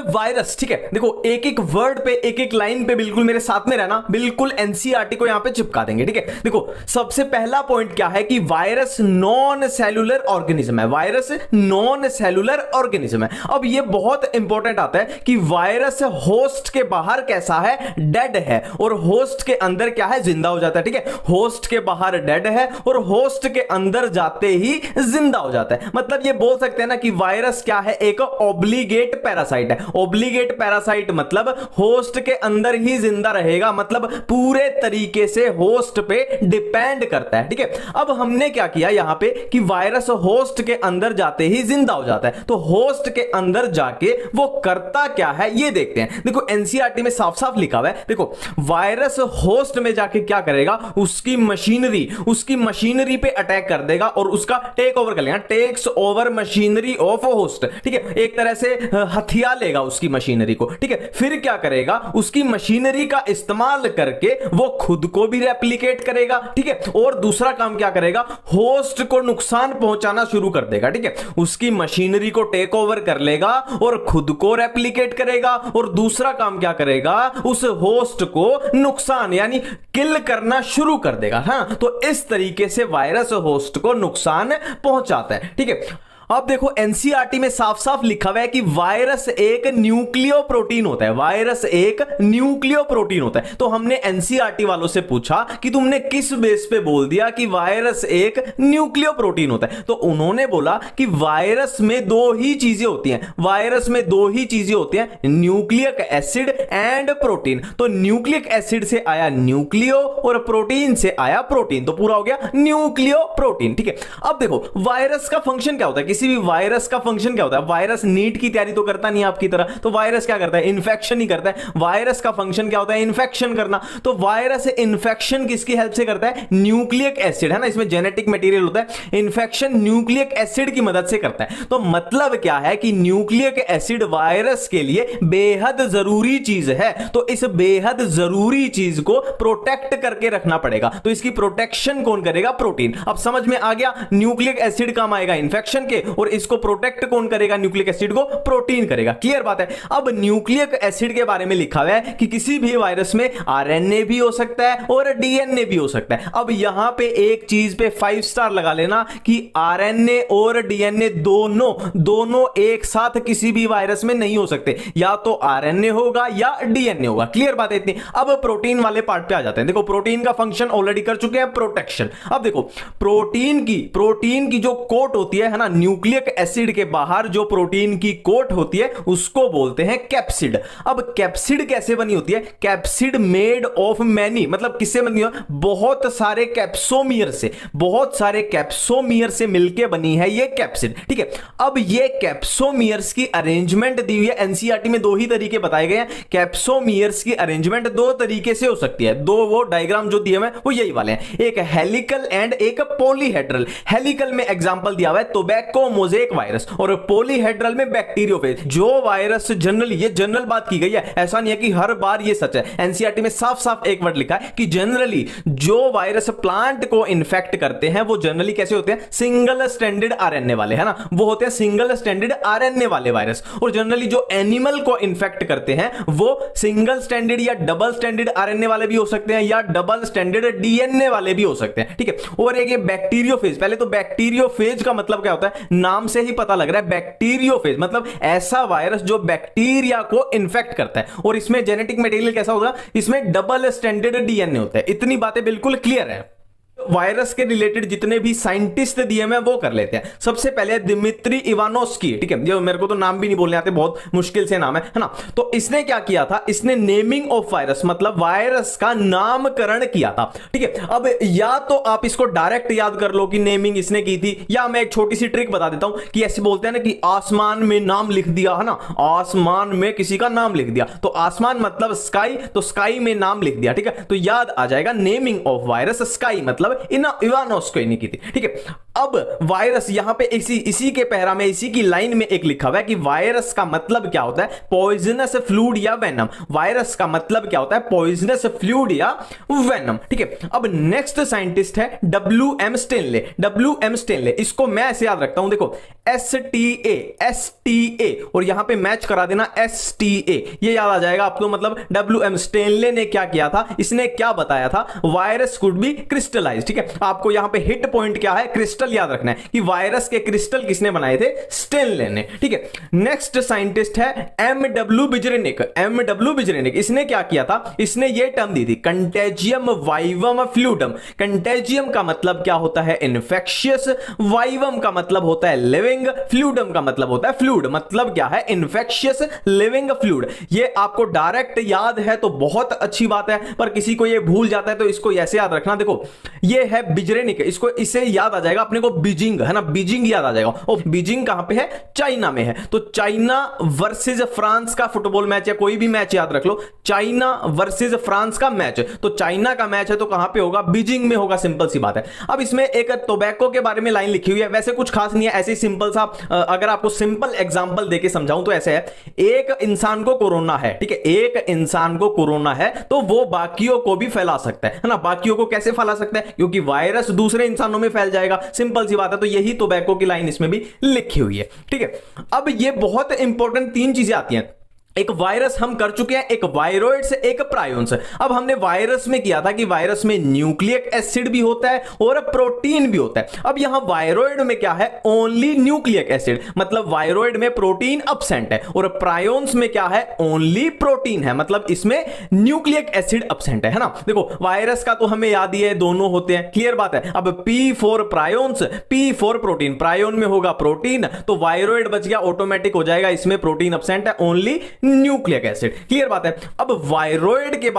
Virus. ठीक है, देखो एक एक वर्ड पे, एक एक लाइन पे बिल्कुल मेरे साथ में रहना, बिल्कुल एनसीईआरटी को यहां पे चिपका देंगे। ठीक है, देखो सबसे पहला पॉइंट क्या है कि वायरस नॉन सेलुलर ऑर्गेनिज्म है। वायरस नॉन सेलुलर ऑर्गेनिज्म है। अब ये बहुत इंपॉर्टेंट आता है कि वायरस होस्ट के बाहर कैसा है, डेड है, और होस्ट के अंदर क्या है, जिंदा हो जाता है। ठीक है, होस्ट के बाहर डेड है और होस्ट के अंदर जाते ही जिंदा हो जाता है। मतलब ये बोल सकते हैं ना कि वायरस क्या है, एक ऑब्लिगेट पैरासाइट है। ऑब्लिगेट पैरासाइट मतलब होस्ट के अंदर ही जिंदा रहेगा, मतलब पूरे तरीके से होस्ट पे डिपेंड करता है। ठीक है, अब हमने क्या किया यहां पे कि वायरस होस्ट के अंदर जाते ही जिंदा हो जाता है, तो होस्ट के अंदर जाके वो करता क्या है ये देखते हैं। देखो एनसीईआरटी में साफ साफ लिखा हुआ है, देखो वायरस होस्ट में जाके क्या करेगा, उसकी मशीनरी पे अटैक कर देगा और उसका टेक ओवर कर लेगा, takes over machinery of host. ठीक है, एक तरह से हथिया लेगा उसकी मशीनरी को। ठीक है, फिर क्या करेगा, उसकी मशीनरी का इस्तेमाल करके वो खुद को भी रेप्लिकेट करेगा। ठीक है, और दूसरा काम क्या करेगा, होस्ट को नुकसान पहुंचाना शुरू कर देगा। ठीक है, उसकी मशीनरी को टेक ओवर कर लेगा और खुद को रेप्लिकेट करेगा, और दूसरा काम क्या करेगा, उस होस्ट को नुकसान यानी किल करना शुरू कर देगा। हाँ, तो इस तरीके से वायरस होस्ट को नुकसान पहुंचाता है। ठीक है, अब देखो एनसीईआरटी में साफ साफ लिखा हुआ है कि वायरस एक न्यूक्लियो प्रोटीन होता है। वायरस एक न्यूक्लियो प्रोटीन होता है। तो हमने एनसीईआरटी वालों से पूछा कि तुमने किस बेस पे बोल दिया कि वायरस एक न्यूक्लियो प्रोटीन होता है, तो उन्होंने बोला कि वायरस में दो ही चीजें होती हैं। वायरस में दो ही चीजें होती हैं, न्यूक्लिक एसिड एंड प्रोटीन। तो न्यूक्लिक एसिड से आया न्यूक्लियो और प्रोटीन से आया प्रोटीन, तो पूरा हो गया न्यूक्लियो प्रोटीन। ठीक है, अब देखो वायरस का फंक्शन क्या होता है, किसी भी वायरस का फंक्शन क्या होता है, वायरस नीट की तैयारी तो करता नहीं आपकी तरह, तो वायरस क्या करता है, इन्फेक्शन ही करता है। वायरस का फंक्शन क्या होता है, इन्फेक्शन करना। तो वायरस इन्फेक्शन किसकी हेल्प से करता है, न्यूक्लिक एसिड है ना, इसमें जेनेटिक मटेरियल होता है। इन्फेक्शन न्यूक्लिक एसिड की मदद से करता है। तो मतलब क्या है कि न्यूक्लिक एसिड वायरस के लिए बेहद जरूरी चीज है, तो इस बेहद जरूरी चीज को प्रोटेक्ट करके रखना पड़ेगा। तो इसकी प्रोटेक्शन कौन करेगा, प्रोटीन। अब समझ में आ गया, न्यूक्लिक एसिड काम आएगा इन्फेक्शन के, और इसको प्रोटेक्ट कौन करेगा, न्यूक्लिक एसिड को, प्रोटीन करेगा। क्लियर बात है। अब न्यूक्लिक एसिड के बारे में लिखा हुआ है कि किसी भी वायरस में आरएनए भी हो सकता है और डीएनए भी हो सकता है। अब यहां पे एक चीज पे 5 स्टार लगा लेना कि आरएनए और डीएनए दोनों एक साथ किसी भी वायरस में नहीं हो सकते, या तो आरएनए होगा या डीएनए होगा। क्लियर बात है इतनी। अब प्रोटीन वाले पार्ट पे आ जाते हैं। देखो प्रोटीन का फंक्शन ऑलरेडी कर चुके हैं, प्रोटेक्शन। अब देखो प्रोटीन की जो कोट होती है ना, न्यूक्लिक एसिड के बाहर जो प्रोटीन की कोट होती है उसको बोलते हैं कैप्सिड। अब कैप्सिड कैसे बनी होती है, कैप्सिड मेड ऑफ मैनी, मतलब किससे बनी है, बहुत सारे कैप्सोमियर से, बहुत सारे कैप्सोमियर से मिलकर बनी है ये कैप्सिड। ठीक है, अब ये कैप्सोमियर्स की अरेंजमेंट दी हुई है। एनसीईआरटी में दो ही तरीके बताए गए हैं। कैप्सोमियर्स की अरेंजमेंट दो तरीके से हो सकती है, दो वो डायग्राम जो दिए हैं वो यही वाले हैं, एक हेलिकल एंड एक पॉलीहेड्रल। हेलिकल में एग्जांपल दिया हुआ है टोबैको मोज़ेक वायरस, और पॉलीहेड्रल में बैक्टीरियोफेज। जो वायरस जनरली, ये जनरल बात की गई है, ऐसा नहीं है कि हर बार ये सच है। एनसीईआरटी में साफ साफ एक वर्ड लिखा है कि जनरली जो वायरस प्लांट को इन्फेक्ट करते हैं वो जनरली कैसे होते हैं, सिंगल स्ट्रैंडेड आरएनए वाले, है ना, वो होते हैं सिंगल स्ट्रैंडेड आरएनए वाले वायरस। और जनरली जो एनिमल को इन्फेक्ट करते हैं वो सिंगल स्ट्रैंडेड या डबल स्ट्रैंडेड आरएनए वाले भी हो सकते हैं, या डबल स्ट्रैंडेड डीएनए वाले भी हो सकते हैं। ठीक है, और एक ये बैक्टीरियोफेज। पहले तो बैक्टीरियोफेज का मतलब क्या होता है, नाम से ही पता लग रहा है, बैक्टीरियोफेज मतलब ऐसा वायरस जो बैक्टीरिया को इन्फेक्ट करता है। और इसमें जेनेटिक मटेरियल कैसा होगा, इसमें डबल स्ट्रैंडेड डीएनए होता है। इतनी बातें बिल्कुल क्लियर है। वायरस के रिलेटेड जितने भी साइंटिस्ट दिए हैं वो कर लेते हैं। सबसे पहले दिमित्री इवानोस्की। ठीक है, जो मेरे को तो नाम भी नहीं बोलने आते, बहुत मुश्किल से नाम है ना। तो इसने क्या किया था, इसने नेमिंग ऑफ वायरस मतलब वायरस का नामकरण किया था। ठीक है, अब या तो आप इसको डायरेक्ट याद कर लो कि नेमिंग इसने की थी, या मैं एक छोटी सी ट्रिक बता देता हूं कि ऐसे बोलते हैं ना कि आसमान में नाम लिख दिया, है ना, आसमान में किसी का नाम लिख दिया, तो आसमान मतलब स्काई, तो स्काई में नाम लिख दिया। ठीक है, तो याद आ जाएगा नेमिंग ऑफ वायरस स्काई मतलब इवानोस्की ने की थी। ठीक है, अब वायरस यहां पे इसी के पैरा में, इसी की लाइन में एक लिखा हुआ है कि वायरस का मतलब क्या होता है, पॉइजनस फ्लूइड या वेनम। वायरस का मतलब क्या होता है, पॉइजनस फ्लूइड या वेनम। ठीक है, अब नेक्स्ट साइंटिस्ट है WM स्टेनले। WM स्टेनले, इसको मैं ऐसे याद रखता हूं, देखो STA और यहां पे मैच करा देना STA, ये याद आ जाएगा आपको। मतलब WM स्टेनले ने क्या किया था, इसने क्या बताया था, वायरस कुड बी क्रिस्टलाइज। ठीक है, आपको यहां पे हिट पॉइंट क्या है, क्रिस्टल याद रखना है कि वायरस के क्रिस्टल किसने बनाए थे, स्टेनले ने। ठीक है, नेक्स्ट साइंटिस्ट है MW बिजरेनिक। MW बिजरेनिक, इसने क्या किया था, इसने ये टर्म दी थी कंटेजियम वाइवम फ्लूइडम। कंटेजियम का मतलब क्या होता है, इन्फेक्शियस, वाइवम का मतलब होता है लिविंग, फ्लूइडम का मतलब होता है फ्लूइड। मतलब क्या है, इन्फेक्शियस लिविंग फ्लूइड। ये आपको डायरेक्ट याद है तो बहुत अच्छी बात है, पर किसी को ये भूल जाता है तो इसको ऐसे याद रखना। देखो ये है बिजरेनिक, इसको इससे याद आ जाएगा अपने को बीजिंग, है ना, बीजिंग याद आ जाएगा। और बीजिंग कहां पे है, चाइना में है। तो चाइना वर्सेस फ्रांस का फुटबॉल मैच है, कोई भी मैच याद रख लो, चाइना वर्सेस फ्रांस का मैच, तो चाइना का मैच है तो कहां पे होगा, बीजिंग में होगा, सिंपल सी बात है। अब इसमें एक टोबैको के बारे में लाइन लिखी हुई है, वैसे कुछ खास नहीं है, ऐसे ही सिंपल सा, अगर आपको सिंपल एग्जांपल देके समझाऊं तो ऐसे है, एक इंसान को कोरोना है, ठीक है, एक इंसान को कोरोना है तो वो बाकियों को भी फैला सकता है ना। बाकियों को कैसे फैला सकता है, क्योंकि वायरस दूसरे इंसानों में फैल जाएगा, सिंपल सी बात है। तो यही टोबैको की लाइन इसमें भी लिखी हुई है। ठीक है, अब ये बहुत इंपॉर्टेंट तीन चीजें आती हैं। एक वायरस हम कर चुके हैं, एक वायरोइड्स, एक प्रायोन्स। अब हमने वायरस में किया था कि वायरस में न्यूक्लिक एसिड भी होता है और प्रोटीन भी होता है। अब यहां वायरोइड में क्या है, ओनली न्यूक्लिक एसिड, मतलब वायरोइड में प्रोटीन अब्सेंट है, और प्रायोन्स में क्या है, ओनली प्रोटीन है, मतलब इसमें न्यूक्लिक एसिड अब्सेंट है ना। देखो वायरस का तो हमें याद ही है, दोनों होते हैं, क्लियर बात है। अब P for prions, P for protein, prion में होगा प्रोटीन, तो वायरोइड बच गया, ऑटोमेटिक हो जाएगा, इसमें प्रोटीन अब्सेंट है, ओनली न्यूक्लिक एसिड, क्लियर बात है। अब वायरोइड के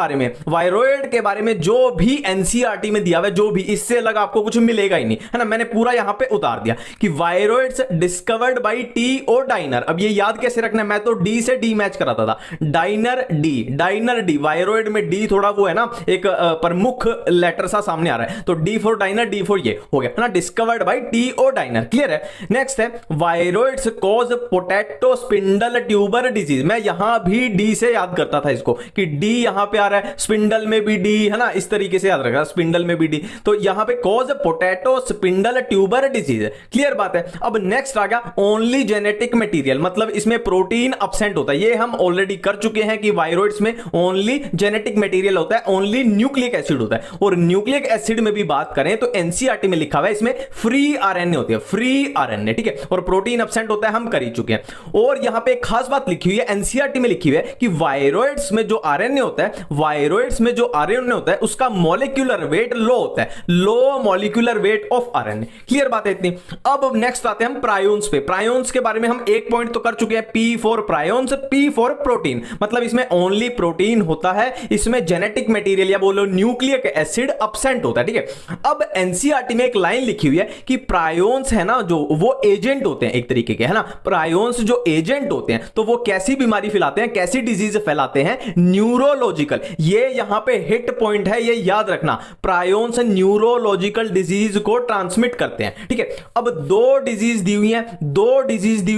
बारे में जो भी एनसीईआरटी में दिया हुआ है, जो भी, इससे अलग आपको कुछ मिलेगा ही नहीं, है ना। मैंने पूरा यहां पे उतार दिया कि वायरोइड्स डिस्कवर्ड बाय T और डाइनर। अब ये याद कैसे रखना है, मैं तो D से D मैच कराता था, डाइनर D, वायरोइड में D थोड़ा वो है ना, एक प्रमुख लेटर सा सामने आ रहा है, तो D for dinar, D for ये हो गया, है ना, डिस्कवर्ड बाय T और डाइनर, क्लियर है। नेक्स्ट है viroids cause potato spindle tuber disease. मैं यहां भी डी से याद करता था इसको कि डी यहां पे आ रहा है, स्पिंडल में भी डी, है ना, इस तरीके से याद रखा, स्पिंडल में भी डी, तो यहां पे cause potato spindle tuber disease, clear बात है। अब नेक्स्ट आ गया ओनली जेनेटिक मटेरियल, मतलब इसमें प्रोटीन अब्सेंट होता है, ये हम ऑलरेडी कर चुके हैं कि वायरोइड्स में ओनली जेनेटिक मटेरियल होता है, ओनली न्यूक्लिक एसिड होता है। और न्यूक्लिक एसिड में भी बात करें तो एनसीईआरटी में लिखा हुआ है इसमें फ्री आरएनए होती है, फ्री आरएनए, ठीक है, और प्रोटीन अब्सेंट होता है, हम कर ही चुके हैं। और यहां पे एक खास बात लिखी हुई है एनसीईआरटी में लिखी हुई है कि वायरोइड्स में जो आरएनए होता है, वायरोइड्स में जो आरएनए होता है उसका मॉलिक्यूलर वेट लो होता है, low molecular weight of RNA, clear बात है इतनी। अब नेक्स्ट आते हैं हम प्रायोन्स पे। प्रायोन्स के बारे में हम एक पॉइंट तो कर चुके हैं, P for prions, P for protein, मतलब इसमें ओनली प्रोटीन होता है, इसमें जेनेटिक मटेरियल या बोलो न्यूक्लिक एसिड अब्सेंट होता है, ठीक है। अब एनसीईआरटी में एक लाइन लिखी हुई है कि प्रायोन्स है ना, जो वो एजेंट होते हैं एक तरीके के, है ना, प्रायोन्स जो एजेंट होते हैं तो वो कैसी बीमारी फैलाते हैं, कैसी डिजीज फैलाते हैं, न्यूरोलॉजिकल। ये यहां पे हिट पॉइंट है, ये याद रखना, प्रायोन्स न्यूरोलॉजिकल डिजीज को ट्रांसमिट करते हैं, ठीक है। अब दो डिजीज दी हुई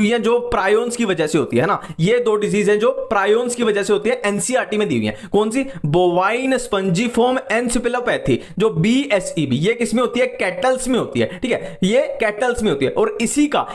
हैं जो प्रायोन्स की वजह से होती है ना, ये दो डिजीज हैं जो प्रायोन्स की वजह से होती है, एनसीईआरटी में दी हुई है। कौन सी, बोवाइन स्पंजिफॉर्म एन्सेफेलोपैथी, जो BSEB, ये किसमें होती है, कैटल्स में होती है, ठीक है, ये कैटल्स में होती है। और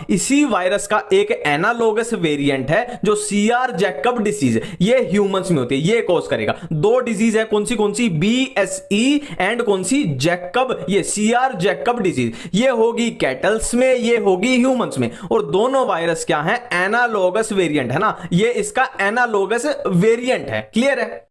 इसी वायरस का एक एनालोगस वेरिएंट है जो CR जैकब डिसीज, ये ह्यूमंस में होती है, ये कॉज करेगा। दो डिजीज है, कौन सी BSE एंड कौन सी जैकब, ये CR जैकब डिजीज, ये होगी कैटल्स में, ये होगी ह्यूमंस में। और दोनों वायरस क्या है, एनालोगस वेरिएंट है ना, ये इसका एनालोगस वेरिएंट है, क्लियर है।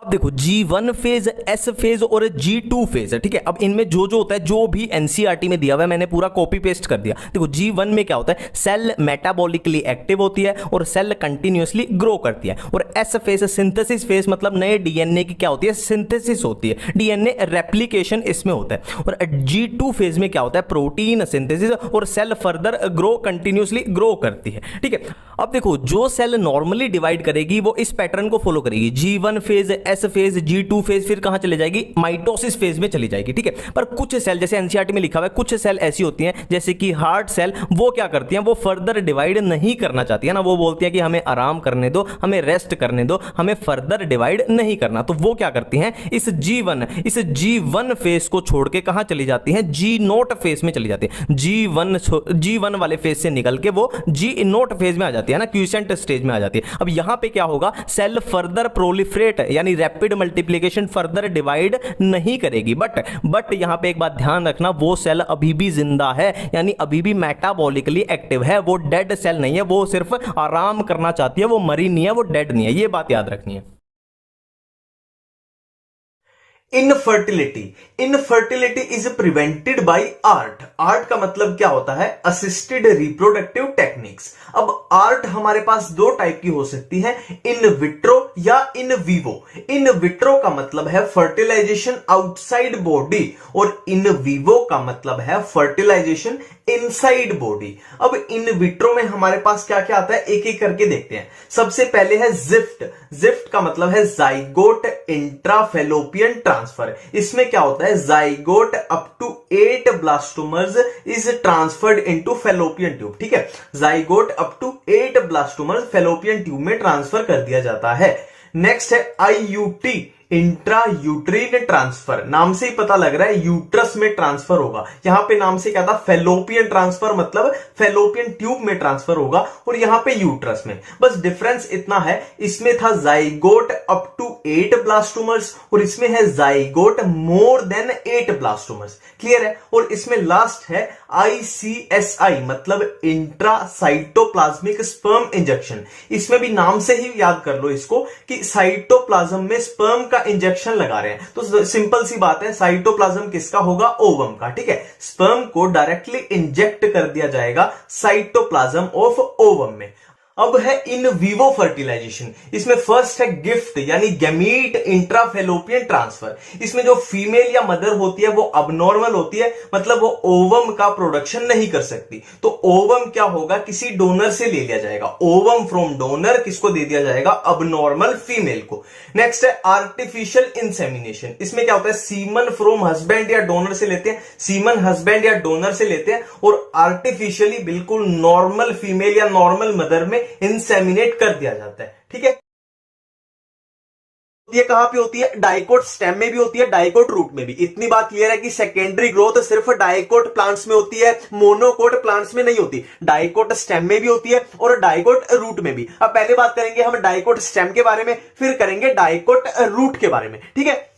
अब देखो G1 फेज, S फेज और G2 फेज है, ठीक है। अब इनमें जो होता है, जो भी एनसीईआरटी में दिया हुआ है, मैंने पूरा कॉपी पेस्ट कर दिया। देखो G1 में क्या होता है, सेल मेटाबॉलिकली एक्टिव होती है और सेल कंटिन्यूअसली ग्रो करती है। और S फेज सिंथेसिस फेज, मतलब नए डीएनए की क्या होती है, सिंथेसिस होती है, डीएनए रेप्लिकेशन इसमें होता है। और G2 फेज में क्या होता है, प्रोटीन सिंथेसिस और cell further grow, continuously grow करती है, ठीक है। अब देखो जो सेल नॉर्मली डिवाइड करेगी वो इस पैटर्न को फॉलो करेगी, G1 phase, GS phase, G2 phase, फिर कहां चले जाएगी, माइटोसिस फेज में चली जाएगी, ठीक है। पर कुछ सेल, जैसे एनसीईआरटी में लिखा हुआ है, कुछ सेल ऐसी होती हैं जैसे कि हार्ट सेल, वो क्या करती हैं, वो फर्दर डिवाइड नहीं करना चाहती है ना, वो बोलती है कि हमें आराम करने दो, हमें रेस्ट करने दो, हमें फर्दर डिवाइड नहीं करना। तो वो क्या करती हैं, इस G1 फेज को छोड़ के कहां चली जाती हैं, G0 फेज में चली जाती है। G1 वाले फेज से निकल के वो G0 फेज में आ जाती है ना, क्यूसेंट स्टेज में आ जाती है। अब यहां पे क्या होगा, सेल फर्दर प्रोलिफरेट यानी रैपिड मल्टीप्लिकेशन, फर्दर डिवाइड नहीं करेगी। बट यहां पे एक बात ध्यान रखना, वो सेल अभी भी जिंदा है, यानी अभी भी मेटाबॉलिकली एक्टिव है, वो डेड सेल नहीं है, वो सिर्फ आराम करना चाहती है, वो मरी नहीं है, वो डेड नहीं है, ये बात याद रखनी है। Infertility is prevented by art का मतलब क्या होता है, असिस्टेड रिप्रोडक्टिव टेक्निक्स। अब आर्ट हमारे पास दो टाइप की हो सकती है, इन विट्रो या इन विवो। इन विट्रो का मतलब है फर्टिलाइजेशन आउटसाइड बॉडी और इन विवो का मतलब है फर्टिलाइजेशन इनसाइड बॉडी। अब इन विट्रो में हमारे पास क्या क्या आता है, एक एक करके देखते हैं। सबसे पहले है जिफ्ट का मतलब है जाइगोट इंट्राफेलोपियन ट्रांसफर। इसमें क्या होता है, zygote up to 8 blastomeres is transferred into fallopian tube, ठीक है। Zygote up to 8 blastomeres fallopian tube में ट्रांसफर कर दिया जाता है। नेक्स्ट है IUT, इंट्रा यूट्रीन ट्रांसफर। नाम से ही पता लग रहा है यूट्रस में ट्रांसफर होगा। यहां पे नाम से क्या था, फेलोपियन ट्रांसफर, मतलब फेलोपियन ट्यूब में ट्रांसफर होगा, और यहां पे यूट्रस में। बस डिफरेंस इतना है, इसमें था जाइगोट अप टू 8 ब्लास्टोमर्स और इसमें है zygote more than 8 blastomeres. Clear है। और इसमें लास्ट है ICSI, मतलब इंट्रासाइटोप्लाज्मिक स्पर्म इंजेक्शन। इसमें भी नाम से ही याद कर लो इसको कि साइटोप्लाज्म में स्पर्म का इंजेक्शन लगा रहे हैं। तो सिंपल सी बात है, साइटोप्लाज्म किसका होगा, ओवम का, ठीक है। स्पर्म को डायरेक्टली इंजेक्ट कर दिया जाएगा साइटोप्लाज्म ऑफ ओवम में। अब है इन विवो फर्टिलाइजेशन। इसमें फर्स्ट है गिफ्ट यानी गैमीट इंट्राफेलोपियन ट्रांसफर। इसमें जो फीमेल या मदर होती है वो अबनॉर्मल होती है, मतलब वो ओवम का प्रोडक्शन नहीं कर सकती। तो ओवम क्या होगा, किसी डोनर से ले लिया जाएगा। ओवम फ्रॉम डोनर किसको दे दिया जाएगा, अबनॉर्मल फीमेल को। नेक्स्ट है आर्टिफिशियल इंसेमिनेशन। इसमें क्या होता है, सीमन फ्रॉम हस्बैंड या डोनर से लेते हैं, सीमन हस्बैंड या डोनर से लेते हैं और आर्टिफिशियली बिल्कुल नॉर्मल फीमेल या नॉर्मल मदर में इंसेमिनेट कर दिया जाता है, ठीक है। ये कहां पे होती है, डाइकोट स्टेम में भी होती है, डाइकोट रूट में भी। इतनी बात क्लियर है कि सेकेंडरी ग्रोथ सिर्फ डाइकोट प्लांट्स में होती है, मोनोकोट प्लांट्स में नहीं होती। डाइकोट स्टेम में भी होती है और डाइकोट रूट में भी। अब पहले बात करेंगे हम डाइकोट स्टेम के बारे में, फिर करेंगे डाइकोट रूट के बारे में, ठीक है।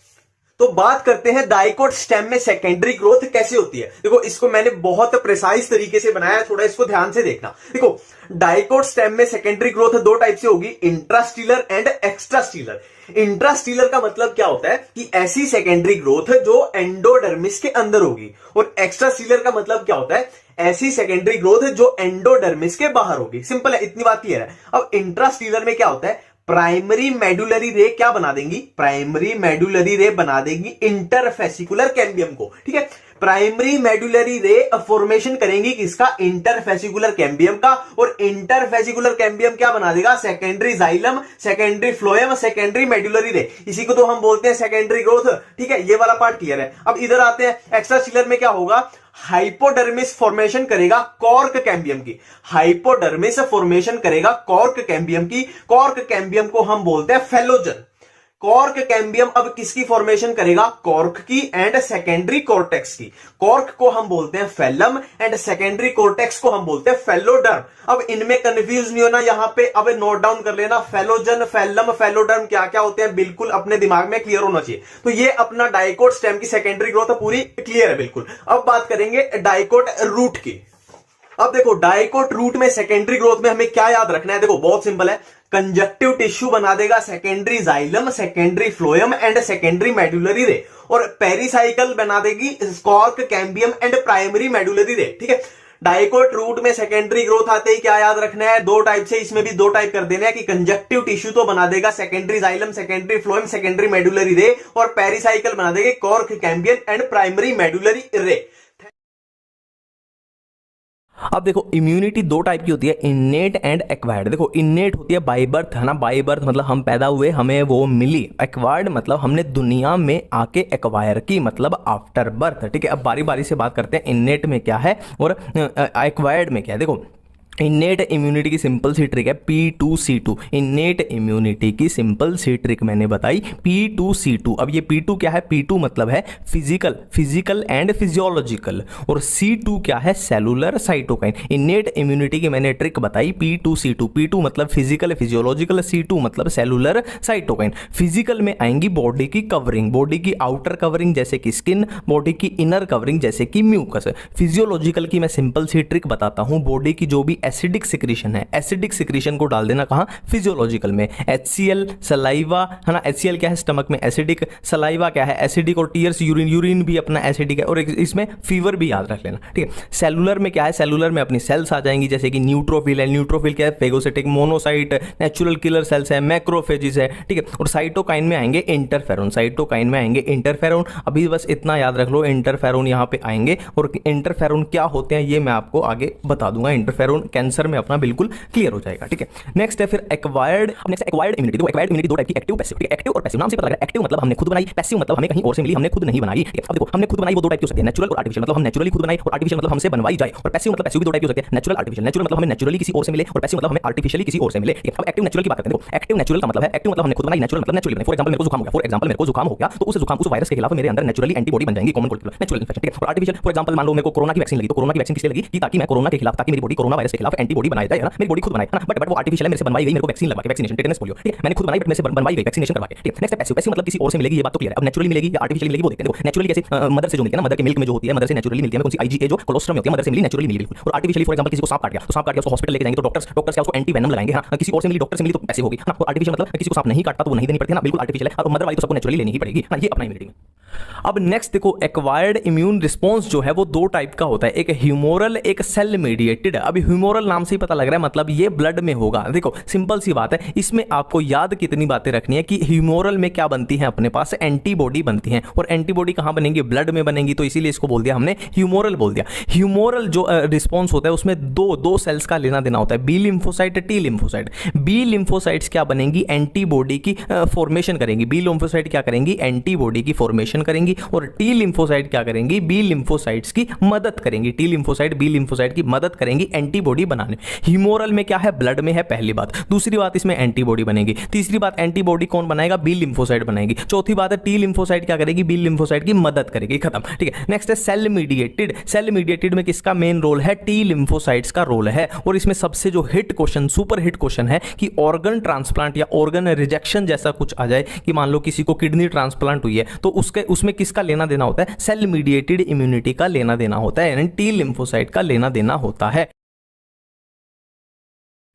तो बात करते हैं डाइकोट स्टेम में सेकेंडरी ग्रोथ कैसे होती है। देखो इसको मैंने बहुत प्रिसाइज तरीके से बनाया है, थोड़ा इसको ध्यान से देखना। देखो डाइकोट स्टेम में सेकेंडरी ग्रोथ दो टाइप से होगी, इंट्रास्टीलर एंड एक्स्ट्रास्टीलर। इंट्रास्टीलर का मतलब क्या होता है कि ऐसी सेकेंडरी ग्रोथ जो एंडोडर्मिस के अंदर होगी, और एक्स्ट्रास्टीलर का मतलब क्या होता है, ऐसी सेकेंडरी ग्रोथ जो एंडोडर्मिस के बाहर होगी। सिंपल है, इतनी बात क्लियर है। अब इंट्रास्टीलर में क्या होता है, प्राइमरी मेडुलरी रे क्या बना देंगी, प्राइमरी मेडुलरी रे बना देंगी इंटरफेसिकुलर कैम्बियम को, ठीक है। प्राइमरी मेडुलरी रे फॉर्मेशन करेंगी किसका, इंटरफेसिकुलर कैम्बियम का, और इंटरफेसिकुलर कैम्बियम क्या बना देगा, secondary xylem, secondary phloem, secondary medullary रे। इसी को तो हम बोलते हैं सेकेंडरी ग्रोथ, ठीक है। ये वाला पार्ट क्लियर है। अब इधर आते हैं, एक्स्ट्रासेलुलर में क्या होगा, हाइपोडर्मिस फॉर्मेशन करेगा कॉर्क कैम्बियम की, हाइपोडर्मिस फॉर्मेशन करेगा कॉर्क कैम्बियम की। कॉर्क कैम्बियम को हम बोलते हैं फेलोजन। कॉर्क कैम्बियम अब किसकी फॉर्मेशन करेगा, कॉर्क की एंड सेकेंडरी कॉर्टेक्स की। कॉर्क को हम बोलते हैं फेलम एंड सेकेंडरी कॉर्टेक्स को हम बोलते हैं फेलोडर्म। अब इनमें कंफ्यूज नहीं होना, यहां पे अब नोट डाउन कर लेना, फेलोजन, फेलम, फेलोडर्म क्या क्या होते हैं, बिल्कुल अपने दिमाग में क्लियर होना चाहिए। तो ये अपना डाइकोट स्टेम की सेकेंडरी ग्रोथ पूरी क्लियर है बिल्कुल। अब बात करेंगे डाइकोट रूट की। अब देखो डाइकोट रूट में सेकेंडरी ग्रोथ में हमें क्या याद रखना है, देखो बहुत सिंपल है, कंजक्टिव टिश्यू बना देगा secondary xylem, secondary phloem and secondary medullary रे, और पेरिसाइकल बना देगी cork cambium and primary medullary रे, ठीक है। डाइकोट रूट में सेकेंडरी ग्रोथ आते ही क्या याद रखना है, दो टाइप से, इसमें भी दो टाइप कर देना है कि कंजक्टिव टिश्यू तो बना देगा secondary xylem, secondary phloem, secondary medullary रे, और पेरिसाइकल बना देगा cork cambium and primary medullary रे। अब देखो इम्यूनिटी दो टाइप की होती है, इन्नेट एंड एक्वायर्ड। देखो इन्नेट होती है बाय बर्थ, है ना, बाय बर्थ मतलब हम पैदा हुए हमें वो मिली। एक्वायर्ड मतलब हमने दुनिया में आके एक्वायर की, मतलब आफ्टर बर्थ। ठीक है, अब बारी बारी से बात करते हैं इन्नेट में क्या है और एक्वायर्ड में क्या है। देखो इन्नेट इम्यूनिटी की सिंपल सी ट्रिक है P2C2। इन्नेट इम्यूनिटी की सिंपल सी ट्रिक मैंने बताई P2C2। अब ये P2 क्या है, P2 मतलब है फिजिकल एंड फिजियोलॉजिकल, और C2 क्या है, सेलुलर साइटोकाइन। इन्नेट इम्यूनिटी की मैंने ट्रिक बताई P2C2। P2 मतलब फिजिकल फिजियोलॉजिकल, C2 मतलब सेलुलर साइटोकाइन। फिजिकल में आएंगी बॉडी की कवरिंग, बॉडी की आउटर कवरिंग जैसे कि स्किन, बॉडी की इनर कवरिंग जैसे कि म्यूकस। फिजियोलॉजिकल की मैं सिंपल सी ट्रिक बताता हूं, बॉडी की जो भी एसिडिक सिक्रीशन है, एसिडिक सिक्रीशन को डाल देना कहाँ, फिजियोलॉजिकल में। HCl सलाइवा, है ना, HCl क्या है, स्टमक में एसिडिक, सलाइवा क्या है, एसिडिक, और टीयर्स यूरिन, यूरिन भी अपना एसिडिक है, और इसमें फीवर भी याद रख लेना। ठीक है, सेलुलर में क्या है, सेलुलर में अपनी सेल्स आ जाएंगी जैसे कि न्यूट्रोफिल है, न्यूट्रोफिल क्या है, phagocytic, monocyte, natural killer cells है, मैक्रोफेजिस है। ठीक है, और साइटोकाइन में आएंगे इंटरफेरोन, साइटोकाइन में आएंगे इंटरफेरोन। अभी बस इतना याद रख लो, इंटरफेरोन यहाँ पे आएंगे, और इंटरफेरोन क्या होते हैं ये मैं आपको आगे बता दूंगा। इंटरफेरोन कैंसर में अपना बिल्कुल क्लियर हो जाएगा। ठीक है, नेक्स्ट है फिर एक्वायर्ड। Next acquired immunity. देखो एक्वायर्ड इम्यूनिटी दो टाइप की, एक्टिव पैसिव। ठीक है, एक्टिव और पैसिव नाम से पता लग रहा है, एक्टिव मतलब हमने खुद बनाई, पैसिव मतलब हमें कहीं और से मिली, हमने खुद नहीं बनाई। ठीक है, अब देखो हमने खुद बनाई वो दो टाइप की हो सकती है, नेचुरल और आर्टिफिशियल। मतलब हम नेचुरली खुद बनाई, और आर्टिफिशियल मतलब हमसे बनवाई जाए। और पैसिव मतलब पैसिव भी दो टाइप की हो सकती है, नेचुरल आर्टिफिशियल। नेचुरल मतलब हमें नेचुरली किसी और से मिले, और पैसिव मतलब हमें आर्टिफिशियली किसी और से मिले। ठीक है, अब एक्टिव नेचुरल की बात करते हैं। देखो एक्टिव नेचुरल का मतलब है, एक्टिव मतलब हमने खुद बनाई, नेचुरल मतलब नेचुरली बनाई। फॉर एग्जांपल मेरे को जुकाम हो गया, तो उस जुकाम उस वायरस के खिलाफ मेरे अंदर नेचुरली एंटीबॉडी बन जाएंगी, कॉमन कोल्ड नेचुरल इन्फेक्शन। ठीक है, और आर्टिफिशियल फॉर एग्जांपल मान लो मेरे को कोरोना की वैक्सीन लगी, तो कोरोना की वैक्सीन किस लिए लगी कि ताकि मैं कोरोना के खिलाफ, ताकि मेरी बॉडी कोरोना वायरस के खिलाफ एंटीबॉडी बनाए जाए, है ना, मेरी बॉडी खुद बनाए, है ना, बट वो आर्टिफिशियल है, मेरे से बनवाई गई, मेरे को वैक्सीन लगवा के, वैक्सीनेशन, टेटनस, पोलियो। ठीक है, मैंने खुद बनाई बट मेरे से बनवाई गई, वैक्सीनेशन करवा के। ठीक है, नेक्स्ट है पैसिव। पैसिव मतलब किसी और से मिलेगी, ये बात तो क्लियर है। अब नेचुरली मिलेगी या आर्टिफिशियल मिलेगी वो देखते हैं। देखो नेचुरली कैसे, मदर से जो मिलती है ना, मदर के मिल्क में जो होती है, मदर से नेचुरली मिलती है, कौन सी IgA जो कोलेस्ट्रॉल में होती है, मदर से मिली, नेचुरली मिली बिल्कुल। और आर्टिफिशियली फॉर एग्जांपल किसी को सांप काट गया, तो सांप काट गया उसको हॉस्पिटल लेके जाएंगे, तो डॉक्टर्स क्या उसको एंटी वेनम लगाएंगे, हां, किसी और से मिली, डॉक्टर से मिली तो पैसिव होगी, है ना। और आर्टिफिशियल मतलब किसी को सांप नहीं काटता तो वो नहीं देनी पड़ती है ना, बिल्कुल आर्टिफिशियल है। और मदर वाली तो सबको नेचुरली लेनी ही पड़ेगी, हां, ये अपना इम्यूनिटी। अब नेक्स्ट देखो एक्वायर्ड इम्यून रिस्पॉन्स जो है वो दो टाइप का होता है, एक ह्यूमोरल, एक सेल मीडिएटेड। अभी ह्यूमोरल नाम से ही पता लग रहा है, मतलब ये ब्लड में होगा। देखो सिंपल सी बात है, इसमें आपको याद कितनी बातें रखनी है कि ह्यूमोरल में क्या बनती है, अपने पास एंटीबॉडी बनती है, और एंटीबॉडी कहां बनेंगी, ब्लड में बनेंगी, तो इसीलिए इसको बोल दिया हमने ह्यूमोरल बोल दिया। ह्यूमोरल जो रिस्पॉन्स होता है उसमें दो सेल्स का लेना देना होता है, B lymphocyte, T lymphocyte. B lymphocytes क्या बनेंगी, एंटीबॉडी की फॉर्मेशन करेंगी। बी लिम्फोसाइट क्या करेंगी, एंटीबॉडी की फॉर्मेशन करेंगी, और टी लिम्फोसाइट क्या करेंगी, बी लिम्फोसाइट्स की मदद करेंगी। टी लिम्फोसाइट बी लिम्फोसाइट की मदद करेंगी एंटीबॉडी बनाने। ह्यूमोरल में क्या है, ब्लड में है, पहली बात। दूसरी बात इसमें एंटीबॉडी बनेगी। तीसरी बात एंटीबॉडी कौन बनाएगा, बी लिम्फोसाइट बनाएगी। चौथी बात है टी लिम्फोसाइट क्या करेगी, बी लिम्फोसाइट की मदद करेगी, खत्म। ठीक है, नेक्स्ट है सेल मीडिएटेड। सेल मीडिएटेड में किसका मेन रोल है, टी लिम्फोसाइट्स का रोल है। और इसमें सबसे जो hit question, super hit question है कि ऑर्गन ट्रांसप्लांट या ऑर्गन रिजेक्शन जैसा कुछ आ जाए, कि मान लो किसी को किडनी ट्रांसप्लांट हुई है, तो उसमें किसका लेना देना होता है, सेल मीडिएटेड इम्यूनिटी का लेना देना होता है, यानी टी लिम्फोसाइट का लेना देना होता है।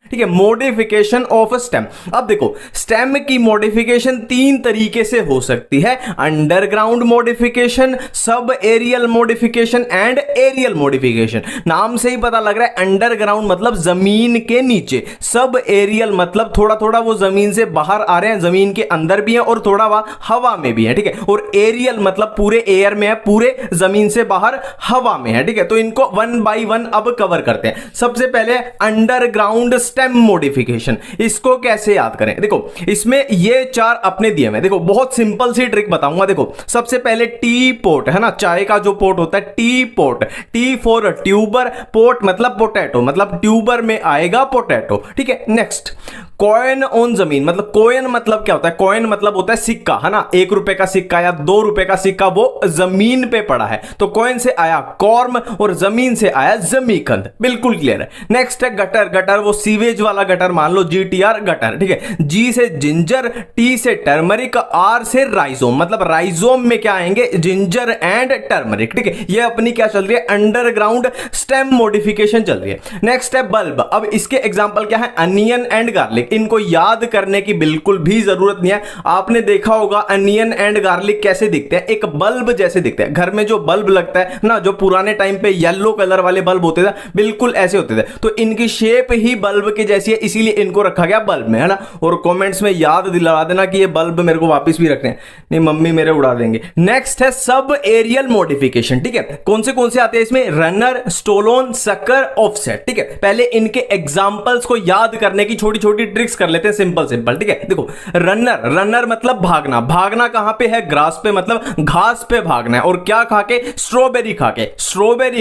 ठीक है, मॉडिफिकेशन ऑफ स्टेम। अब देखो स्टेम की मॉडिफिकेशन तीन तरीके से हो सकती है, underground modification, sub aerial modification and aerial modification. नाम से ही पता लग रहा है, अंडरग्राउंड मतलब जमीन के नीचे, सब एरियल मतलब थोड़ा थोड़ा वो जमीन से बाहर आ रहे हैं, जमीन के अंदर भी है और थोड़ा वह हवा में भी है। ठीक है, और एरियल मतलब पूरे एयर में है, पूरे जमीन से बाहर हवा में है। ठीक है, तो इनको वन बाय वन अब कवर करते हैं। सबसे पहले अंडरग्राउंड स्टेम मॉडिफिकेशन, इसको कैसे याद करें। देखो इसमें ये चार अपने दिए हैं, देखो बहुत सिंपल सी ट्रिक बताऊंगा। देखो सबसे पहले टी पोट है ना, चाय का जो पोट होता है T pot, T for tuber, pot मतलब पोटैटो, मतलब ट्यूबर में आएगा पोटैटो। ठीक है, नेक्स्ट कॉइन ऑन जमीन, मतलब कॉइन मतलब क्या होता है, कॉइन मतलब होता है सिक्का, है ना, 1 रुपए का सिक्का या 2 रुपए का सिक्का, वो जमीन पे पड़ा है, तो कॉइन से आया कॉर्म और जमीन से आया जमीकंद, बिल्कुल क्लियर है। नेक्स्ट है गटर, गटर वो सीवेज वाला गटर, मान लो GTR गटर। ठीक है, जी से जिंजर, टी से टर्मरिक, आर से राइजोम, मतलब राइजोम में क्या आएंगे, जिंजर एंड टर्मरिक। ठीक है, ये अपनी क्या चल रही है, अंडरग्राउंड स्टेम मॉडिफिकेशन चल रही है। नेक्स्ट है बल्ब। अब इसके एग्जांपल क्या है, अनियन एंड गार्लिक। इनको याद करने की बिल्कुल भी जरूरत नहीं है। आपने देखा होगा अनियन एंड गार्लिक कैसे दिखते हैं, एक बल्ब जैसे दिखते हैं। घर में जो बल्ब लगता है ना, जो पुराने टाइम पे येलो कलर वाले बल्ब होते थे, बिल्कुल ऐसे होते थे। तो इनकी शेप ही बल्ब की जैसी है, इसीलिए इनको रखा गया बल्ब में, है ना। और कमेंट्स में याद दिला देना कि ये बल्ब मेरे को वापस भी रखने हैं, नहीं मम्मी मेरे उड़ा देंगे। नेक्स्ट है सब एरियल मॉडिफिकेशन, ठीक है। कौन से आते हैं इसमें? रनर, स्टोलोन, सकर, ऑफसेट, ठीक है। पहले इनके एग्जांपल्स को याद करने की छोटी छोटी ट्रिक्स कर लेते हैं, सिंपल सिंपल, ठीक है। देखो रनर मतलब भागना, भागना कहां पे है? ग्रास पे, मतलब घास पे भागना है। और क्या खा के? स्ट्रॉबेरी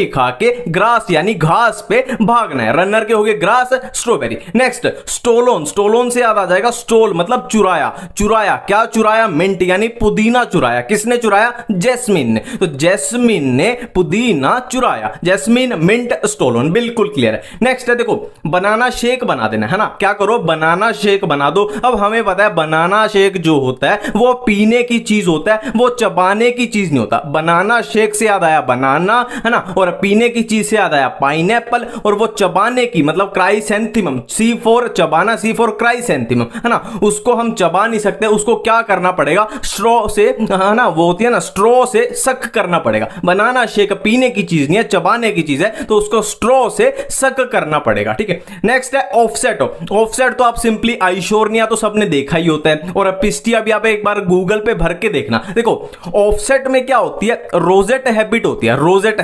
खा के ग्रास यानी घास पे भागना है। रनर के हो गए ग्रास, स्ट्रॉबेरी। नेक्स्ट स्टोलोन से याद आ जाएगा स्टोल मतलब चुराया, क्या चुराया? मिंट यानी पुदीना चुराया। किसने चुराया? जैस्मिन ने। तो जैस्मिन ने पुदीना चुराया, जैस्मिन, मिंट, स्टोलोन, बिल्कुल क्लियर है। नेक्स्ट है देखो बनाना शेक बना देना, है ना। क्या करो? बनाना शेक बना दो। अब हमें पता है बनाना शेक जो होता है वो पीने की चीज होता है, वो चबाने की चीज नहीं होता। बनाना शेक से याद आया बनाना, है ना, और पीने की चीज से याद आया पाइनएप्पल, और वो चबाने की मतलब क्राइसेंथेमम, C4 चबाना, C4 क्राइसेंथेमम, है ना। उसको हम चबा नहीं सकते, उसको क्या करना पड़ेगा? स्ट्रॉ से, है ना, वो होती है ना, स्ट्रॉ से सक करना पड़ेगा। बनाना शेक पीने की चीज नहीं है, चबाने की चीज है, तो उसको स्ट्रॉ से सक करना पड़ेगा, ठीक है। नेक्स्ट है ऑफसेट। ऑफसेट तो आप सिंपली आइशोर्निया तो सबने देखा ही होता है, और पिस्टिया भी आप एक बार गूगल पे भर के देखना। देखो ऑफसेट में क्या होती है? रोजेट हैबिट होती है, रोजेट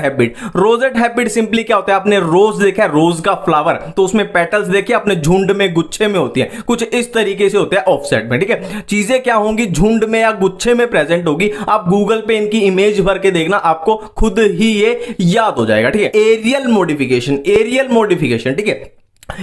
हैबिट सिंपली क्या होता है? आपने रोज देखा है, रोज का फ्लावर, तो उसमें पेटल्स देखे अपने झुंड में, गुच्छे में होती है, कुछ इस तरीके से होता है ऑफसेट में, ठीक है। चीजें क्या होंगी? झुंड में या गुच्छे में प्रेजेंट होगी। आप गूगल पे इनकी इमेज भर के देखना, आपको खुद ही ये याद हो जाएगा, ठीक है। एरियल मॉडिफिकेशन, ठीक है।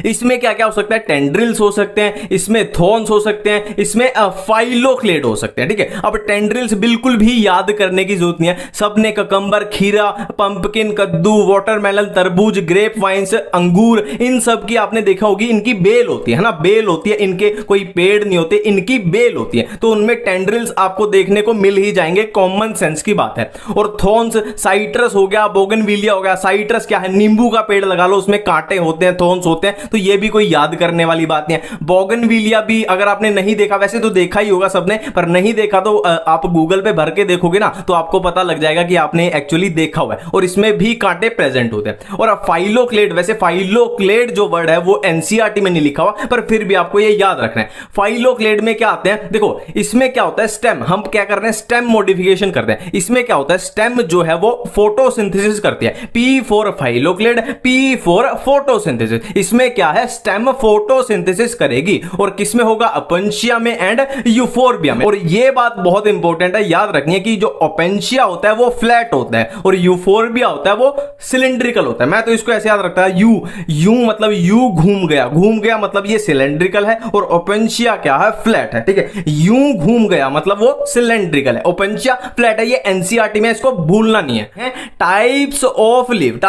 इसमें क्या क्या हो सकता है? टेंड्रिल्स हो सकते हैं, इसमें थॉर्न्स हो सकते हैं, इसमें फाइलोक्लेड हो सकते हैं, ठीक है। अब टेंड्रिल्स बिल्कुल भी याद करने की जरूरत नहीं है, सबने ककंबर, खीरा, पंपकिन, कद्दू, वाटरमेलन, तरबूज, ग्रेप वाइन्स, अंगूर, इन सब की आपने देखा होगी इनकी बेल होती है ना, बेल होती है, इनके कोई पेड़ नहीं होते, इनकी बेल होती है, तो उनमें टेंड्रिल्स आपको देखने को मिल ही जाएंगे, कॉमन सेंस की बात है। और थॉर्न्स, साइट्रस हो गया, बोगनविलिया हो गया। साइट्रस क्या है? नींबू का पेड़ लगा लो, उसमें कांटे होते हैं, थॉर्न्स होते हैं, तो ये भी कोई याद करने वाली बात नहीं है। बोगनविलिया भी अगर आपने नहीं देखा, वैसे तो देखा ही होगा सबने, पर नहीं देखा तो आप गूगल पे भर के देखोगे ना, तो आपको पता लग जाएगा कि आपने एक्चुअली देखा हुआ है, और इसमें भी कांटे प्रेजेंट होते हैं। और फाइलोक्लेड, वैसे फाइलोक्लेड जो वर्ड है वो एनसीईआरटी में नहीं लिखा हुआ, पर फिर भी आपको ये याद रखना है। फाइलोक्लेड में क्या आते हैं? देखो इसमें क्या होता है? स्टेम, हम क्या कर रहे हैं? स्टेम मॉडिफिकेशन करते हैं। इसमें क्या होता है? स्टेम जो है वो फोटोसिंथेसिस करती है, P for phylloclade, P for photosynthesis. इसमें क्या है? स्टेम फोटोसिंथेसिस करेगी, और किसमें होगा? ओपेंशिया में एंड यूफोर्बिया में। और ये बात बहुत इंपॉर्टेंट है, याद रखनी है कि जो ओपेंशिया होता है वो फ्लैट होता है, और यूफोर्बिया होता है वो सिलिंड्रिकल होता है। मैं तो इसको ऐसे याद रखता है, यू मतलब यू घूम गया मतलब ये सिलिंड्रिकल है, और ओपेंशिया क्या है? फ्लैट है, ठीक है। यू घूम गया मतलब वो सिलिंड्रिकल है, ओपेंशिया फ्लैट है। ये एनसीईआरटी में, इसको भूलना नहीं है। टाइप्स ऑफ लीव,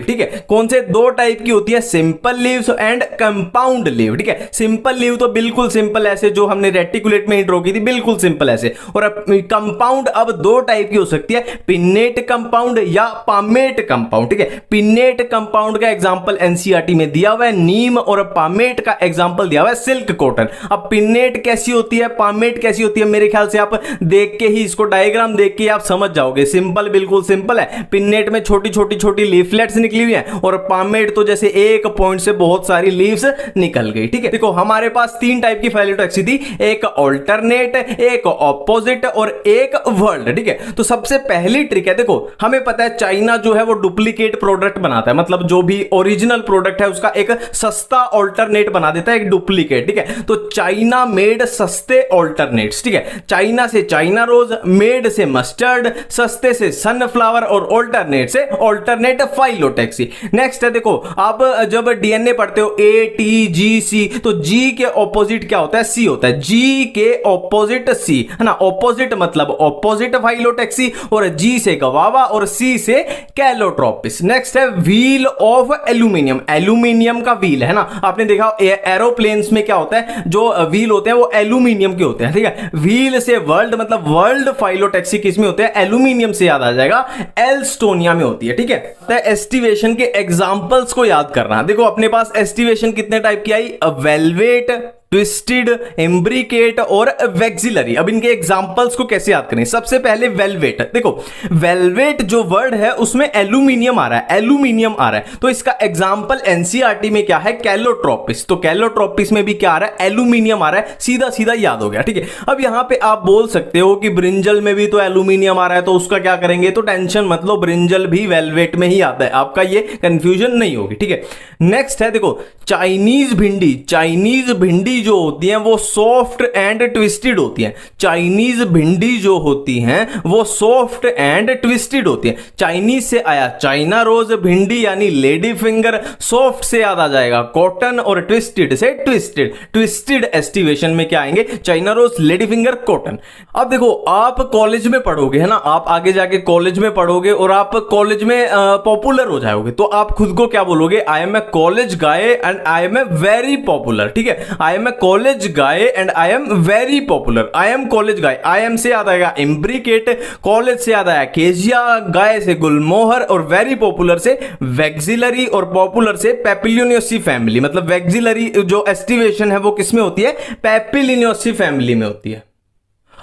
ठीक है। कौन से? दो टाइप की होती है, simple leaves and compound leave, ठीक है। सिंपल लीव तो बिल्कुल सिंपल ऐसे जो हमने रेटिकुलेट में ही ड्रॉ की थी, बिल्कुल सिंपल ऐसे। और कंपाउंड अब दो टाइप की हो सकती है, पिन्नेट कंपाउंड या पामेट कंपाउंड, ठीक है। पिन्नेट कंपाउंड का एग्जांपल एनसीईआरटी में दिया हुआ है नीम, और पामेट का एग्जांपल दिया हुआ है सिल्क कॉटन। अब पिन्नेट कैसी होती है, पामेट कैसी होती है? मेरे ख्याल से आप देख के ही, इसको डायग्राम देख के आप समझ जाओगे। सिंपल, बिल्कुल सिंपल है। पिन्नेट में छोटी छोटी लीफलेट्स निकली हुई है, और पामेट तो जैसे एक पॉइंट से बहुत सारी लीव्स निकल गई, ठीक है। देखो हमारे पास तीन टाइप की फाइलोटैक्सी थी, एक ऑल्टरनेट, एक ऑपोजिट, और एक वर्ल्ड, ठीक है। तो सबसे पहली ट्रिक है, देखो हमें पता है चाइना जो है वो डुप्लीकेट प्रोडक्ट बनाता है, मतलब जो भी ओरिजिनल प्रोडक्ट है उसका एक सस्ता ऑल्टरनेट बना देता है, एक डुप्लीकेट, ठीक है। तो चाइना मेड सस्ते ऑल्टरनेट्स, ठीक है। चाइना से चाइना रोज, मेड से मस्टर्ड, सस्ते से सनफ्लावर, और ऑल्टरनेट से ऑल्टरनेट फाइलोटैक्सी। नेक्स्ट है, देखो आप जब डीएनए पढ़ते हो ATGC, तो G के ऑपोजिट क्या होता है? C होता है। G के ऑपोजिट C, है ना। ऑपोजिट मतलब ऑपोजिट फाइलोटैक्सी, और G से गवावा, और C से कैलोट्रोपिस। नेक्स्ट है व्हील ऑफ एल्यूमिनियम, एल्यूमिनियम का व्हील, है ना। आपने देखा एरोप्लेन्स में क्या होता है, जो व्हील होते हैं वो एल्यूमिनियम के होते हैं, ठीक है। व्हील से वर्ल्ड मतलब वर्ल्ड फाइलोटैक्सी किस में होते हैं? एल्यूमिनियम से याद आ जाएगा, एल्स्टोनिया में होती है, ठीक है। एस्टिवेशन के एग्जांपल्स को याद करना, देखो अपने पास एस्टिवेशन कितने टाइप की आई? वेलवेट, ट्विस्टेड, एम्ब्रिकेट और वैक्सिलरी। अब इनके एग्जांपल्स को कैसे याद करें? सबसे पहले वेलवेट। देखो वेलवेट जो वर्ड है उसमें एल्यूमिनियम आ रहा है, एल्यूमिनियम आ रहा है, तो इसका एग्जांपल एनसीईआरटी में क्या है? कैलोट्रोपिस। तो कैलोट्रोपिस में भी क्या आ रहा है? एल्यूमिनियम आ रहा है, सीधा सीधा याद हो गया, ठीक है। अब यहां पे आप बोल सकते हो कि ब्रिंजल में भी तो एल्यूमिनियम आ रहा है, तो उसका क्या करेंगे? तो टेंशन मत लो, ब्रिंजल भी वेलवेट में ही आता है, आपका ये कंफ्यूजन नहीं होगी, ठीक है। नेक्स्ट है देखो चाइनीज भिंडी। चाइनीज भिंडी जो होती हैं वो सॉफ्ट एंड ट्विस्टेड होती हैं। चाइनीज भिंडी जो होती हैं वो सॉफ्ट एंड ट्विस्टेड होती हैं। चाइनीज से आया चाइना रोज, भिंडी यानी लेडी फिंगर, सॉफ्ट से याद आ जाएगा कॉटन और ट्विस्टेड से ट्विस्टेड। ट्विस्टेड एस्टिवेशन में क्या आएंगे? China rose, lady finger, cotton. अब देखो आप कॉलेज में पढ़ोगे, है ना, आप आगे जाके कॉलेज में पढ़ोगे और आप कॉलेज में पॉपुलर हो जाओगे, तो आप खुद को क्या बोलोगे? I am a college guy and I am a very popular, ठीक है। I am a college guy and I am very popular. I am college guy, I am से याद आएगा इम्ब्रिकेट, कॉलेज से याद आया केजिया, गाय से गुलमोहर और वेरी पॉपुलर से वैक्सिलरी और पॉपुलर से पेपिलिनियोसी फैमिली। मतलब वैक्सिलरी जो एस्टिवेशन है वो किसमें होती है? पेपिलिनियोसी फैमिली में होती है।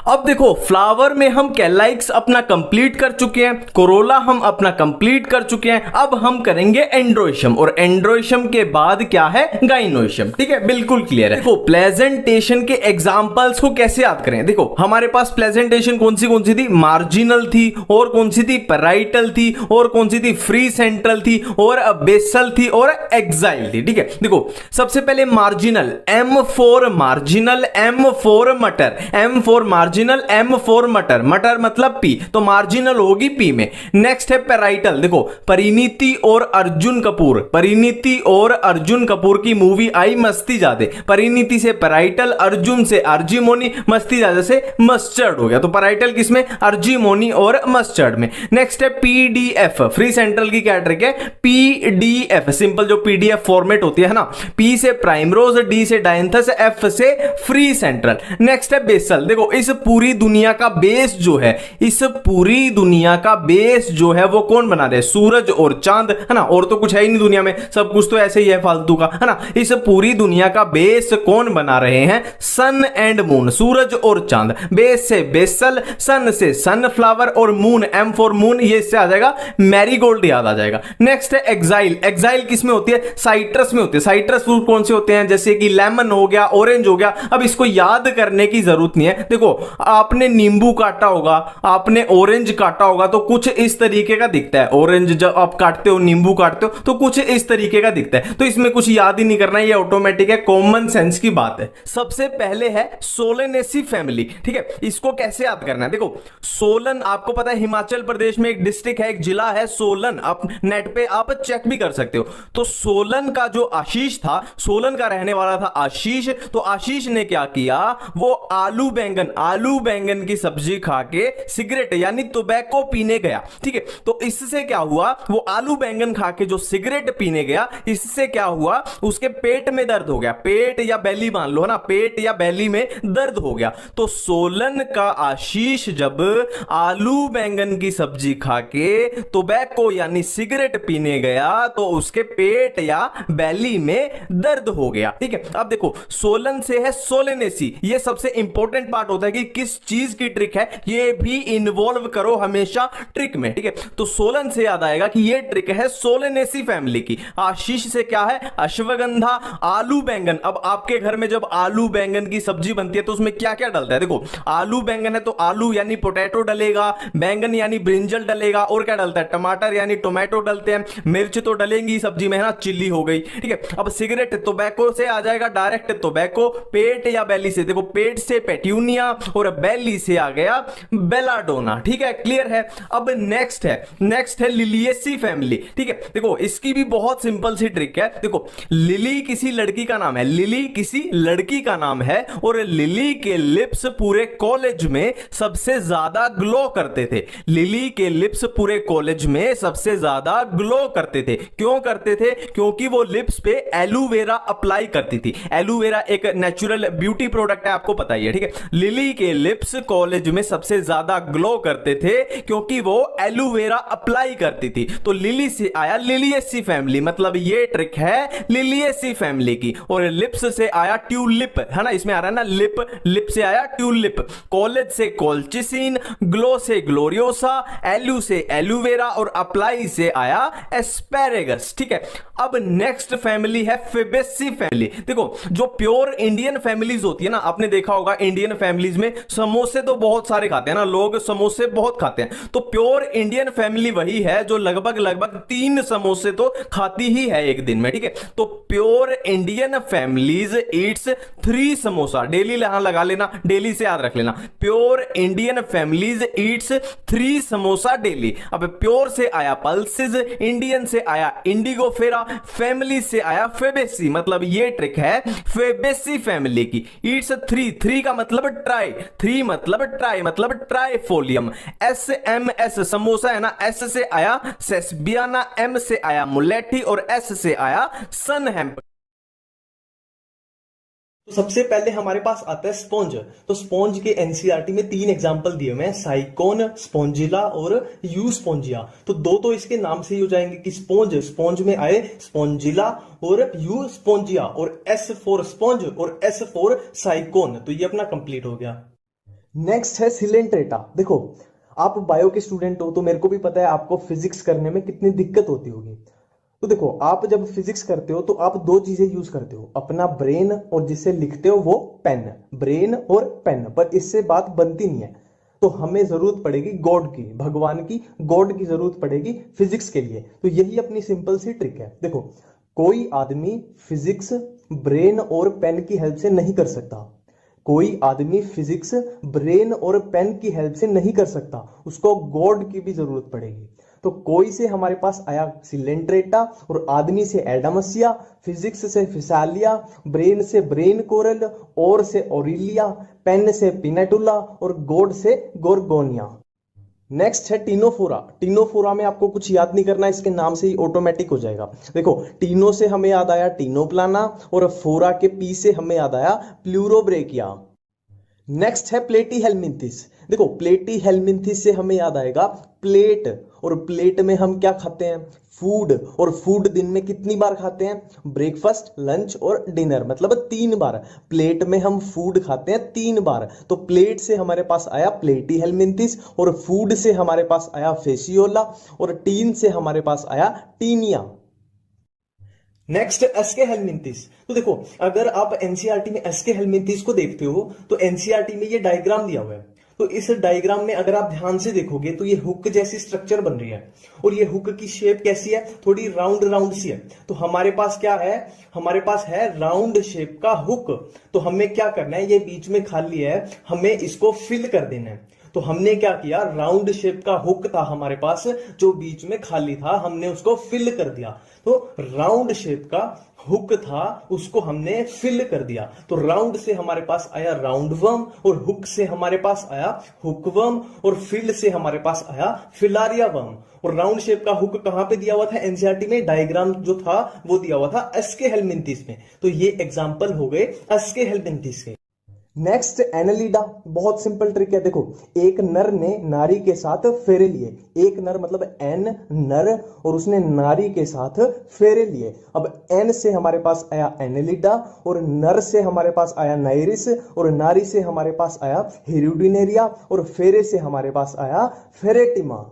अब देखो फ्लावर में हम कैलाइक्स अपना कंप्लीट कर चुके हैं, कोरोला हम अपना कंप्लीट कर चुके हैं, अब हम करेंगे एंड्रोइशम, और एंड्रोइशम के बाद क्या है? गाइनोइशम, ठीक है, बिल्कुल क्लियर है। देखो प्लेजेंटेशन के एग्जांपल्स को कैसे याद करें? देखो हमारे पास प्लेजेंटेशन कौन सी थी? मार्जिनल थी, और कौन सी थी? पैराइटल थी, और कौन सी थी? फ्री सेंट्रल थी, और बेसल थी, और एक्साइल थी, ठीक है। देखो सबसे पहले marginal, M for marginal, M for मटर, M for marginal, M for मटर, मटर मतलब पी, तो मार्जिनल होगी पी में। नेक्स्ट है पैराइटल। देखो परिणीति और अर्जुन कपूर, परिणीति और अर्जुन कपूर की मूवी आई मस्ती जादे, परिणीति से पैराइटल, अर्जुन से अर्जिमोनी, मस्ती जादे से मस्टर्ड हो गया, तो पैराइटल किसमें? अर्जिमोनी और मस्टर्ड में। नेक्स्ट है पीडीएफ, फ्री सेंट्रल की क्या ट्रिक है? पीडीएफ, सिंपल जो पीडीएफ फॉर्मेट होती है ना, पी से प्राइमरोज, डी से डायंथस, एफ से फ्री सेंट्रल। नेक्स्ट है बेसल। देखो इस पूरी दुनिया का बेस जो है, इस पूरी दुनिया का बेस जो है वो कौन बना दे? सूरज और चांद, है ना, और तो कुछ है ही नहीं दुनिया में, सब कुछ तो ऐसे ही है फालतू का, है ना। इस पूरी दुनिया का बेस कौन बना रहे हैं? सन एंड मून, सूरज और चांद। बेस से बेसल, सन से सनफ्लावर, और मून, एम फॉर मून, ये इससे आ जाएगा मैरीगोल्ड याद आ जाएगा। नेक्स्ट है एक्साइल। एक्साइल किस में होती है? साइट्रस में होती है। साइट्रस फ्रूट कौन से होते हैं? जैसे कि लेमन हो गया, ऑरेंज हो गया। अब इसको याद करने की जरूरत नहीं है। देखो आपने नींबू काटा होगा, आपने ऑरेंज काटा होगा, तो कुछ इस तरीके का दिखता है। ऑरेंज जब आप काटते हो, नींबू काटते हो, तो कुछ इस तरीके का दिखता है, तो इसमें कुछ याद ही नहीं करना है, ये ऑटोमेटिक है, कॉमन सेंस की बात है। सबसे पहले है सोलेनेसी फैमिली, ठीक है। इसको कैसे याद करना है? देखो सोलन आपको पता है हिमाचल प्रदेश में एक डिस्ट्रिक्ट है, एक जिला है सोलन, आप नेट पे आप चेक भी कर सकते हो। तो सोलन का जो आशीष था, सोलन का रहने वाला था आशीष, तो आशीष ने क्या किया? वो आलू बैंगन की सब्जी खा के सिगरेट यानी टोबैको पीने गया, ठीक है। तो इससे क्या हुआ? वो आलू बैंगन खा के जो सिगरेट पीने गया, इससे क्या हुआ? उसके पेट में दर्द हो गया, पेट या बेली मान लो ना, पेट या बेली में दर्द हो गया। तो सोलन का आशीष जब आलू बैंगन की सब्जी खा के टोबैको यानी सिगरेट पीने गया, तो उसके पेट या बेली में दर्द हो गया, ठीक है। अब देखो सोलन से है सोलेनेसी, ये सबसे इंपॉर्टेंट पार्ट होता है कि किस चीज की ट्रिक है, ये भी इन्वॉल्व करो हमेशा ट्रिक में, ठीक है। तो सोलन से याद आएगा कि ये ट्रिक है सोलेनेसी फैमिली की। आशीष से क्या है? अश्वगंधा, आलू बैंगन। अब आपके घर में जब आलू बैंगन की सब्जी बनती है तो उसमें क्या क्या डलता है? देखो आलू बैंगन है तो आलू यानी पोटैटो डलेगा, बैंगन यानी ब्रिंजल डलेगा, और क्या डलता है? टमाटर यानी टोमेटो डलते हैं, मिर्च तो डलेंगी सब्जी में, है ना, चिल्ली हो गई, ठीक है। अब सिगरेट टोबैको से आ जाएगा डायरेक्ट टोबैको, पेट या बेली से, देखो पेट से पेट्यूनिया और बेली से आ गया बेलाडोना, ठीक है, क्लियर है। अब नेक्स्ट है लिलिएसी फैमिली, ठीक है। देखो इसकी भी बहुत सिंपल सी ट्रिक है। देखो लिली किसी लड़की का नाम है, लिली किसी लड़की का नाम है, और लिली के लिप्स पूरे कॉलेज में सबसे ज्यादा ग्लो करते थे। लिली के लिप्स पूरे कॉलेज में सबसे ज्यादा ग्लो करते थे। क्यों करते थे? क्योंकि वो लिप्स पे एलोवेरा अप्लाई करती थी। एलोवेरा एक नेचुरल ब्यूटी प्रोडक्ट है, आपको पता ही है, ठीक है। लिली के लिप्स कॉलेज में सबसे ज्यादा ग्लो करते थे क्योंकि वो एलोवेरा अप्लाई करती थी। तो लिली से आया लिलियेसी फैमिली, मतलब ये ट्रिक है लिलियेसी फैमिली की। और लिप्स से आया ट्यूलिप, है ना, इसमें आ रहा है ना लिप, लिप से आया ट्यूलिप। कॉलेज से कॉल्चिसिन, ग्लो से ग्लोरियोसा, एलू से एलोवेरा और अप्लाई से आया एस्पेरेगस। ठीक है, अब नेक्स्ट फैमिली है फेबेसी फैमिली। देखो जो प्योर इंडियन फैमिलीज होती है ना, आपने देखा होगा इंडियन फैमिलीज में समोसे तो बहुत सारे खाते हैं ना, लोग समोसे बहुत खाते हैं। तो प्योर इंडियन फैमिली वही है जो लगभग 3 समोसे तो खाती ही है एक दिन में। ठीक है, तो pure Indian families Yeats 3 samosa daily, यहां लगा लेना, डेली से याद रख लेना, pure Indian families Yeats 3 samosa daily. अब प्योर से आया पल्सेस, इंडियन से आया इंडिगोफेरा, फैमिली से आया फेबेसी, मतलब ये ट्रिक है फेबेसी फैमिली की। ईट्स 3 का मतलब ट्राई, 3 मतलब ट्राई, मतलब ट्राइफोलियम। SMS समोसा है ना, S से आया सेस्बियाना, M से आया मुलेठी और S से आया सनहैम्प। तो सबसे पहले हमारे पास आता है स्पॉन्ज। तो स्पॉन्ज के एनसीईआरटी में 3 एग्जांपल दिए हुए हैं, साइकोन, स्पॉन्जिला और यू स्पॉन्जिया। तो 2 तो इसके नाम से ही हो जाएंगे कि स्पॉन्ज, स्पॉन्ज में आए स्पॉन्जिला और यू स्पॉन्जिया, और S फॉर स्पॉन्ज और S फॉर साइकोन। तो ये अपना कंप्लीट हो गया। नेक्स्ट है सिलेंट्रेटा। देखो आप बायो के स्टूडेंट हो तो मेरे को भी पता है आपको फिजिक्स करने में कितनी दिक्कत होती होगी। तो देखो आप जब फिजिक्स करते हो तो आप 2 चीजें यूज करते हो, अपना ब्रेन और जिसे लिखते हो वो पेन, ब्रेन और पेन, पर इससे बात बनती नहीं है। तो हमें जरूरत पड़ेगी गॉड की, भगवान की, गॉड की जरूरत पड़ेगी फिजिक्स के लिए। तो यही अपनी सिंपल सी ट्रिक है। देखो कोई आदमी फिजिक्स ब्रेन और पेन की हेल्प से नहीं कर सकता, कोई आदमी फिजिक्स ब्रेन और पेन की हेल्प से नहीं कर सकता, उसको गॉड की भी जरूरत पड़ेगी। तो कोई से हमारे पास आया सिलेंट्रेटा, और आदमी से एडामसिया, फिजिक्स से फिसालिया, ब्रेन से ब्रेन कोरल, और से ओरिलिया, पेन से पिनेटुला और गॉड से गोरगोनिया। नेक्स्ट है टीनोफोरा। टीनोफोरा में आपको कुछ याद नहीं करना, इसके नाम से ही ऑटोमेटिक हो जाएगा। देखो टीनो से हमें याद आया टीनोप्लाना, और फोरा के पी से हमें याद आया प्लूरोब्रेकिया। नेक्स्ट है प्लेटी हेलमिंथिस। देखो प्लेटी हेलमिंथिस से हमें याद आएगा प्लेट, और प्लेट में हम क्या खाते हैं, फूड, और फूड दिन में कितनी बार खाते हैं, ब्रेकफास्ट, लंच और डिनर, मतलब 3 बार। प्लेट में हम फूड खाते हैं 3 बार। तो प्लेट से हमारे पास आया प्लेटी हेलमिंथिस, और फूड से हमारे पास आया फेसियोला, और टीन से हमारे पास आया टीनिया। Next SK helminths. तो देखो अगर आप एनसीईआरटी में एसके हेलमिंथिस को देखते हो तो एनसीईआरटी में ये डायग्राम दिया हुआ है। तो इस डायग्राम में अगर आप ध्यान से देखोगे तो ये हुक जैसी स्ट्रक्चर बन रही है, और ये हुक की शेप कैसी है, थोड़ी राउंड राउंड सी है। तो हमारे पास क्या है, हमारे पास है राउंड शेप का हुक। तो हमें क्या करना है, ये बीच में खाली है, हमें इसको फिल कर देना है। तो हमने क्या किया, राउंड शेप का हुक था हमारे पास जो बीच में खाली था, हमने उसको फिल कर दिया। तो राउंड शेप का हुक था, उसको हमने फिल कर दिया। तो राउंड से हमारे पास आया राउंड वर्म, और हुक से हमारे पास आया हुक वर्म, और फिल से हमारे पास आया फिलारिया वर्म। और राउंड शेप का हुक कहां पे दिया हुआ था एनसीईआरटी में, डायग्राम जो था वो दिया हुआ था एसके हेलमिंथिस में। तो ये एग्जांपल हो गए एसके हेलमिंथिस के। नेक्स्ट एनालिडा, बहुत सिंपल ट्रिक है। देखो एक नर ने नारी के साथ फेरे लिए, एक नर मतलब एन नर, और उसने नारी के साथ फेरे लिए। अब एन से हमारे पास आया एनालिडा, और नर से हमारे पास आया नाइरिस, और नारी से हमारे पास आया हिरुडिनेरिया, और फेरे से हमारे पास आया फेरेटिमा।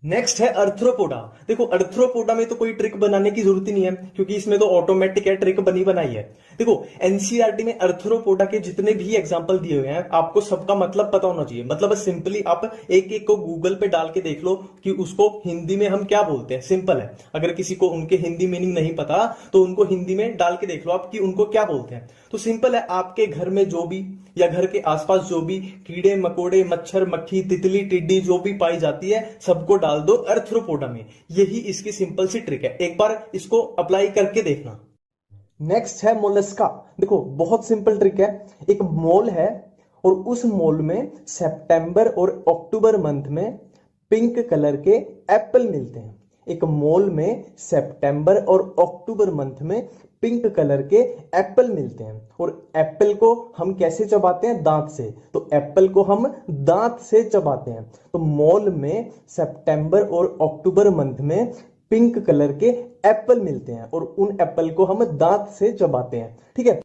नेक्स्ट है अर्थ्रोपोडा। देखो अर्थ्रोपोडा में तो कोई ट्रिक बनाने की जरूरत ही नहीं है क्योंकि इसमें तो ऑटोमेटिक है, ट्रिक बनी बनाई है। देखो एनसीईआरटी में अर्थ्रोपोडा के जितने भी एग्जांपल दिए हुए हैं आपको सबका मतलब पता होना चाहिए। मतलब सिंपली आप एक एक को गूगल पे डाल के देख लो कि उसको हिंदी में हम क्या बोलते हैं, सिंपल है। अगर किसी को उनके हिंदी मीनिंग नहीं पता तो उनको हिंदी में डाल के देख लो आप कि उनको क्या बोलते हैं। तो सिंपल है, आपके घर में जो भी या घर के आसपास जो भी कीड़े मकोड़े मच्छर मक्खी तितली टिड्डी जो भी पाई जाती है सबको डाल दो अर्थ्रोपोडा में। यही इसकी सिंपल सी ट्रिक है, एक बार इसको अप्लाई करके देखना। नेक्स्ट है मोलस्का। देखो बहुत सिंपल ट्रिक है, एक मोल है और उस मोल में सितंबर और अक्टूबर मंथ में पिंक कलर के एप्पल मिलते हैं। एक मॉल में सितंबर और अक्टूबर मंथ में पिंक कलर के एप्पल मिलते हैं और एप्पल को हम कैसे चबाते हैं? दांत से। तो एप्पल को हम दांत से चबाते हैं। तो मॉल में सितंबर और अक्टूबर मंथ में पिंक कलर के एप्पल मिलते हैं और उन एप्पल को हम दांत से चबाते हैं। ठीक है,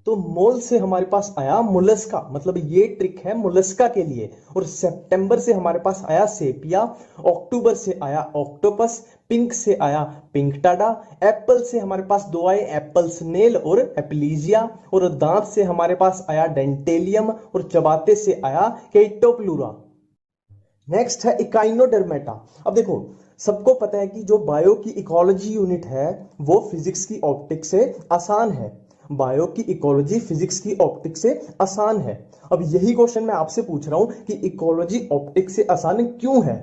तो मोल से हमारे पास आया मोलस्का, मतलब ये ट्रिक है मोलस्का के लिए। और सितंबर से हमारे पास आया सेपिया, अक्टूबर से आया ऑक्टोपस, पिंक से आया पिंक टाडा, एप्पल से हमारे पास दो आए एप्पल स्नेल और एप्लीजिया, और दांत से हमारे पास आया डेंटेलियम और चबाते से आया केटोप्लूरा। नेक्स्ट है इकाइनोडर्मेटा। अब देखो, सबको पता है कि जो बायो की इकोलॉजी यूनिट है वो फिजिक्स की ऑप्टिक से आसान है। बायो की इकोलॉजी फिजिक्स की ऑप्टिक से आसान है। अब यही क्वेश्चन मैं आपसे पूछ रहा हूं कि इकोलॉजी ऑप्टिक से आसान क्यों है?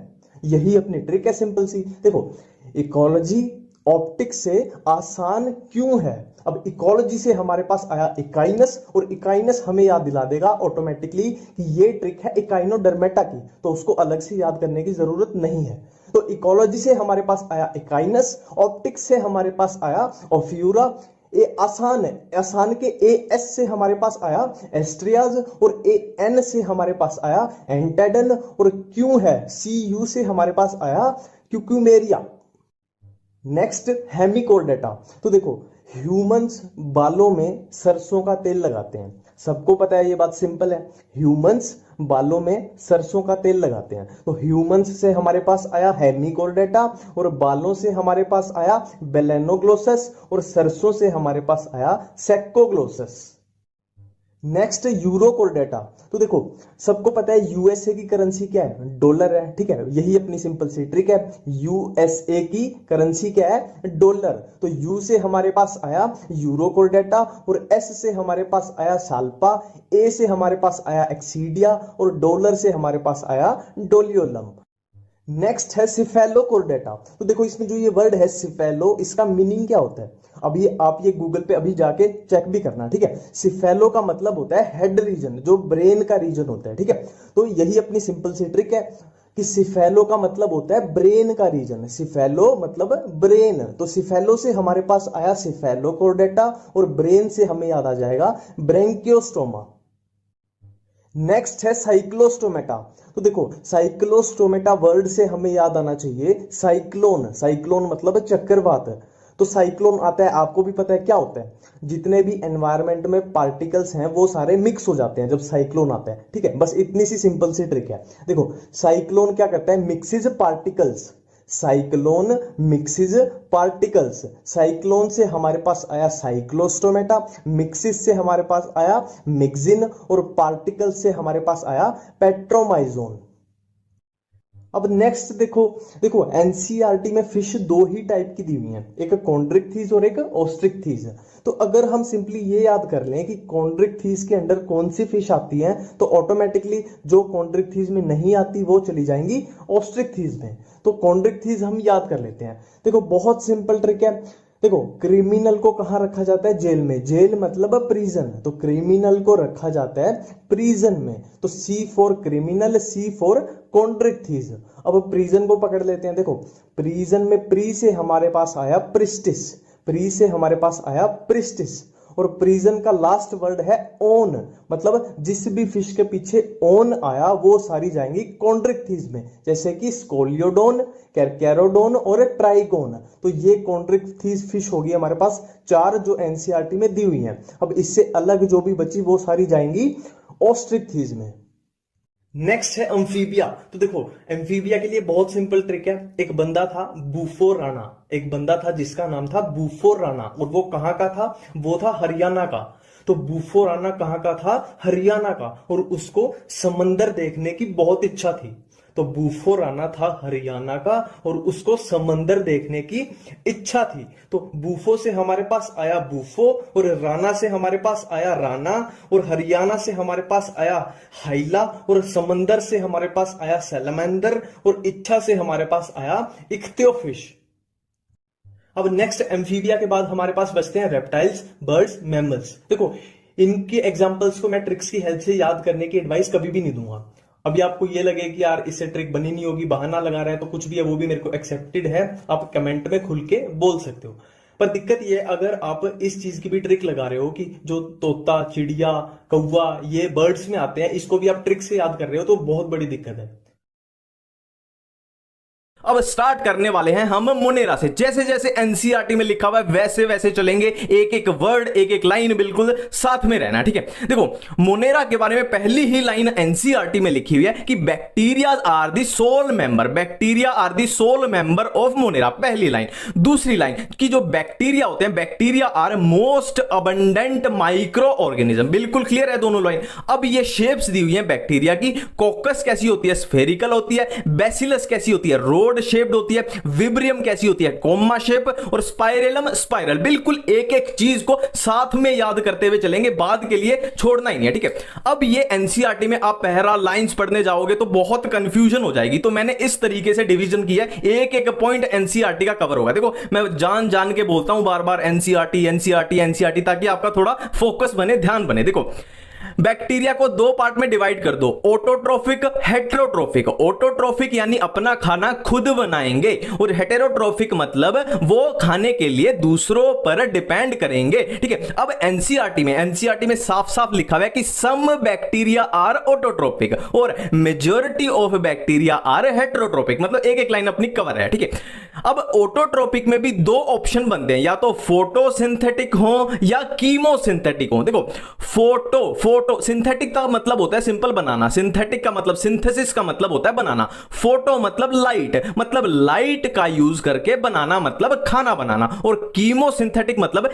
यही अपनी ट्रिक है सिंपल सी। देखो, इकोलॉजी ऑप्टिक से आसान क्यों है? अब इकोलॉजी से हमारे पास आया इकाइनस, और इकाइनस हमें याद दिला देगा ऑटोमेटिकली कि ये ट्रिक है इकाइनोडर्मेटा की, तो उसको अलग से याद करने की जरूरत नहीं है। तो इकोलॉजी से हमारे पास आया इकाइनस, ऑप्टिक्स से हमारे पास आया ओफ्यूरा। ए आसान है, आसान के एस से हमारे पास आया एस्ट्रियाज, और एन से हमारे पास आया एंटेडन, और क्यू है सी यू से हमारे पास आया क्यूक्यूमेरिया। नेक्स्ट हेमिकोर्डेटा। तो देखो, ह्यूमंस बालों में सरसों का तेल लगाते हैं, सबको पता है ये बात सिंपल है। ह्यूमंस बालों में सरसों का तेल लगाते हैं। तो ह्यूमंस से हमारे पास आया हेमिकोर्डेटा, और बालों से हमारे पास आया बेलेनोग्लोसस, और सरसों से हमारे पास आया सेक्कोग्लोसस। नेक्स्ट यूरोकोर्डेटा। तो देखो, सबको पता है यूएसए की करेंसी क्या है? डॉलर है। ठीक है, यही अपनी सिंपल सी ट्रिक है। यूएसए की करेंसी क्या है? डॉलर। तो यू से हमारे पास आया यूरोकोर्डेटा, और एस से हमारे पास आया साल्पा, ए से हमारे पास आया एक्सीडिया, और डॉलर से हमारे पास आया डोलियोलम। नेक्स्ट है सिफेलोकोर्डेटा। तो देखो, इसमें जो ये वर्ड है सिफेलो, इसका मीनिंग क्या होता है? अभी आप ये गूगल पे अभी जाके चेक भी करना। ठीक है, सिफेलो का मतलब होता है हेड रीजन, जो ब्रेन का रीजन होता है। ठीक है, तो यही अपनी सिंपल सी ट्रिक है कि सिफेलो का मतलब होता है ब्रेन का रीजन। सिफेलो मतलब ब्रेन। तो सिफेलो से हमारे पास आया सिफेलोकोर्डेटा, और ब्रेन से हमें याद आ जाएगा ब्रेंकियोस्टोमा। नेक्स्ट है साइक्लोस्टोमेटा। तो देखो, साइक्लोस्टोमेटा वर्ड से हमें याद आना चाहिए साइक्लोन। साइक्लोन मतलब चक्रवात। तो साइक्लोन आता है, आपको भी पता है क्या होता है? जितने भी एनवायरनमेंट में पार्टिकल्स हैं वो सारे मिक्स हो जाते हैं जब साइक्लोन आता है। ठीक है, बस इतनी सी सिंपल सी ट्रिक है। देखो, साइक्लोन क्या करता है? Mixes particles. Cyclone mixes particles. Cyclone से हमारे पास आया साइक्लोस्टोमेटा, मिक्सिस से हमारे पास आया मिक्सिन, और पार्टिकल से हमारे पास आया पेट्रोमाइजोन। अब नेक्स्ट देखो एनसीईआरटी में फिश दो ही टाइप की दी हुई है, एक कॉन्ड्रिक्थीज और एक ऑस्ट्रिक्थीज। तो अगर हम सिंपली ये याद कर लें कि कॉन्ड्रिक्थीज के अंडर कौन सी फिश आती है, तो ऑटोमेटिकली जो कॉन्ड्रिक्थीज में नहीं आती वो चली जाएंगी ऑस्ट्रिक्थीज में। तो कॉन्ड्रिक्थीज हम याद कर लेते हैं। देखो, बहुत सिंपल ट्रिक है। देखो, क्रिमिनल को कहां रखा जाता है? जेल में। जेल मतलब प्रिजन, तो क्रिमिनल को रखा जाता है प्रिजन में। तो C for criminal, C for Chondrichthyes. अब प्रिजन को पकड़ लेते हैं। देखो, प्रिजन में प्री से हमारे पास आया प्रिस्टिस, प्री से हमारे पास आया प्रिस्टिस, और प्रिजन का लास्ट वर्ड है ओन, मतलब जिस भी फिश के पीछे ओन आया वो सारी जाएंगी कॉन्ड्रिक्थीज में, जैसे कि स्कोलियोडोन, कैरकैरोडोन और ट्राइगोन। तो ये कॉन्ड्रिक्थीज फिश होगी हमारे पास चार, जो एनसीईआरटी में दी हुई हैं। अब इससे अलग जो भी बची वो सारी जाएंगी ऑस्ट्रिक्थीज में। नेक्स्ट है अम्फीबिया। तो देखो, एम्फीबिया के लिए बहुत सिंपल ट्रिक है। एक बंदा था बूफो राणा, एक बंदा था जिसका नाम था बूफो राणा, और वो कहां का था? वो था हरियाणा का। तो बूफो राणा कहां का था? हरियाणा का, और उसको समंदर देखने की बहुत इच्छा थी। तो बूफो राणा था हरियाणा का और उसको समंदर देखने की इच्छा थी। तो बूफो से हमारे पास आया बूफो, और राणा से हमारे पास आया राणा, और हरियाणा से हमारे पास आया हाइला, और समंदर से हमारे पास आया सैलमेंडर, और इच्छा से हमारे पास आया इख्तियोफिश। अब नेक्स्ट एम्फीबिया के बाद हमारे पास बचते हैं रेप्टाइल्स, बर्ड्स, मैमल्स। देखो, इनके एग्जांपल्स को मैं ट्रिक्स की हेल्प से याद करने की एडवाइस कभी भी नहीं दूंगा। अभी आपको ये लगे कि यार इससे ट्रिक बनी नहीं होगी, बहाना लगा रहा है, तो कुछ भी है वो भी मेरे को एक्सेप्टेड है, आप कमेंट में खुल के बोल सकते हो। पर दिक्कत ये, अगर आप इस चीज की भी ट्रिक लगा रहे हो कि जो तोता, चिड़िया, कौवा ये बर्ड्स में आते हैं, इसको भी आप ट्रिक से याद कर रहे हो, तो बहुत बड़ी दिक्कत है। अब स्टार्ट करने वाले हैं हम मोनेरा से। जैसे जैसे एनसीईआरटी में लिखा हुआ है वैसे वैसे चलेंगे, एक एक वर्ड, एक एक लाइन बिल्कुल साथ में रहना, ठीक है। देखो मोनेरा के बारे में पहली ही लाइन एनसीईआरटी में लिखी हुई है कि bacteria are the sole member, bacteria are the sole member of Monera, पहली लाइन। दूसरी लाइन कि जो बैक्टीरिया होते हैं, bacteria are most abundant microorganism, बिल्कुल क्लियर है दोनों लाइन। अब ये शेप्स दी हुई है बैक्टीरिया की, कोकस कैसी होती है, स्फेरिकल होती है, बेसिलस कैसी होती है, रोड शेप्ड होती है, विब्रियम कैसी होती है, कोम्मा शेप, और स्पाइरेलम स्पाइरल। बिल्कुल एक एक चीज को साथ में याद करते हुए चलेंगे, बाद के लिए छोड़ना ही नहीं है, ठीक है। अब ये एनसीईआरटी में आप पैरा लाइंस पढ़ने जाओगे तो बहुत कंफ्यूजन हो जाएगी, तो मैंने इस तरीके से डिवीजन किया है, एक एक पॉइंट एनसीईआरटी का कवर होगा। देखो मैं जान जान के बोलता हूं बार बार एनसीईआरटी एनसीईआरटी एनसीईआरटी, ताकि आपका थोड़ा फोकस बने, ध्यान बने। देखो बैक्टीरिया को दो पार्ट में डिवाइड कर दो, ऑटोट्रोफिक, हेटेरोट्रोफिक। ऑटोट्रोफिक यानी अपना खाना खुद बनाएंगे, और हेटेरोट्रोफिक मतलब वो खाने के लिए दूसरों पर डिपेंड करेंगे, ठीक है। अब एनसीईआरटी में साफ साफ लिखा हुआ है कि सम बैक्टीरिया आर ऑटोट्रोपिक और मेजॉरिटी ऑफ बैक्टीरिया आर हेटेरोट्रोपिक, मतलब एक एक लाइन अपनी कवर है, ठीक है। अब ऑटोट्रोपिक में भी दो ऑप्शन बनते हैं, या तो फोटोसिंथेटिक हो या कीमोसिंथेटिक हो। देखो फोटो सिंथेटिक का मतलब होता है सिंपल बनाना, सिंथेटिक का मतलब सिंथेसिस का मतलब होता है बनाना, फोटो मतलब लाइट का यूज करके बनाना, मतलब खाना बनाना, और कीमो सिंथेटिक मतलब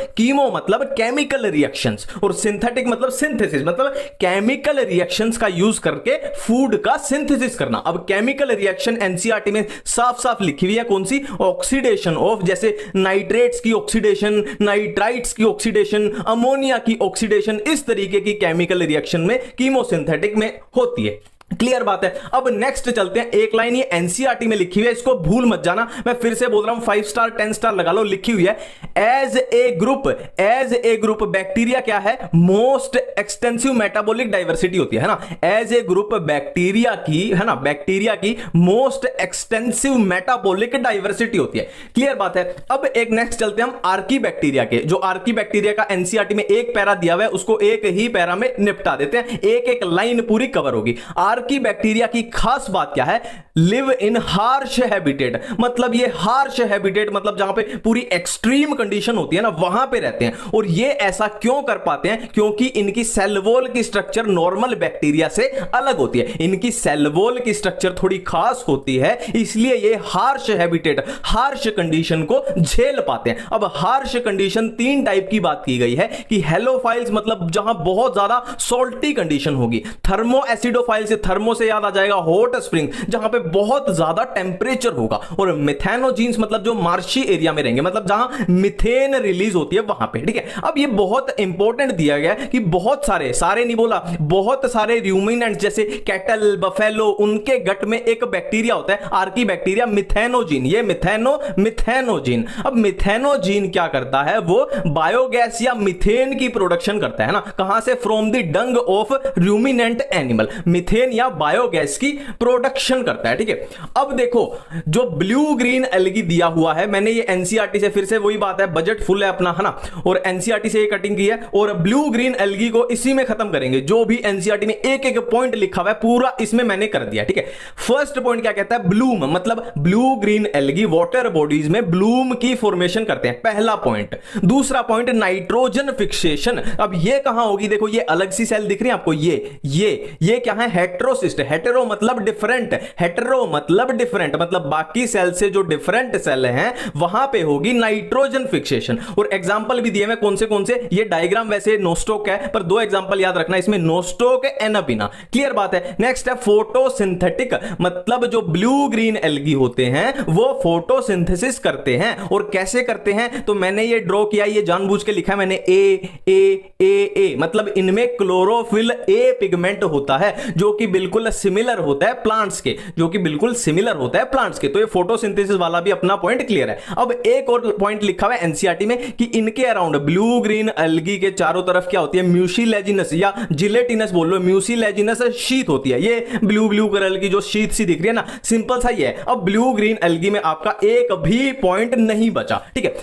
केमिकल रिएक्शंस, और सिंथेटिक मतलब सिंथेसिस मतलब केमिकल रिएक्शंस का यूज करके फूड का सिंथेसिस करना। अब केमिकल रिएक्शन एनसीईआरटी में साफ साफ लिखी हुई है, कौन सी, ऑक्सीडेशन ऑफ, जैसे नाइट्रेट्स की ऑक्सीडेशन, नाइट्राइट्स की ऑक्सीडेशन, अमोनिया की ऑक्सीडेशन, इस तरीके की केमिकल रिएक्शन में कीमोसिंथेटिक में होती है। क्लियर बात है। अब नेक्स्ट चलते हैं, एक लाइन ये एनसीईआरटी में लिखी हुई है, इसको भूल मत जाना, मैं फिर से बोल रहा हूं, 5 स्टार 10 स्टार लगा लो, लिखी हुई है एज ए ग्रुप बैक्टीरिया क्या है, मोस्ट एक्सटेंसिव मेटाबॉलिक डाइवर्सिटी होती है ना, एज ए ग्रुप बैक्टीरिया की, है ना, बैक्टीरिया की मोस्ट एक्सटेंसिव मेटाबॉलिक डाइवर्सिटी होती है। क्लियर बात है। अब एक नेक्स्ट चलते हैं हम आर्की बैक्टीरिया के, जो आर्की बैक्टीरिया का एनसीईआरटी में एक पैरा दिया हुआ है, उसको एक ही पैरा में निपटा देते हैं, एक एक लाइन पूरी कवर होगी। आर्की बैक्टीरिया की खास बात क्या है, लिव इन हार्श हैबिटेट, मतलब ये हार्श हैबिटेट मतलब जहां पे पूरी एक्सट्रीम कंडीशन होती है ना, वहां पे रहते हैं। और ये ऐसा क्यों कर पाते हैं, क्योंकि इनकी सेल वॉल की स्ट्रक्चर नॉर्मल बैक्टीरिया से अलग होती है, इनकी सेल वॉल की स्ट्रक्चर थोड़ी खास होती है, इसलिए ये हार्श हैबिटेट, हार्श कंडीशन को झेल पाते हैं। अब हार्श कंडीशन 3 टाइप की बात की गई है कि हेलोफाइल्स मतलब जहां बहुत ज्यादा सॉल्टी कंडीशन होगी, थर्मो एसिडोफाइल से, थर्मो से याद आ जाएगा हॉट स्प्रिंग, जहां पे बहुत ज्यादा टेंपरेचर होगा, और मिथेनोजीन्स मतलब जो मार्शी एरिया में रहेंगे, मतलब जहां मिथेन रिलीज होती है वहां पे, ठीक है। अब ये बहुत इंपॉर्टेंट दिया गया है कि बहुत सारे नहीं बोला, बहुत सारे रूमिनेंट्स जैसे कैटल, बफेलो, उनके गट में एक बैक्टीरिया होता है आर्की बैक्टीरिया, मिथेनोजीन, ये मिथेनोजीन। अब मिथेनोजीन क्या करता है, वो बायोगैस या मिथेन की प्रोडक्शन करता है ना, कहां से, from the Dang of ruminant animal, methane या बायोगैस की प्रोडक्शन करता है, ठीक है। अब देखो जो ब्लू ग्रीन एल्गी दिया हुआ है, मैंने ये एनसीईआरटी से, फिर से वही बात है, बजट फुल है अपना, है ना, और एनसीईआरटी से ये कटिंग की है, और ब्लू ग्रीन एल्गी को इसी में खत्म करेंगे, जो भी एनसीईआरटी में एक एक पॉइंट लिखा हुआ है पूरा इसमें मैंने कर दिया, ठीक है। फर्स्ट पॉइंट क्या कहता है, ब्लूम मतलब blue green algae water bodies में ब्लूम की फॉर्मेशन करते हैं, पहला पॉइंट। दूसरा पॉइंट नाइट्रोजन फिक्सेशन, अब ये कहां होगी, देखो ये अलग सी सेल दिख रही है आपको, ये क्या है, हेटेरोसिस्ट, हेटेरो मतलब डिफरेंट, हेटेरो मतलब डिफरेंट, मतलब बाकी सेल से जो डिफरेंट सेल हैं वहां पे होगी नाइट्रोजन फिक्सेशन। और एग्जांपल भी दिए हैं कौन से, ये डायग्राम वैसे नोस्टोक है, पर 2 एग्जांपल याद रखना, इसमें नोस्टोक, एनापिना। क्लियर बात है। नेक्स्ट है फोटोसिंथेटिक, मतलब जो ब्लू ग्रीन एल्गी होते हैं वो फोटोसिंथेसिस करते हैं, और कैसे करते हैं, तो मैंने ये ड्रॉ किया, ये जानबूझ के लिखा है मैंने ए, मतलब इनमें क्लोरोफिल ए पिगमेंट होता है, जो कि बिल्कुल सिमिलर होता है प्लांट्स के, जो कि बिल्कुल सिमिलर होता है प्लांट्स के। तो ये फोटोसिंथेसिस वाला भी अपना पॉइंट क्लियर है। अब एक और पॉइंट लिखा हुआ है एनसीईआरटी में कि इनके अराउंड ब्लू ग्रीन एल्गी के चारों तरफ क्या होती है, म्यूसिलेजिनस या जिलेटिनस बोल लो, म्यूसिलेजिनस शीट होती है। ये ब्लू ब्लू कलर की जो शीट सी दिख रही है ना, सिंपल सा ही है। अब ब्लू ग्रीन एल्गी में आपका एक भी पॉइंट नहीं बचा, ठीक है।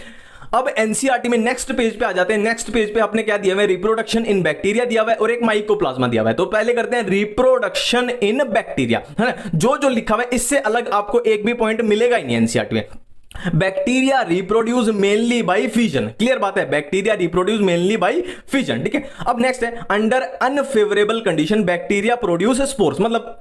अब एनसीईआरटी में नेक्स्ट पेज पे आ जाते हैं। नेक्स्ट पेज पे आपने क्या दिया हुआ है, रिप्रोडक्शन इन बैक्टीरिया दिया हुआ है और एक माइकोप्लाज्मा दिया हुआ है। तो पहले करते हैं रिप्रोडक्शन इन बैक्टीरिया, है ना। जो लिखा हुआ है इससे अलग आपको एक भी पॉइंट मिलेगा ही नहीं एनसीईआरटी में। Bacteria reproduce mainly by fission, clear बात है, bacteria reproduce mainly by fission, ठीक है। अब नेक्स्ट है under unfavourable condition bacteria produce spores, मतलब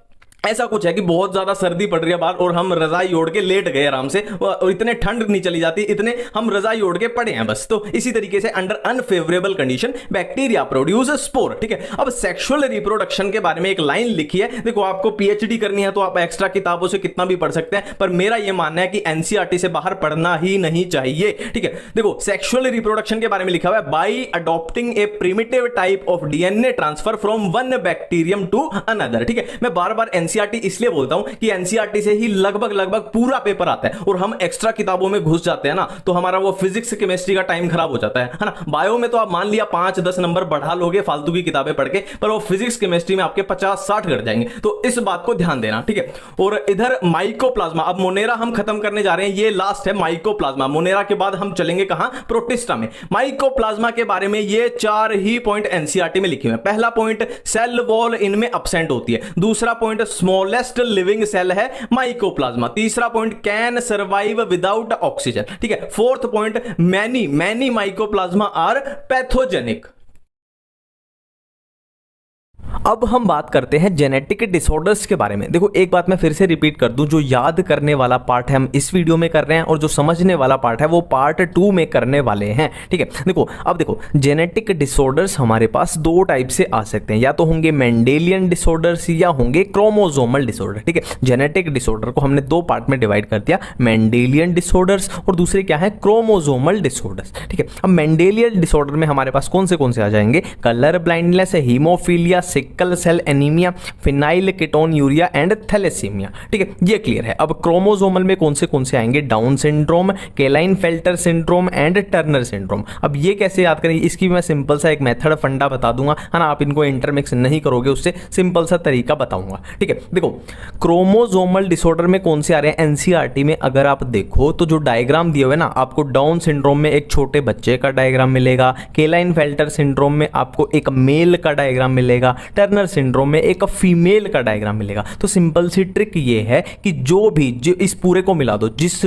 ऐसा कुछ है कि बहुत ज्यादा सर्दी पड़ रही है बाहर और हम रजाई ओढ़ के लेट गए आराम से, और इतने ठंड नहीं चली जाती, इतने हम रजाई ओढ़ के पड़े हैं बस। तो इसी तरीके से under unfavourable condition bacteria produce spore, ठीक है। अब सेक्सुअल रिप्रोडक्शन के बारे में एक लाइन लिखी है, देखो आपको पीएचडी करनी है तो आप एक्स्ट्रा किताबों से कितना भी पढ़ सकते हैं, पर मेरा यह मानना है कि एनसीईआरटी से बाहर पढ़ना ही नहीं चाहिए, ठीक है। देखो सेक्सुअल रिप्रोडक्शन के बारे में लिखा हुआ है by adopting a primitive type of DNA transfer from one bacterium to another, ठीक है। मैं बार बार एनसीईआरटी इसलिए बोलता हूं कि एनसीईआरटी से ही लगभग पूरा पेपर आता है, और हम एक्स्ट्रा किताबों में घुस जाते हैं ना, तो हमारा वो फिजिक्स केमिस्ट्री का टाइम खराब हो जाता है ना। बायो में तो आप मान लिया 5-10 नंबर बढ़ा लोगे फालतू की किताबें पढ़ के, पर वो फिजिक्स केमिस्ट्री में आपके 50-60 घट जाएंगे, तो इस बात को ध्यान देना, ठीक है। और इधर माइकोप्लाज्मा, अब मोनेरा हम खत्म करने जा रहे हैं, ये लास्ट है माइकोप्लाज्मा। मोनेरा के बाद हम चलेंगे कहां, प्रोटिस्टा में। माइकोप्लाज्मा के बारे में ये 4 ही पॉइंट एनसीईआरटी में लिखे हुए हैं। पहला पॉइंट सेल वॉल इनमें अब्सेंट होती है। दूसरा पॉइंट स्मॉलेस्ट लिविंग सेल है माइकोप्लाज्मा। तीसरा point can survive without oxygen, ठीक है। Fourth point many mycoplasma are pathogenic. अब हम बात करते हैं जेनेटिक डिसऑर्डर्स के बारे में। देखो एक बात मैं फिर से रिपीट कर दूं, जो याद करने वाला पार्ट है हम इस वीडियो में कर रहे हैं, और जो समझने वाला पार्ट है वो पार्ट 2 में करने वाले हैं, ठीक है। देखो अब देखो जेनेटिक डिसऑर्डर्स हमारे पास 2 टाइप से आ सकते हैं, या तो होंगे मेंडेलियन डिसऑर्डर्स या होंगे क्रोमोसोमल डिसऑर्डर, ठीक है। जेनेटिक डिसऑर्डर को हमने 2 पार्ट में डिवाइड कर दिया, मेंडेलियन डिसऑर्डर्स और दूसरे क्या है, क्रोमोसोमल डिसऑर्डर्स, ठीक है। अब मेंडेलियन डिसऑर्डर में हमारे पास कौन से आ जाएंगे, colour blindness, haemophilia, sickle cell anaemia, phenylketonuria and thalassaemia, ठीक है, ये क्लियर है। अब क्रोमोसोमल में कौन से आएंगे, Down syndrome, Klinefelter syndrome and Turner syndrome. अब ये कैसे याद करेंगे, इसकी मैं सिंपल सा एक मेथड फंडा बता दूंगा, है ना। आप इनको इंटरमिक्स नहीं करोगे, उससे सिंपल सा तरीका बताऊंगा, ठीक है। देखो क्रोमोसोमल डिसऑर्डर में कौन से आ रहे हैं एनसीईआरटी में, अगर आप देखो तो जो डायग्राम दिए हुए ना, आपको डाउन सिंड्रोम में एक छोटे बच्चे का डायग्राम मिलेगा, केलाइन-फेल्टर सिंड्रोम में आपको एक मेल का डायग्राम मिलेगा, टर्नर सिंड्रोम में एक फीमेल का डायग्राम मिलेगा। तो सिंपल सी ट्रिक ये है कि जो इस पूरे को मिला दो, जिस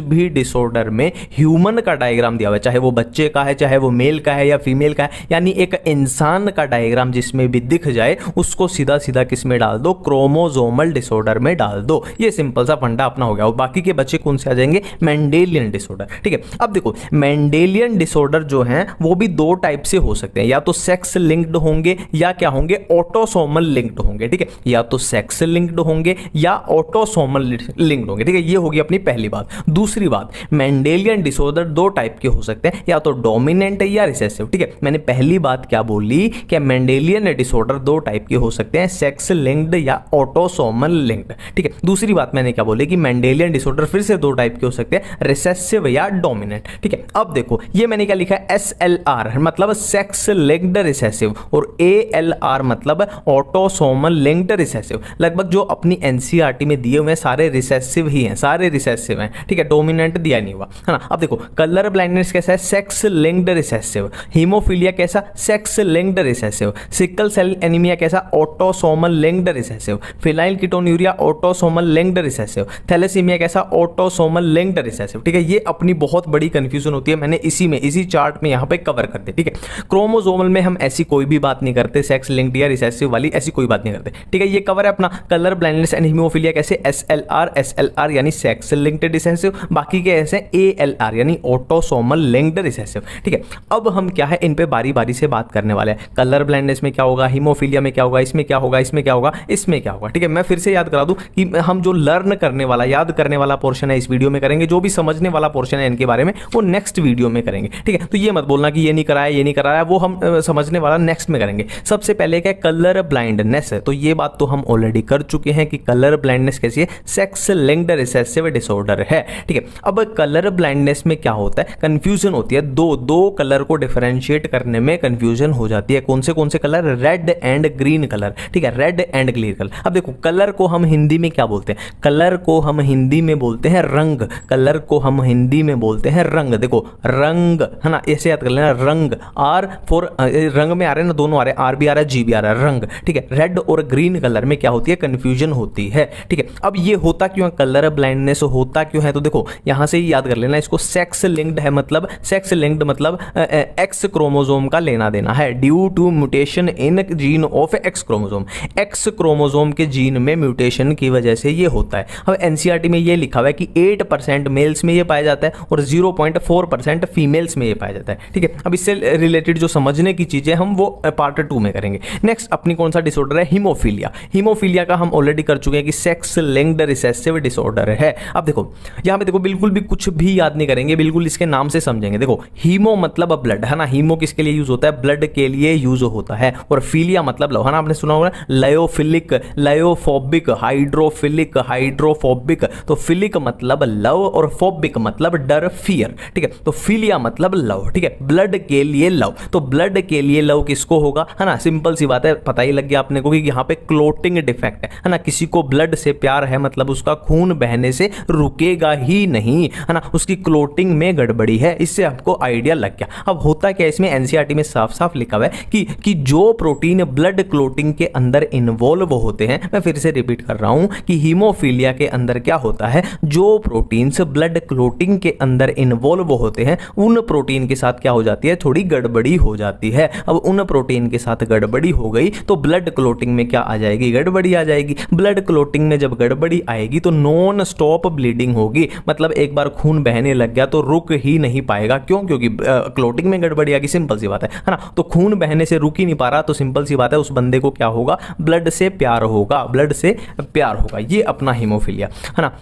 भी डिसऑर्डर में ह्यूमन का डायग्राम दिया हुआ है, चाहे वो बच्चे का है, चाहे वो मेल का है या फीमेल का है, यानी एक इंसान का डायग्राम जिसमें भी दिख जाए, उसको सीधा सीधा किस में डाल दो, क्रोमोसोमल डिसऑर्डर में डाल दो। ये सिंपल सा फंडा अपना हो गया। और बाकी के बच्चे कौन से आ जाएंगे, मेंडेलियन डिसऑर्डर, ठीक है। अब देखो मेंडेलियन डिसऑर्डर जो है वो भी 2 टाइप से हो सकते हैं, या तो सेक्स लिंक्ड होंगे या क्या होंगे, ऑटोसोमल लिंक्ड होंगे, ठीक है। या तो सेक्स लिंक्ड होंगे या ऑटोसोमल लिंक्ड होंगे, ठीक है। ये होगी अपनी पहली बात। दूसरी बात, मेंडेलियन डिसऑर्डर 2 टाइप के हो सकते हैं, या तो डोमिनेंट या रिसेसिव, ठीक है। मैंने पहली बात क्या बोली कि मेंडेलियन डिसऑर्डर 2 टाइप के हो सकते हैं, सेक्स लिंक्ड या ऑटोसोमल लिंक्ड, ठीक है। दूसरी बात मैंने क्या बोली कि मेंडेलियन डिसऑर्डर फिर से 2 टाइप के हो सकते हैं, रिसेसिव या डोमिनेंट, ठीक है। अब देखो ये मैंने क्या लिखा है, SLR मतलब सेक्स लिंक्ड रिसेसिव, और ALR मतलब ऑटोसोमल लिंक्ड रिसेसिव। लगभग जो अपनी एनसीईआरटी में दिए हुए हैं सारे रिसेसिव ही हैं, सारे रिसेसिव हैं, ठीक है। डोमिनेंट दिया नहीं हुआ, है ना। अब देखो कलर ब्लाइंडनेस कैसा है, सेक्स लिंक्ड रिसेसिव। हीमोफीलिया कैसा, sex linked recessive. Sickle cell anaemia कैसा, autosomal linked recessive. Phenylketonuria autosomal linked recessive. Thalassaemia कैसा, ऑटोसोमल लिंक्ड रिसेसिव, ठीक है। ये अपनी बहुत बड़ी कंफ्यूजन होती है, मैंने इसी चार्ट में यहाँ पे कवर कर दिया, ठीक है। क्रोमोसोमल में हम ऐसी कोई भी बात नहीं करते, सेक्स लिंक्ड या रिसेसिव वाली ऐसी कोई बात नहीं करते, ठीक है। ये कवर है अपना। कलर ब्लाइंडनेस एंड हीमोफीलिया कैसे, SLR यानी सेक्स लिंक्ड रिसेसिव। बाकी के ऐसे ALR यानी ऑटोसोमल लिंक्ड रिसेसिव, ठीक है। अब हम क्या है इन पे बारी बारी से बात करने वाले हैं। कलर ब्लाइंडनेस में क्या होगा, हीमोफीलिया में क्या होगा, इसमें क्या होगा, इसमें क्या होगा, इसमें क्या होगा, ठीक है। मैं फिर से याद करा दूं कि हम जो लर्न करने वाला, याद करने वाला पोर्शन है इस वीडियो में करेंगे, जो भी समझने वाला पोर्शन है इनके बारे में वो नेक्स्ट वीडियो में करेंगे, ठीक है। तो ये मत बोलना कि ये नहीं कराया, वो हम समझने वाला नेक्स्ट में करेंगे। सबसे पहले पहले क्या कलर ब्लाइंडनेस है, तो ये बात तो हम ऑलरेडी कर चुके हैं कि कलर ब्लाइंडनेस कैसी है, सेक्स लिंक्ड रिसेसिव डिसऑर्डर है, ठीक है। अब कलर ब्लाइंडनेस में क्या होता है, कंफ्यूजन होती है, दो कलर को डिफरेंशिएट करने में कंफ्यूजन हो जाती है। कौन से colour, red and green colour, ठीक है, रेड एंड ग्रीन कलर। अब देखो कलर को हम हिंदी में क्या बोलते हैं, कलर को हम हिंदी में बोलते हैं रंग, कलर को हम हिंदी में बोलते हैं रंग। देखो रंग है ना, ऐसे याद कर लेना, रंग, आर फॉर रंग में आ रहे हैं ना, दोनों आ रहे हैं, आर भी आ रहा है, जी भी आ रहा है, रंग, ठीक है। रेड और ग्रीन कलर में क्या होती है, कंफ्यूजन होती है, ठीक है। अब ये होता क्यों है, कलर ब्लाइंडनेस होता क्यों है, तो देखो यहां से ही याद कर लेना इसको, सेक्स लिंक्ड है, मतलब सेक्स लिंक्ड मतलब एक्स क्रोमोसोम का लेना देना है, due to mutation in gene of X chromosome, X chromosome के जीन में म्यूटेशन की वजह से ये होता है। अब एनसीईआरटी में ये लिखा हुआ है कि 8% मेल्स में ये पाया जाता है और 0.4% फीमेल्स में ये पाया जाता है, ठीक है। अब इससे रिलेटेड जो समझने की चीजें हम वो पार्ट 2 में करेंगे। नेक्स्ट अपनी कौन सा डिसऑर्डर है, हीमोफीलिया। हीमोफीलिया का हम ऑलरेडी कर चुके हैं कि सेक्स लिंक्ड रिसेसिव डिसऑर्डर है। अब देखो यहां पे देखो बिल्कुल भी कुछ भी याद नहीं करेंगे, बिल्कुल इसके नाम से समझेंगे। देखो हीमो मतलब ब्लड है ना, हीमो किसके लिए यूज होता है, ब्लड के लिए यूज होता है, और फीलिया मतलब लव है ना, आपने सुना होगा लायोफिलिक, लायोफोबिक, हाइड्रोफिलिक, हाइड्रोफोबिक, तो फिलिक मतलब लव और फोबिक मतलब डर, फियर, ठीक है। तो फीलिया मतलब लव, ठीक है, ब्लड के लिए लव, तो ब्लड के लिए लव किसको होगा, है ना, सिंपल सी बात है, पता ही लग गया आपने को कि यहाँ पे क्लोटिंग डिफेक्ट है ना, किसी को ब्लड से प्यार है मतलब उसका खून बहने से रुकेगा ही नहीं, है ना, उसकी क्लोटिंग में गड़बड़ी है, इससे आपको आइडिया लग गया। अब होता क्या है इसमें, एनसीईआरटी में साफ साफ लिखा हुआ है कि जो प्रोटीन ब्लड क्लोटिंग के अंदर इन्वॉल्व होते हैं, मैं फिर से रिपीट कर रहा हूं कि हीमोफीलिया के अंदर क्या होता है, जो प्रोटीन्स ब्लड क्लोटिंग के अंदर इन्वॉल्व होते हैं उन प्रोटीन के साथ क्या हो जाती है, थोड़ी गड़बड़ी हो जाती है। अब उन प्रोटीन के साथ गड़बड़ी हो गई तो ब्लड क्लोटिंग में क्या आ जाएगी, गड़बड़ी आ जाएगी। ब्लड क्लोटिंग में जब गड़बड़ी आएगी तो नॉन स्टॉप ब्लीडिंग होगी, मतलब एक बार खून बहने लग गया तो रुक ही नहीं पाएगा। क्यों, क्योंकि क्लोटिंग में गड़बड़ी आ गई, सिंपल सी बात है ना। तो खून बहने से रुक ही नहीं पा रहा तो सिंपल सी बात है उस बंदे को क्या होगा, ब्लड से प्यार होगा, ब्लड से प्यार होगा। ये अपना हीमोफीलिया है ना।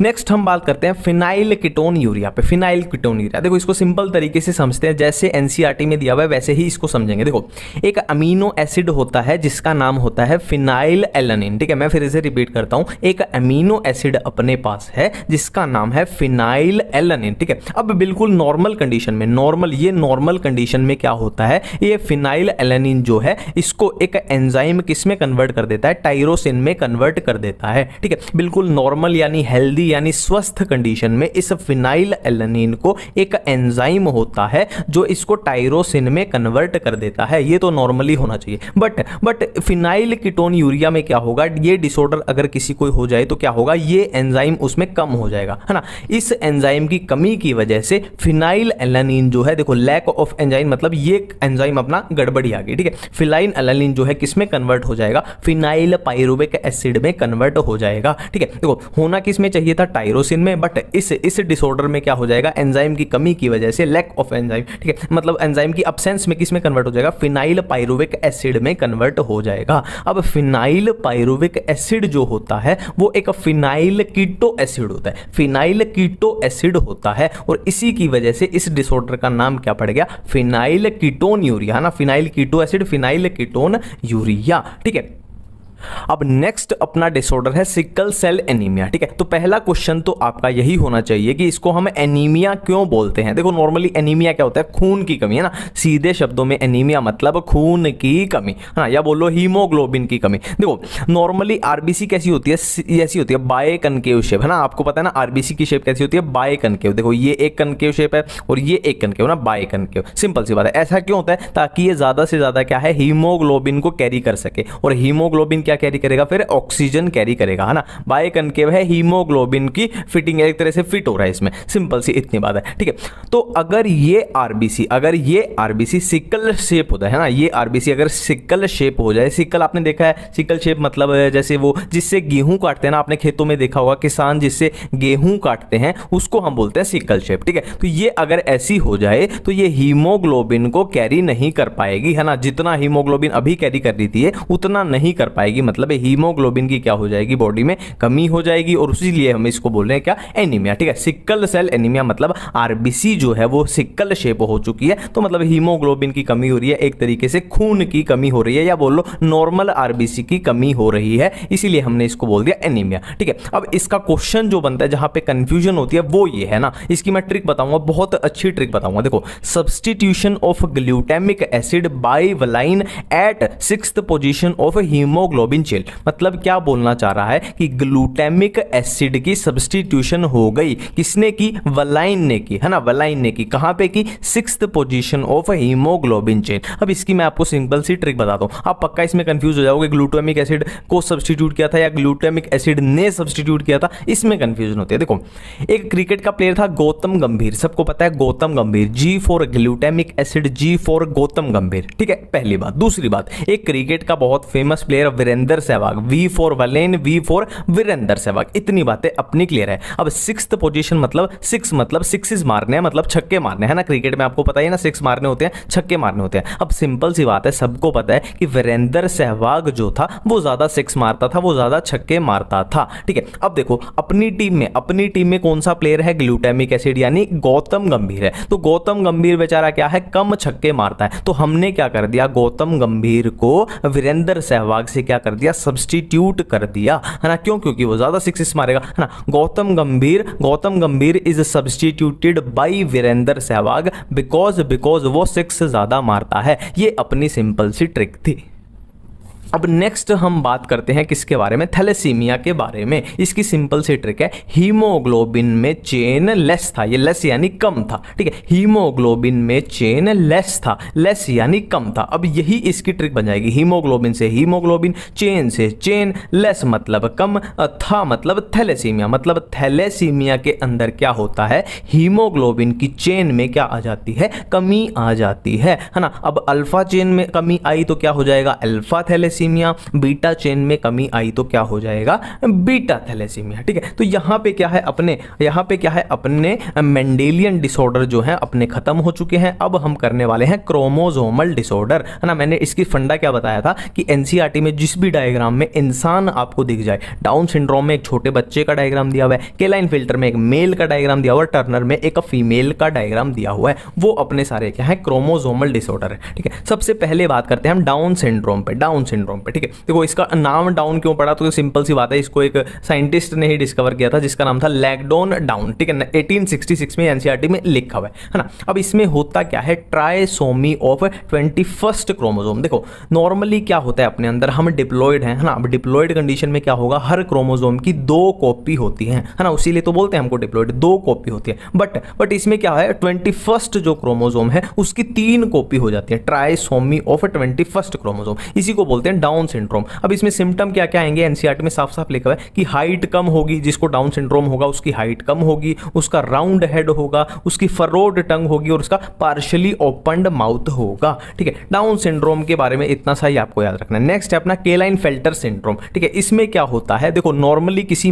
नेक्स्ट हम बात करते हैं फिनाइल कीटोन यूरिया पे। फिनाइल कीटोन यूरिया देखो इसको सिंपल तरीके से समझते हैं, जैसे एनसीईआरटी में दिया हुआ है वैसे ही इसको समझेंगे। देखो एक अमीनो एसिड होता है जिसका नाम होता है फिनाइल एलानिन, ठीक है। मैं फिर से रिपीट करता हूं, एक अमीनो एसिड अपने पास है जिसका नाम है फिनाइल एलानिन, ठीक है। अब बिल्कुल नॉर्मल कंडीशन में, नॉर्मल कंडीशन में क्या होता है, ये फिनाइल एलानिन जो है इसको एक एंजाइम किस में कन्वर्ट कर देता है, टायरोसिन में कन्वर्ट कर देता है, ठीक है। बिल्कुल नॉर्मल यानी हेल्दी यानी स्वस्थ कंडीशन में इस फिनाइल एलानिन को एक एंजाइम होता है जो इसको टायरोसिन में कन्वर्ट कर देता है। ये तो नॉर्मली होना चाहिए, बट फिनाइल कीटोन यूरिया में क्या होगा, ये डिसऑर्डर अगर किसी को हो जाए तो क्या होगा, ये एंजाइम उसमें कम हो जाएगा, है ना। इस एंजाइम की कमी की वजह से फिनाइल एलानिन जो है, देखो लैक ऑफ एंजाइम मतलब ये एंजाइम अपना गड़बड़ी आ गई, ठीक है। फिनाइल एलानिन जो है किस में कन्वर्ट हो जाएगा, फिनाइल पाइरुविक एसिड में कन्वर्ट हो जाएगा, ठीक है। देखो होना किस में चाहिए था, टायरोसिन में, बट इस डिसऑर्डर में क्या हो जाएगा, एंजाइम की कमी की वजह से, लैक ऑफ एंजाइम, ठीक है, मतलब एंजाइम की एब्सेंस में किस में कन्वर्ट हो जाएगा, फिनाइल पाइरुविक एसिड में कन्वर्ट हो जाएगा। अब फिनाइल पाइरुविक एसिड जो होता है वो एक फिनाइल कीटो एसिड होता है, फिनाइल कीटो एसिड होता है, और इसी की वजह से इस डिसऑर्डर का नाम क्या पड़ गया, फिनाइल कीटोन यूरिया, है ना। Phenyl keto acid, phenylketonuria, ठीक है। अब नेक्स्ट अपना डिसऑर्डर है सिकल सेल एनीमिया, ठीक है। तो पहला क्वेश्चन तो आपका यही होना चाहिए कि इसको हम एनीमिया क्यों बोलते हैं। देखो नॉर्मली एनीमिया क्या होता है, खून की कमी, है ना। सीधे शब्दों में एनीमिया मतलब खून की कमी, है ना, या बोलो हीमोग्लोबिन की कमी। देखो नॉर्मली आरबीसी कैसी होती है, ऐसी होती है बाय कनकेव शेप, है ना। आपको पता है ना आरबीसी की शेप कैसी होती है, बाय कनकेव। देखो ये एक कनकेव शेप है और ये एक कनकेव ना, बाय कनकेव। सिंपल सी बात है, ऐसा क्यों होता है, ताकि ये ज्यादा से ज्यादा क्या है, हीमोग्लोबिन को कैरी कर सके, और हीमोग्लोबिन क्या कैरी करेगा, फिर ऑक्सीजन कैरी करेगा, है ना। बाय कनकेव है, हीमोग्लोबिन की फिटिंग एक तरह से फिट हो रहा है इसमें, सिंपल सी इतनी बात है, ठीक है। तो अगर ये आरबीसी सिकल शेप होता है ना, ये आरबीसी अगर सिकल शेप हो जाए, सिकल आपने देखा है, सिकल शेप मतलब जैसे वो जिससे गेहूं काटते हैं ना, आपने खेतों में देखा होगा किसान जिससे गेहूं काटते हैं उसको हम बोलते हैं सिकल शेप, ठीक है। तो ये अगर ऐसी हो जाए तो ये हीमोग्लोबिन को कैरी नहीं कर पाएगी, है ना। जितना हीमोग्लोबिन अभी कैरी कर रही थी उतना नहीं कर पाएगी, मतलब हीमोग्लोबिन की क्या हो जाएगी, बॉडी में कमी हो जाएगी, और इसीलिए हम इसको बोल रहे हैं क्या, एनीमिया। ठीक है, सिकल सेल एनीमिया मतलब आरबीसी जो है वो सिकल शेप हो चुकी है, तो मतलब हीमोग्लोबिन की कमी हो रही है, एक तरीके से खून की कमी हो रही है, या बोल लो नॉर्मल आरबीसी की कमी हो रही है, इसीलिए हमने इसको बोल दिया एनीमिया। ठीक है, अब इसका क्वेश्चन जो बनता है जहां पे कंफ्यूजन होती है वो ये है ना, इसकी मैं ट्रिक बताऊंगा, बहुत अच्छी ट्रिक बताऊंगा। देखो, substitution of glutamic acid by valine at 6th position of haemoglobin chain, मतलब क्या बोलना चाह रहा है कि ग्लूटामिक एसिड की सब्स्टिट्यूशन हो गई, किसने की, वेलाइन ने की, है ना, वेलाइन ने की, कहां पे की, 6th position of haemoglobin chain. अब इसकी मैं आपको सिंपल सी ट्रिक बताता हूं, आप पक्का इसमें कंफ्यूज हो जाओगे, ग्लूटामिक एसिड को सब्स्टिट्यूट किया था या ग्लूटामिक एसिड ने सब्स्टिट्यूट किया था, इसमें कंफ्यूजन होती है। देखो, एक क्रिकेट का प्लेयर था गौतम गंभीर, सबको पता है गौतम गंभीर, G for glutamic acid, G for Gautam गंभीर। ठीक है, पहली बात। दूसरी बात, एक क्रिकेट का बहुत famous player Virender Sehwag, V for वेलेन, V फॉर वीरेंद्र सहवाग। इतनी बातें अपनी क्लियर है। अब 6th पोजीशन मतलब 6 मतलब सिक्सेस मारने हैं, मतलब छक्के मारने हैं ना, क्रिकेट में आपको पता ही है ना, 6 मारने होते हैं, छक्के मारने होते हैं। अब सिंपल सी बात है, सबको पता है कि वीरेंद्र सहवाग जो था वो ज्यादा 6 मारता था, वो ज्यादा छक्के मारता था। ठीक है, अब देखो अपनी टीम में कौन सा प्लेयर है, ग्लूटामिक एसिड यानी गौतम गंभीर है, तो गौतम गंभीर बेचारा क्या है, कम छक्के मारता है, तो हमने क्या कर दिया, गौतम गंभीर को वीरेंद्र सहवाग से क्या कर दिया, सब्स्टिट्यूट कर दिया, है ना, क्यों, क्योंकि वो ज्यादा सिक्सेस मारेगा, है ना। Gautam Gambhir is substituted by Virender Sehwag because वो 6 ज्यादा मारता है। ये अपनी सिंपल सी ट्रिक थी। अब नेक्स्ट हम बात करते हैं किसके बारे में, थैलेसीमिया के बारे में। इसकी सिंपल सी ट्रिक है, हीमोग्लोबिन में चेन लेस था, ये लेस यानी कम था। ठीक है, हीमोग्लोबिन में चेन लेस था, लेस यानी कम था। अब यही इसकी ट्रिक बन जाएगी, हीमोग्लोबिन से हीमोग्लोबिन, चेन से चेन, लेस मतलब कम, था मतलब थैलेसीमिया, मतलब थैलेसीमिया के अंदर क्या होता है, हीमोग्लोबिन की चेन में क्या आ जाती है, कमी आ जाती है ना। अब अल्फा चेन में कमी आई तो क्या हो जाएगा, अल्फा थैलेसीमिया, बीटा चेन में कमी आई तो क्या हो जाएगा, बीटा थैलेसीमिया। ठीक है, तो यहां पे क्या है, अपने मेंडेलियन डिसऑर्डर जो है अपने खत्म हो चुके हैं। अब हम करने वाले हैं क्रोमोसोमल डिसऑर्डर, है ना। मैंने इसकी फंडा क्या बताया था कि एनसीईआरटी में जिस भी डायग्राम में इंसान आपको दिख जाए, डाउन सिंड्रोम में एक छोटे बच्चे का डायग्राम दिया हुआ है, केलाइन फिल्टर में एक मेल का डायग्राम दिया हुआ है, टर्नर में एक फीमेल का डायग्राम दिया हुआ है, वो अपने सारे क्या है, क्रोमोसोमल डिसऑर्डर है। ठीक है, सबसे पहले बात करते हैं हम डाउन सिंड्रोम पे। ठीक है, देखो इसका नाम डाउन क्यों पड़ा, तो सिंपल सी बात है, इसको एक साइंटिस्ट ने ही डिस्कवर किया था जिसका नाम था लैगडोन डाउन। ठीक है, 1866 में एनसीईआरटी में लिखा हुआ है ना। अब इसमें होता क्या है, ट्राइसोमी ऑफ 21st क्रोमोसोम। देखो नॉर्मली क्या होता है अपने अंदर, हम डिप्लॉयड हैं, है ना। अब डिप्लॉयड कंडीशन में क्या होगा, हर क्रोमोसोम की 2 कॉपी होती है ना, उसीलिए तो बोलते हैं हमको डिप्लॉयड, 2 कॉपी होती है। बट इसमें क्या है, 21st जो क्रोमोसोम है उसकी 3 कॉपी हो जाती है, ट्राइसोमी ऑफ 21st क्रोमोसोम, इसी को बोलते हैं डाउन सिंड्रोम। अब इसमें सिम्टम क्या क्या आएंगे, एनसीईआरटी में साफ साफ लिखा हुआ है कि हाइट कम होगी, जिसको डाउन सिंड्रोम होगा उसकी हाइट कम होगी, उसका राउंड हेड होगा, उसकी फरोड टंग होगी और उसका पार्शियली ओपन्ड माउथ होगा। ठीक है, डाउन सिंड्रोम के बारे में इतना सा ही आपको याद रखना है। नेक्स्ट है अपना केलाइन फेल्टर सिंड्रोम। ठीक है, इसमें क्या होता है, देखो नॉर्मली किसी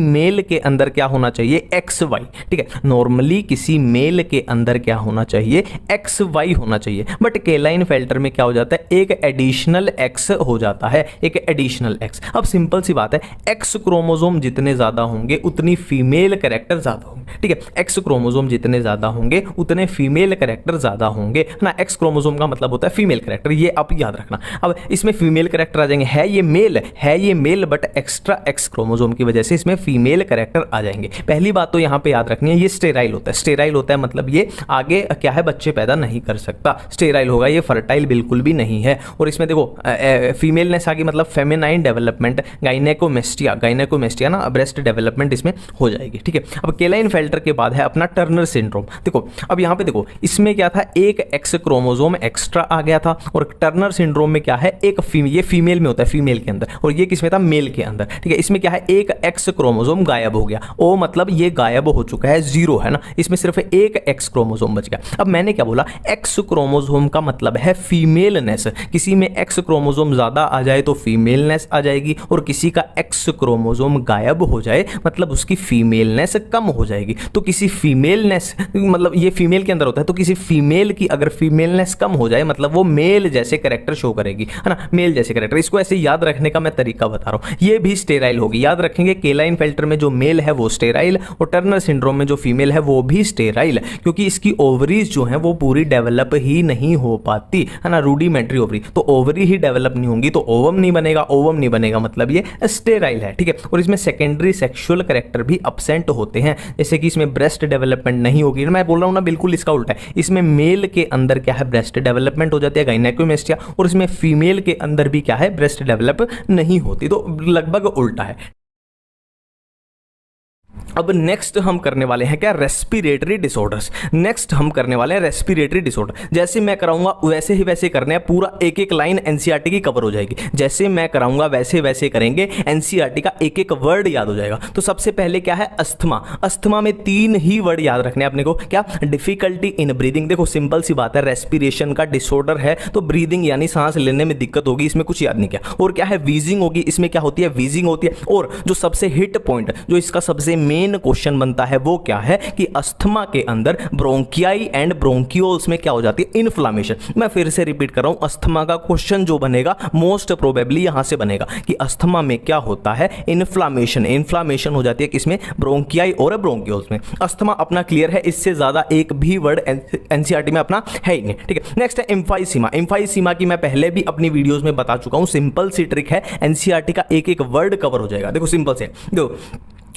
मेल के अंदर क्या होना चाहिए, XY। ठीक है, नॉर्मली किसी मेल के अंदर क्या होना चाहिए, XY होना चाहिए, बट केलाइन फेल्टर में क्या हो जाता है, एक एडिशनल X हो जाता है, एक एडिशनल X। अब सिंपल सी बात है, X क्रोमोसोम जितने ज्यादा होंगे उतनी फीमेल कैरेक्टर ज्यादा होंगे। ठीक है, X क्रोमोसोम जितने ज्यादा होंगे उतने फीमेल कैरेक्टर ज्यादा होंगे, है ना। X क्रोमोसोम का मतलब होता है फीमेल कैरेक्टर, ये आप याद रखना। अब इसमें फीमेल कैरेक्टर आ जाएंगे, है ये male but extra X chromosome की वजह से इसमें फीमेल कैरेक्टर आ जाएंगे। पहली बात तो यहां पे याद रखनी है, ये स्टेराइल होता है, मतलब ये आगे क्या है, बच्चे पैदा नहीं कर सकता, स्टेराइल होगा, ये फर्टाइल बिल्कुल भी नहीं है। और इसमें देखो फीमेलनेस आ गई, मतलब फेमिनाइन डेवलपमेंट, गाइनेकोमेस्टिया ना, ब्रेस्ट डेवलपमेंट इसमें हो जाएगी। ठीक है, अब केलाइन फेल्टर के बाद है अपना टर्नर सिंड्रोम। देखो अब यहाँ पे देखो, इसमें क्या था, एक X क्रोमोसोम एक्स्ट्रा आ गया था, और टर्नर सिंड्रोम में क्या है, एक ये फीमेल में होता है, फीमेल के अंदर, और ये किसमें था, मेल के अंदर। ठीक है, इसमें क्या है, एक X क्रोमोसोम गायब हो गया, ओ मतलब ये गायब हो चुका है, 0 है ना, इसमें सिर्फ एक X क्रोमोसोम बच गया। अब मैंने क्या बोला, X क्रोमोसोम का मतलब है फीमेलनेस, किसी में X क्रोमोसोम क्रोमोसोम ज्यादा आ जाए तो फीमेलनेस आ जाएगी, और किसी का एक्स क्रोमोसोम गायब हो जाए मतलब उसकी फीमेलनेस कम हो जाएगी। तो किसी फीमेलनेस मतलब ये फीमेल के अंदर होता है, तो किसी फीमेल की अगर फीमेलनेस कम हो जाए मतलब वो मेल जैसे कैरेक्टर शो करेगी, है ना, मेल जैसे कैरेक्टर। इसको ऐसे याद रखने का मैं तरीका बता रहा हूं। ये भी स्टेराइल होगी, याद रखेंगे। केलाइन फेल्टर में जो मेल है वो स्टेराइल, और टर्नर सिंड्रोम में जो फीमेल है वो भी स्टेराइल, क्योंकि इसकी ओवरीज जो है वो पूरी डेवलप ही नहीं हो पाती, है ना, रूडिमेंट्री ओवरी। तो ओवरी ही डेवलप नहीं होंगी तो ओवम नहीं बनेगा, ओवम नहीं बनेगा मतलब ये स्टेराइल है, ठीक है। और इसमें सेकेंडरी सेक्सुअल कैरेक्टर भी अब्सेंट होते हैं, जैसे कि इसमें ब्रेस्ट डेवलपमेंट नहीं होगी। मैं बोल रहा हूं ना, बिल्कुल इसका उल्टा है। इसमें मेल के अंदर क्या है, ब्रेस्ट डेवलपमेंट हो जाती है, गाइनेकोमेस्टिया, और इसमें फीमेल के अंदर भी क्या है, ब्रेस्ट डेवलप नहीं होती। तो लगभग उल्टा है। अब नेक्स्ट हम करने वाले हैं क्या, रेस्पिरेटरी डिसऑर्डर्स। नेक्स्ट हम करने वाले हैं रेस्पिरेटरी डिसऑर्डर। जैसे मैं कराऊंगा वैसे ही वैसे करने हैं, पूरा एक एक लाइन एनसीईआरटी की कवर हो जाएगी। जैसे मैं कराऊंगा वैसे वैसे करेंगे, एनसीईआरटी का एक एक वर्ड याद हो जाएगा। तो सबसे पहले क्या है, अस्थमा। अस्थमा में 3 ही वर्ड याद रखने हैं अपने को, क्या, डिफिकल्टी इन ब्रीदिंग। देखो सिंपल सी बात है, रेस्पिरेशन का डिसऑर्डर है तो ब्रीदिंग यानी सांस लेने में दिक्कत होगी, इसमें कुछ याद नहीं किया। और क्या है, वीजिंग होगी, इसमें क्या होती है, वीजिंग होती है। और जो सबसे हिट पॉइंट, जो इसका सबसे मेन क्वेश्चन बनता है वो क्या है कि अस्थमा के अंदर ब्रोंकियाई एंड ब्रोंकियोल्स में क्या हो जाती है, इन्फ्लामेशन। मैं फिर से रिपीट कर रहा हूं, अस्थमा का क्वेश्चन जो बनेगा मोस्ट प्रोबेबली यहां से बनेगा कि अस्थमा में क्या होता है, इन्फ्लामेशन। इन्फ्लामेशन हो जाती है किसमें, ब्रोंकियाई और ब्रोंकियोल्स में। अस्थमा अपना क्लियर है, इससे ज्यादा एक भी वर्ड एनसीईआरटी में अपना है ही नहीं, ठीक है। नेक्स्ट है एम्फाइसीमा। एम्फाइसीमा की मैं पहले भी अपनी वीडियोस में बता चुका हूं, सिंपल सी ट्रिक है, एनसीईआरटी का एक एक वर्ड कवर हो जाएगा। देखो सिंपल से, देखो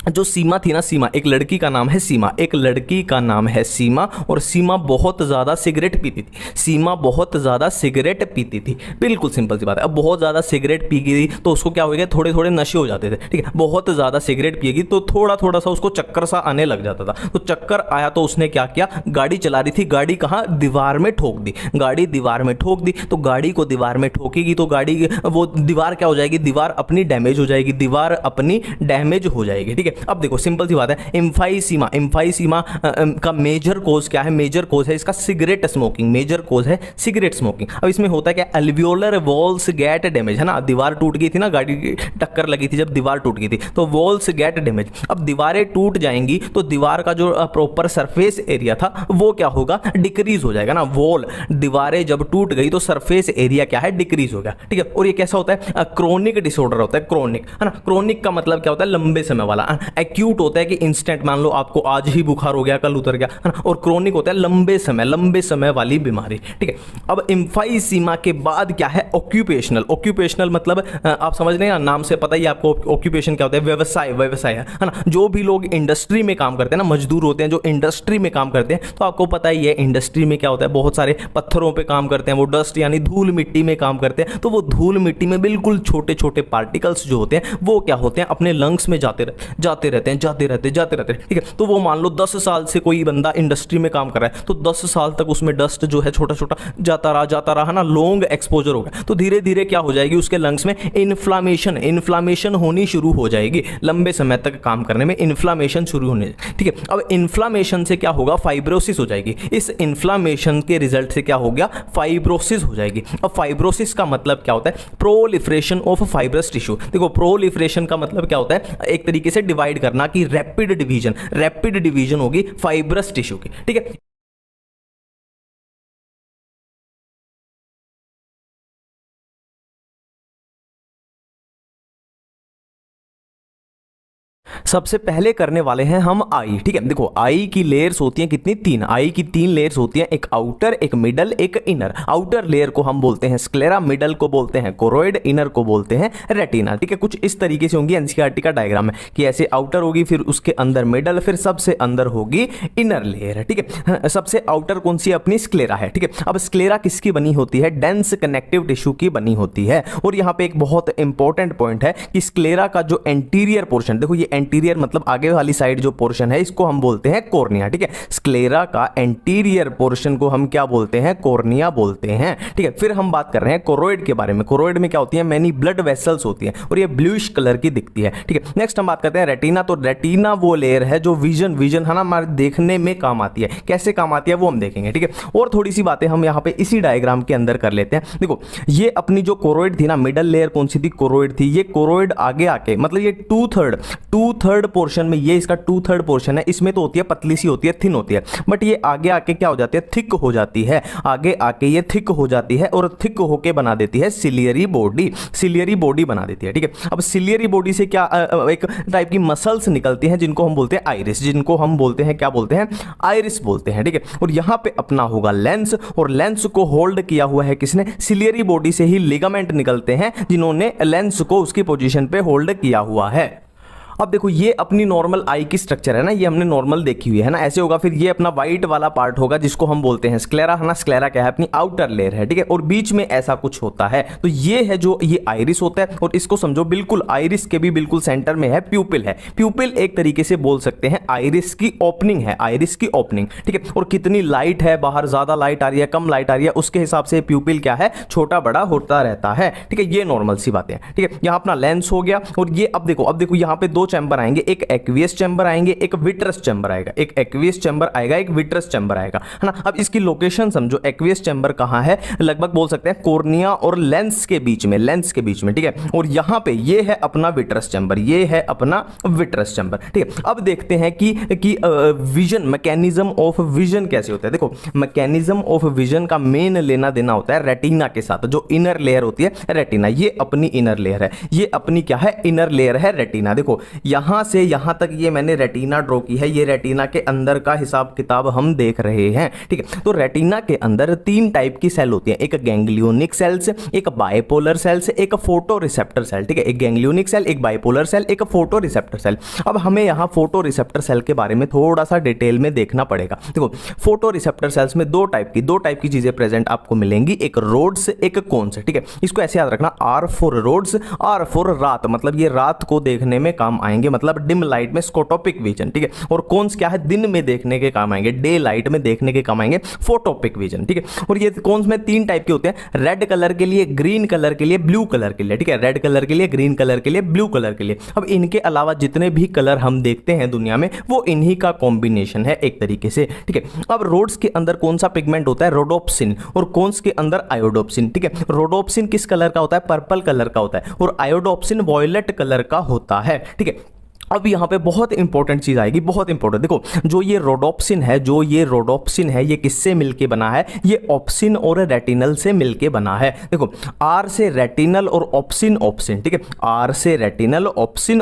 जो सीमा थी ना, सीमा एक लड़की का नाम है सीमा, एक लड़की का नाम है सीमा, और सीमा बहुत ज़्यादा सिगरेट पीती थी। सीमा बहुत ज़्यादा सिगरेट पीती थी, बिल्कुल सिंपल सी बात है। अब बहुत ज़्यादा सिगरेट पी गई तो उसको क्या हो गया, थोड़े थोड़े नशे हो जाते थे, ठीक है। बहुत ज़्यादा सिगरेट पिएगी तो थोड़ा थोड़ा सा उसको चक्कर सा आने लग जाता था। तो चक्कर आया तो उसने क्या किया, गाड़ी चला रही थी, गाड़ी कहाँ, दीवार में ठोक दी। गाड़ी दीवार में ठोक दी, तो गाड़ी को दीवार में ठोकेगी तो गाड़ी वो दीवार क्या हो जाएगी, दीवार अपनी डैमेज हो जाएगी, दीवार अपनी डैमेज हो जाएगी, ठीक है। अब देखो सिंपल सी बात है, एम्फाइसीमा, एम्फाइसीमा का मेजर कोज क्या है, मेजर कोज है इसका सिगरेट स्मोकिंग, मेजर कोज है सिगरेट स्मोकिंग। अब इसमें होता है क्या, अल्वियोलर वॉल्स गेट डैमेज, है ना, दीवार टूट गई थी ना, गाड़ी की टक्कर लगी थी जब दीवार टूट गई थी, तो वॉल्स गेट डैमेज। अब दीवारें टूट जाएंगी तो दीवार का जो प्रॉपर सरफेस एरिया था वो क्या होगा, डिक्रीज हो जाएगा ना। वॉल, दीवारें जब टूट गई तो सरफेस एरिया क्या है, डिक्रीज हो गया, ठीक है। और ये कैसा होता है, क्रोनिक डिसऑर्डर होता है, क्रोनिक, है ना। क्रोनिक का मतलब क्या होता है, लंबे समय वाला। एक्यूट होता है कि इंस्टेंट, मान लो आपको आज ही बुखार हो गया, कल उतर गया, है ना। और क्रोनिक होता है लंबे समय वाली बीमारी, ठीक है। अब एम्फाइसीमा के बाद क्या है, ऑक्यूपेशनल। ऑक्यूपेशनल मतलब आप समझ रहे हैं, नाम से पता ही आपको ऑक्यूपेशन क्या होता है, व्यवसाय, व्यवसाय है ना। जो भी लोग इंडस्ट्री में काम करते हैं ना, मजदूर होते हैं जो इंडस्ट्री में काम करते हैं, तो आपको पता ही है इंडस्ट्री में क्या होता है, बहुत सारे पत्थरों पे काम करते हैं, वो डस्ट यानी धूल मिट्टी में काम करते हैं। तो वो धूल मिट्टी में बिल्कुल छोटे छोटे पार्टिकल्स जो होते हैं वो क्या होते हैं, अपने लंग्स में जाते रहते हैं, ठीक है। तो वो मान लो 10 साल से कोई बंदा इंडस्ट्री में काम कर रहा है, तो 10 साल तक उसमें डस्ट जो है छोटा छोटा जाता रहा ना, लॉन्ग एक्सपोजर हो गया, तो धीरे धीरे क्या हो जाएगी, उसके लंग्स में इन्फ्लामेशन होनी शुरू हो जाएगी। लंबे समय तक काम करने में इन्फ्लामेशन शुरू होने, ठीक है। अब इन्फ्लामेशन से क्या होगा, फाइब्रोसिस हो जाएगी। इस इन्फ्लामेशन के रिजल्ट से क्या हो गया, फाइब्रोसिस हो जाएगी। अब फाइब्रोसिस का मतलब क्या होता है, प्रोलिफरेशन ऑफ फाइब्रस टिश्यू। देखो प्रोलिफरेशन का मतलब क्या होता है, एक तरीके से डिवाइड करना कि रैपिड डिवीजन होगी फाइब्रस टिश्यू की, ठीक है। सबसे पहले करने वाले हैं हम आई, ठीक है। देखो आई की लेयर्स होती हैं कितनी, 3। आई की 3 लेयर्स होती हैं, एक आउटर, एक मिडल, एक इनर। आउटर लेयर को हम बोलते हैं स्क्लेरा, मिडल को बोलते हैं कोरोइड, इनर को बोलते हैं रेटिना, ठीक है। कुछ इस तरीके से होंगी एनसीईआरटी का डायग्राम में कि ऐसे आउटर होगी, फिर उसके अंदर मिडल, फिर सबसे अंदर होगी इनर लेयर, ठीक है। सबसे आउटर कौन सी, अपनी स्क्लेरा है, ठीक है। अब स्क्लेरा किसकी बनी होती है, डेंस कनेक्टिव टिश्यू की बनी होती है। और यहां पे एक बहुत इंपॉर्टेंट पॉइंट है कि स्क्लेरा का जो एंटीरियर पोर्शन, देखो ये एंटीरियर मतलब आगे वाली साइड जो पोर्शन है इसको हम बोलते हैं कॉर्निया, ठीक है। स्क्लेरा का एंटीरियर पोर्शन को हम क्या बोलते हैं, कॉर्निया बोलते हैं, ठीक है। फिर हम बात कर रहे हैं कोरोइड के बारे में। कोरोइड में क्या होती है, मैनी ब्लड वेसल्स होती है और ये ब्लूइश कलर की दिखती है, ठीक है। नेक्स्ट हम बात करते हैं रेटिना। तो रेटिना वो लेयर है जो विजन है ना हमारे देखने में काम आती है। कैसे काम आती है वो हम देखेंगे, ठीक है। और थोड़ी सी बातें हम यहाँ पे इसी डायग्राम के अंदर कर लेते हैं। देखो ये अपनी जो कोरोइड थी ना, मिडल लेयर कौन सी थी, कोरोइड थी। ये कोरोइड आगे आके मतलब ये टू थर्ड पोर्शन में, ये इसका 2/3 पोर्शन है, इसमें तो होती है पतली सी होती है, थिन होती है, बट ये आगे आके क्या हो जाती है, थिक हो जाती है। आगे आके ये थिक हो जाती है और थिक होके बना देती है सिलियरी बॉडी बना देती है, ठीक है। अब सिलियरी बॉडी से क्या एक टाइप की मसल्स निकलती हैं जिनको हम बोलते हैं आइरिस, जिनको हम बोलते हैं क्या बोलते हैं, आइरिस बोलते हैं, ठीक है। और यहां पे अपना होगा लेंस, और लेंस को होल्ड किया हुआ है किसने, सिलियरी बॉडी से ही लिगामेंट निकलते हैं जिन्होंने लेंस को उसकी पोजीशन पे होल्ड किया हुआ है। अब देखो ये अपनी नॉर्मल आई की स्ट्रक्चर है ना, ये हमने नॉर्मल देखी हुई है ना, ऐसे होगा। फिर ये अपना व्हाइट वाला पार्ट होगा जिसको हम बोलते हैं स्क्लेरा, है ना। स्क्लेरा क्या है, अपनी आउटर लेयर है, ठीक है। और बीच में ऐसा कुछ होता है, तो ये है जो ये आइरिस होता है। और इसको समझो बिल्कुल आइरिस के भी बिल्कुल सेंटर में है प्यूपिल है। प्यूपिल एक तरीके से बोल सकते हैं आइरिस की ओपनिंग है, आइरिस की ओपनिंग, ठीक है। और कितनी लाइट है बाहर, ज्यादा लाइट आ रही है, कम लाइट आ रही है, उसके हिसाब से प्यूपिल क्या है, छोटा बड़ा होता रहता है, ठीक है। ये नॉर्मल सी बातें हैं, ठीक है। यहां अपना लेंस हो गया। और ये अब देखो यहां पे दो चैंबर आएंगे, एक एक्वियस चैम्बर आएंगे, एक विट्रस चैम्बर आएगा, एक एक्वियस चैम्बर आएगा, एक विट्रस चैम्बर आएगा, है ना। अब इसकी लोकेशन समझो, एक्वियस चैम्बर कहां है, लगभग बोल सकते हैं कॉर्निया और लेंस के बीच में, ठीक है। और यहां पे ये है अपना विट्रस चैम्बर, ये है अपना विट्रस चैम्बर, ठीक है। अब देखते हैं कि विजन, मैकेनिज्म ऑफ विजन कैसे होता है। देखो मैकेनिज्म ऑफ विजन का मेन लेना देना होता है रेटिना के साथ। जो इनर लेयर होती है रेटिना, ये अपनी इनर लेयर है, ये अपनी क्या है, इनर लेयर है रेटिना। देखो यहां से यहां तक ये मैंने रेटिना ड्रॉ की है, ये रेटिना के अंदर का हिसाब किताब हम देख रहे हैं, ठीक है। तो रेटिना के अंदर 3 टाइप की सेल होती है, एक गैंग्लियोनिक सेल्स, एक बाइपोलर सेल्स, एक फोटो रिसेप्टर सेल, ठीक है। एक गैंग्लियोनिक सेल, एक बाइपोलर सेल, एक फोटो रिसेप्टर सेल। अब हमें यहां फोटो रिसेप्टर सेल के बारे में थोड़ा सा डिटेल में देखना पड़ेगा। देखो फोटो रिसेप्टर सेल्स में दो टाइप की चीजें प्रेजेंट आपको मिलेंगी, एक रोड्स, एक कोन्स, ठीक है। इसको ऐसे याद रखना, R for rods, R for रात, मतलब ये रात को देखने में काम आएंगे, मतलब डिम लाइट में स्कोटोपिक विजन, ठीक है। और कौन क्या है, दिन में देखने के काम आएंगे, डे लाइट में देखने के काम आएंगे, फोटोपिक विजन, ठीक है। और ये कौन में 3 टाइप के होते हैं, रेड कलर के लिए, ग्रीन कलर के लिए, ब्लू कलर के लिए, ठीक है। रेड कलर के लिए, ग्रीन कलर के लिए, ब्लू कलर के लिए। अब इनके अलावा जितने भी कलर हम देखते हैं दुनिया में वो इन्हीं का कॉम्बिनेशन है एक तरीके से, ठीक है। अब रोड्स के अंदर कौन सा पिगमेंट होता है, रोडोप्सिन, और कौन्स के अंदर आयोडोप्सिन, ठीक है। रोडोप्सिन किस कलर का होता है, पर्पल कलर का होता है, और आयोडोप्सिन वॉयलेट कलर का होता है, ठीक है। अब यहाँ पे बहुत इंपॉर्टेंट चीज आएगी, बहुत इंपॉर्टेंट। देखो जो ये रोडोप्सिन है, ये किससे मिलके बना है, ये ऑप्सिन और रेटिनल से मिलके बना है। देखो आर से रेटिनल और ऑप्सिन, ठीक है। आर से रेटिनल, ऑप्सिन,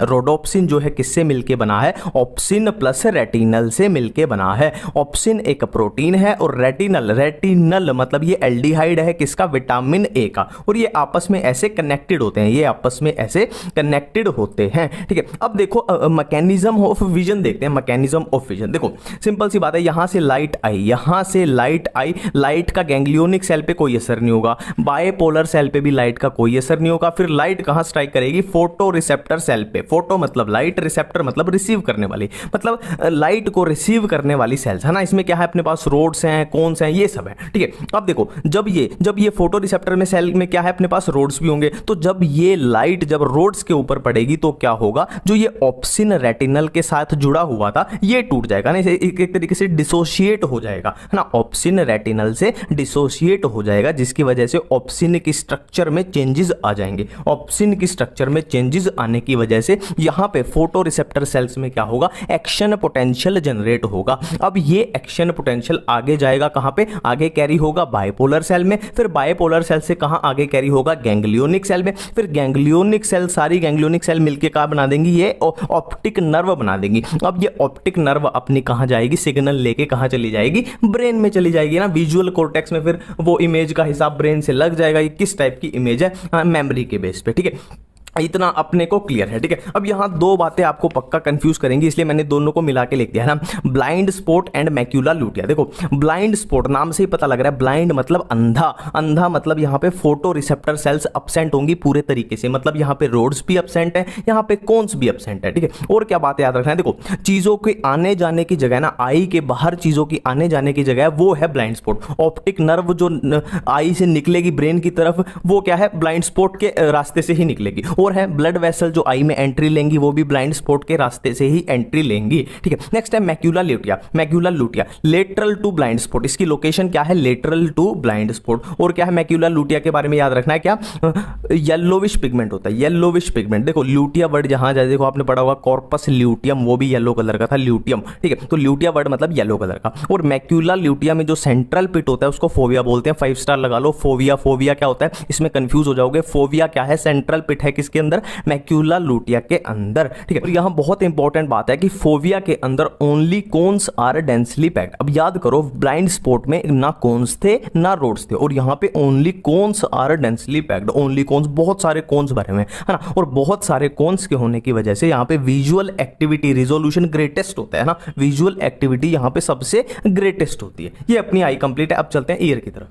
रोडोप्सिन जो है किससे मिलके बना है, ऑप्सिन प्लस रेटिनल से मिलके बना है। ऑप्सिन एक प्रोटीन है और रेटिनल मतलब ये एल्डिहाइड है किसका, विटामिन ए का, और ये आपस में ऐसे कनेक्टेड होते हैं, ठीक है। अब देखो मैकेनिज्म ऑफ विजन देखते हैं, मैकेनिज्म ऑफ विजन। देखो सिंपल सी बात है, यहां से लाइट आई, लाइट का गैंग्लियोनिक सेल पे कोई असर नहीं होगा, बायपोलर सेल पे भी लाइट का कोई असर नहीं होगा। फिर लाइट कहां स्ट्राइक करेगी, फोटो रिसेप्टर सेल पे। फोटो मतलब लाइट, रिसेप्टर मतलब रिसीव करने वाली, मतलब लाइट को रिसीव करने वाली सेल्स, है ना। इसमें क्या है, अपने पास रोड्स हैं, कोन्स हैं, ये सब है, ठीक है। अब देखो जब ये फोटो रिसेप्टर में सेल में क्या है, अपने पास रोड्स भी होंगे, तो जब ये लाइट जब रोड्स के ऊपर पड़ेगी तो क्या होगा, जो ये ऑप्सिन रेटिनल के साथ जुड़ा हुआ था ये टूट जाएगा ना, एक तरीके से डिसोशिएट हो जाएगा, है ना। ऑप्सिन रेटिनल से डिसोशिएट हो जाएगा, जिसकी वजह से ऑप्सिन की स्ट्रक्चर में चेंजेस आ जाएंगे। ऑप्सिन की स्ट्रक्चर में चेंजेस आने की वजह से यहां पे फोटो रिसेप्टर सेल्स में क्या होगा, एक्शन पोटेंशियल जनरेट होगा। अब ये एक्शन पोटेंशियल आगे जाएगा कहां पे, आगे कैरी होगा बायपोलर सेल में, फिर बायपोलर सेल से कहां आगे कैरी होगा, गैंग्लियोनिक सेल में, फिर गैंग्लियोनिक सेल, सारी गैंग्लियोनिक सेल मिलकर क्या बना देंगी, ये ऑप्टिक नर्व बना देंगी। अब ये ऑप्टिक नर्व अपनी कहां जाएगी, सिग्नल लेके कहां चली जाएगी, ब्रेन में चली जाएगी ना, विजुअल कॉर्टेक्स में। फिर वो इमेज का हिसाब ब्रेन से लग जाएगा, ये किस टाइप की इमेज है, मेमोरी के बेस पे, ठीक है। इतना अपने को क्लियर है, ठीक है। अब यहाँ दो बातें आपको पक्का कंफ्यूज करेंगी, इसलिए मैंने दोनों को मिला के लिख दिया है ना, ब्लाइंड स्पॉट एंड मैक्यूला लुटिया। देखो ब्लाइंड स्पॉट नाम से ही पता लग रहा है, ब्लाइंड मतलब अंधा, अंधा मतलब यहाँ पे फोटो रिसेप्टर सेल्स अब्सेंट होंगी पूरे तरीके से, मतलब यहाँ पे रोड्स भी अब्सेंट है, यहाँ पे कोन्स भी अब्सेंट है, ठीक है। और क्या बात याद रखना है, देखो चीजों के आने जाने की जगह ना, आई के बाहर चीजों की आने जाने की जगह वो है ब्लाइंड स्पॉट। ऑप्टिक नर्व जो आई से निकलेगी ब्रेन की तरफ, वो क्या है, ब्लाइंड स्पॉट के रास्ते से ही निकलेगी। और है ब्लड वेसल जो आई में एंट्री लेंगी, वो भी ब्लाइंड स्पॉट के रास्ते से ही एंट्री लेंगी, ठीक है। नेक्स्ट है macula lutea, macula lutea lateral to blind spot, इसकी लोकेशन क्या है, लेटरल टू ब्लाइंड स्पॉट। और क्या है मैक्यूला लुटिया के बारे में याद रखना है, क्या येलोविश पिगमेंट होता है, येलोविश पिगमेंट। देखो ल्यूटिया वर्ड जहां जाए, देखो आपने पढ़ा होगा कॉर्पस ल्यूटियम, वो भी येलो कलर का था, ल्यूटियम, ठीक है। तो ल्यूटिया वर्ड मतलब येलो कलर का। और मैक्यूला लुटिया में जो सेंट्रल पिट होता है उसको फोविया बोलते हैं, 5 स्टार लगा लो। फोविया, फोविया क्या होता है, इसमें कंफ्यूज हो जाओगे। फोविया क्या है, सेंट्रल पिट है किसके अंदर, मैक्यूला लुटिया के अंदर, ठीक है। और यहां बहुत इंपॉर्टेंट बात है कि फोविया के अंदर only cones are densely packed. अब याद करो ब्लाइंड स्पॉट में ना कोन्स थे ना रोड्स थे, और यहां पे only cones are densely packed, only cones, बहुत सारे कोन्स भरे हुए हैं, है ना। और बहुत सारे कोन्स के होने की वजह से यहां पे विजुअल एक्टिविटी रिजोल्यूशन ग्रेटेस्ट होता है ना, विजुअल एक्टिविटी यहां पे सबसे ग्रेटेस्ट होती है। ये अपनी आई कंप्लीट है। अब चलते हैं ईयर की तरफ।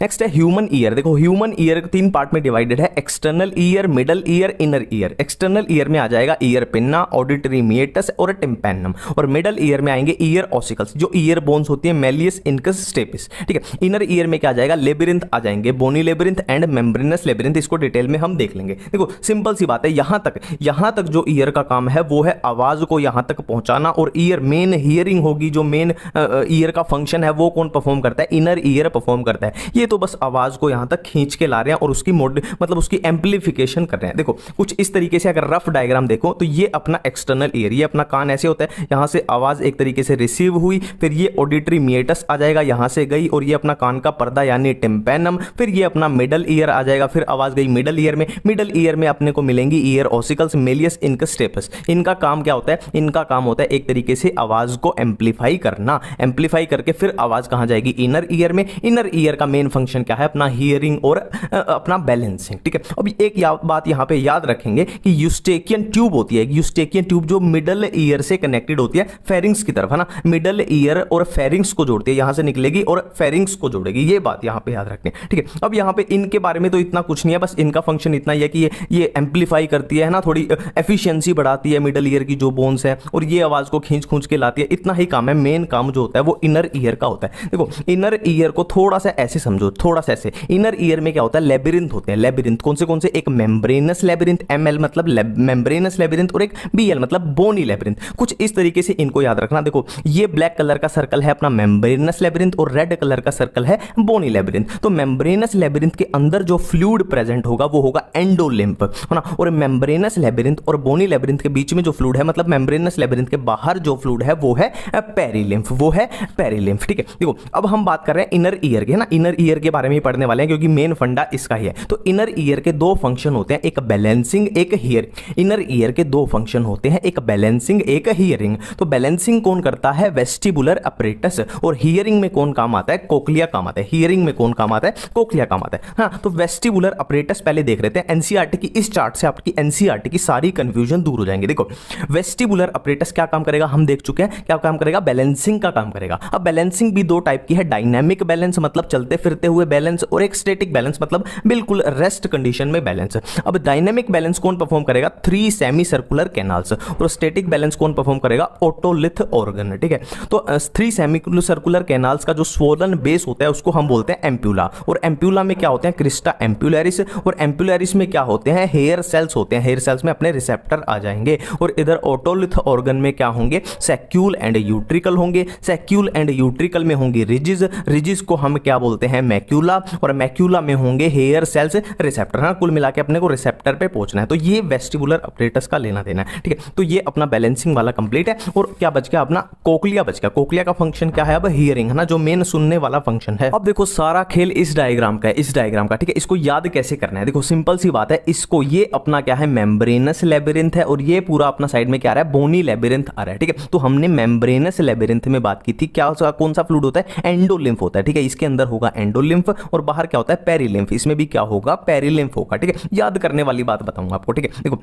नेक्स्ट है ह्यूमन ईयर। देखो ह्यूमन ईयर 3 पार्ट में डिवाइडेड है, external ear, middle ear, inner ear. External ear में आ जाएगा ईयर पिन्ना, ऑडिटरी मिएटस और टिम्पैनम। और मिडल ईयर में आएंगे ईयर ऑसिकल्स, जो ईयर बोन्स होती है, मेलियस, इनकस, स्टेपिस, ठीक है। इनर ईयर में क्या आ जाएगा, लेबिरिंथ आ जाएंगे, बोनी लेबिरिंथ एंड मेम्ब्रेनस लेबिरिंथ। इसको डिटेल में हम देख लेंगे। देखो सिंपल सी बात है, यहां तक जो ईयर का काम है वो है आवाज को यहां तक पहुंचाना। और ईयर मेन हियरिंग होगी, जो मेन ईयर का फंक्शन है वो कौन परफॉर्म करता है, इनर ईयर परफॉर्म करता है। ये तो बस आवाज को यहां तक खींच के ला रहे हैं और उसकी मतलब उसकी एम्पलीफिकेशन कर रहे हैं। देखो कुछ इस तरीके से अगर रफ डायग्राम देखो तो ये अपना एक्सटर्नल ईयर, ये अपना कान ऐसे होता है, यहां से आवाज एक तरीके से रिसीव हुई, फिर ये ऑडिटरी मिएटस आ जाएगा, यहां से गई, और ये अपना कान का पर्दा यानी टिम्पैनम, फिर ये अपना मिडल ईयर आ जाएगा, फिर आवाज गई मिडल ईयर में। मिडल ईयर में अपने को मिलेंगी ear ossicles, malleus, incus, stapes. इनका काम क्या होता है, इनका काम होता है एक तरीके से आवाज को एम्पलीफाई करना, एम्पलीफाई करके फिर आवाज कहां जाएगी, इनर ईयर में। इनर ईयर का मेन फंक्शन क्या है, अपना हियरिंग और अपना बैलेंसिंग, ठीक है। अब एक बात यहां पे याद रखेंगे कि यूस्टेकियन ट्यूब होती है, यूस्टेकियन ट्यूब जो मिडल ईयर से कनेक्टेड होती है फेरिंग्स की तरफ, है ना। मिडल ईयर और फेरिंग्स को जोड़ती है, यहां से निकलेगी और फेरिंग्स को जोड़ेगी, ये बात यहां पे याद रखनी है, ठीक है। अब यहां पे इनके बारे में तो इतना कुछ नहीं है, बस इनका फंक्शन इतना ही है कि ये एम्पलीफाई करती है ना, थोड़ी एफिशिएंसी बढ़ाती है मिडल ईयर की जो बोन्स है, और ये आवाज को खींच के लाती है। इतना ही काम है। मेन काम जो होता है वो इनर ईयर का होता है। देखो इनर ईयर को थोड़ा सा ऐसे समझो, थोड़ा सा ऐसे। इनर ईयर में क्या होता है, लेबिरिंथ होते हैं, लेबिरिंथ कौन से, एक मेम्ब्रेनस लेबिरिंथ, एमएल मतलब मेम्ब्रेनस लेबिरिंथ, और एक बीएल मतलब बोनी लेबिरिंथ। कुछ इस तरीके से इनको याद रखना। देखो ये ब्लैक कलर का सर्कल है अपना मेम्ब्रेनस लेबिरिंथ, और रेड कलर का सर्कल है बोनी लेबिरिंथ। तो मेम्ब्रेनस लेबिरिंथ के अंदर जो फ्लूइड प्रेजेंट होगा वो होगा एंडोलिम्फ, है ना। और मेम्ब्रेनस लेबिरिंथ और बोनी लेबिरिंथ के बीच में जो फ्लूइड है, मतलब मेम्ब्रेनस लेबिरिंथ के बाहर जो फ्लूइड है वो है पेरिलिम्फ, वो है पेरिलिम्फ, ठीक है। देखो अब हम बात कर रहे हैं इनर ईयर के, है ना। इनर ईयर के बारे में ही पढ़ने वाले हैं क्योंकि मेन फंडा इसका ही है। तो इनर ईयर के 2 फंक्शन होते हैं, एक बैलेंसिंग, एक हियरिंग। इनर ईयर के 2 फंक्शन होते हैं, एक बैलेंसिंग, एक हियरिंग। तो बैलेंसिंग कौन करता है, वेस्टिबुलर अपरेटस, और हियरिंग में कौन काम आता है, कोक्लिया काम आता है। हियरिंग में कौन काम आता है, कोक्लिया काम आता है। हाँ, तो वेस्टिबुलर अपरेटस पहले देख रहे थे। एनसीईआरटी की इस चार्ट से आपकी एनसीईआरटी की सारी कंफ्यूजन दूर हो जाएंगे। देखो वेस्टिबुलर अपरेटस क्या काम करेगा, हम देख चुके हैं क्या काम करेगा, बैलेंसिंग का काम करेगा। अब बैलेंसिंग भी 2 टाइप की है, डायनामिक बैलेंस मतलब चलते फिरते हुए बैलेंस, और एक स्टैटिक बैलेंस मतलब बिल्कुल रेस्ट कंडीशन में बैलेंस। अब डायनामिक बैलेंस कौन परफॉर्म करेगा, 3 सेमी सर्कुलर कैनाल्स, और स्टैटिक बैलेंस कौन परफॉर्म करेगा, ओटोलिथ ऑर्गन, ठीक है। तो 3 सेमी सर्कुलर कैनाल्स का जो स्वोलन बेस होता है उसको हम बोलते हैं एम्प्यूला, और एम्प्यूला में क्या होते हैं, क्रिस्टा एम्प्यूलरिस, और एम्प्यूलरिस में क्या होते हैं, हेयर सेल्स होते हैं। हेयर सेल्स में अपने रिसेप्टर आ जाएंगे, और इधर ओटोलिथ ऑर्गन में क्या होंगे, सैक्यूल एंड यूट्रिकल होंगे। सैक्यूल एंड यूट्रिकल में होंगी रिजिज, रिजिज को हम क्या बोलते हैं, मैक्यूला, और मैक्यूला में होंगे हेयर सेल्स, रिसेप्टर। हाँ, कुल मिला के अपने को रिसेप्टर पे पहुंचना है। तो ये वेस्टिबुलर अपरेटस का लेना देना है, ठीक है। तो ये अपना बैलेंसिंग वाला कंप्लीट है। और क्या बच गया, अपना कोक्लिया बच गया। कोक्लिया का फंक्शन क्या है, अब हियरिंग, है ना, जो मेन सुनने वाला फंक्शन है। अब देखो सारा खेल इस डायग्राम का है, इस डायग्राम का, ठीक है। इसको याद कैसे करना है, देखो सिंपल सी बात है। इसको ये अपना क्या है, मेम्ब्रेनस लेबिरिंथ है, और ये पूरा अपना साइड में क्या आ रहा है, बोनी लेबिरिंथ आ रहा है, ठीक है। तो हमने मेम्ब्रेनस लेबिरिंथ में बात की थी, क्या कौन सा फ्लूइड होता है, एंडोलिम्फ होता है, ठीक है। इसके अंदर होगा एंडोलिम्फ, एंडोलिम्फ और बाहर क्या होता है पेरिलिम्फ, इसमें भी क्या होगा पेरिलिम्फ होगा। ठीक है, याद करने वाली बात बताऊंगा आपको। ठीक है, देखो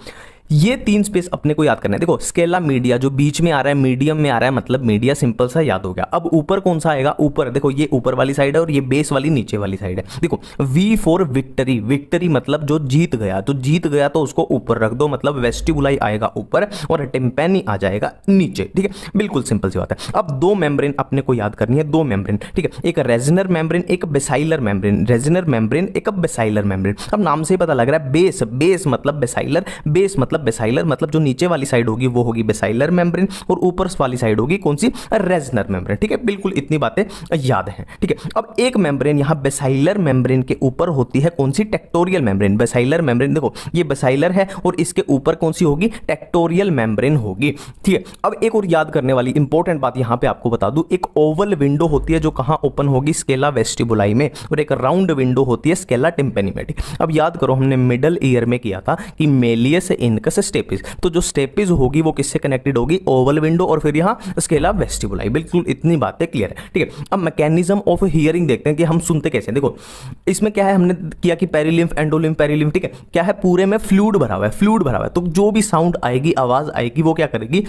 ये 3 स्पेस अपने को याद करना है। देखो स्केला मीडिया जो बीच में आ रहा है, मीडियम में आ रहा है, मतलब मीडिया सिंपल सा याद हो गया। अब ऊपर कौन सा आएगा, ऊपर देखो ये ऊपर वाली साइड है और ये बेस वाली नीचे वाली साइड है। देखो वी फॉर विक्ट्री, विक्ट्री मतलब जो जीत गया, तो जीत गया तो उसको ऊपर रख दो, मतलब वेस्टिबुलाई आएगा ऊपर और टिम्पैनी आ जाएगा नीचे। ठीक है, बिल्कुल सिंपल सी बात है। अब 2 मेम्ब्रेन अपने को याद करनी है, 2 मेम्ब्रेन। ठीक है, एक रेजनर मेम्ब्रेन, एक बेसाइलर मेम्ब्रेन, रेजनर मेम्ब्रेन, एक बेसाइलर मेम्ब्रेन। अब नाम से ही पता लग रहा है बेस, बेस मतलब बेसाइलर, बेस मतलब बेसाइलर, मतलब जो नीचे वाली साइड होगी वो होगी बेसाइलर मेम्ब्रेन और ऊपर वाली साइड होगी कौन सी, रेजनर मेम्ब्रेन। ठीक है, बिल्कुल इतनी बातें याद हैं। ठीक है, अब एक मेम्ब्रेन यहां बेसाइलर मेम्ब्रेन के ऊपर होती है कौन सी, टेक्टोरियल मेम्ब्रेन। बेसाइलर मेम्ब्रेन देखो ये बेसाइलर है और इसके ऊपर कौन सी होगी, टेक्टोरियल मेम्ब्रेन होगी। ठीक है, अब एक और याद करने वाली इंपॉर्टेंट बात यहां पे आपको बता दूं, एक ओवल विंडो होती है जो कहां ओपन होगी, स्केला वेस्टिबुलाई में, और एक राउंड विंडो होती है स्केला टिम्पैनी में। ठीक, अब याद करो हमने मिडल ईयर में किया था कि मेलियस इनकस स्टेपिस, तो जो स्टेपिस होगी वो किससे कनेक्टेड होगी, ओवल विंडो और फिर यहां स्केला वेस्टिबुलाई। बिल्कुल इतनी बातें क्लियर है। ठीक है, अब मैकेनिज्म ऑफ हियरिंग देखते हैं कि हम सुनते कैसे हैं। देखो इसमें क्या है, हमने किया कि पेरिलिम्फ एंडोलिम्फ पेरिलिम्फ। ठीक है, क्या है पूरे में फ्लूइड भरा हुआ है, फ्लूइड भरा हुआ है, तो जो भी साउंड आएगी, आवाज आएगी, वो क्या करेगी,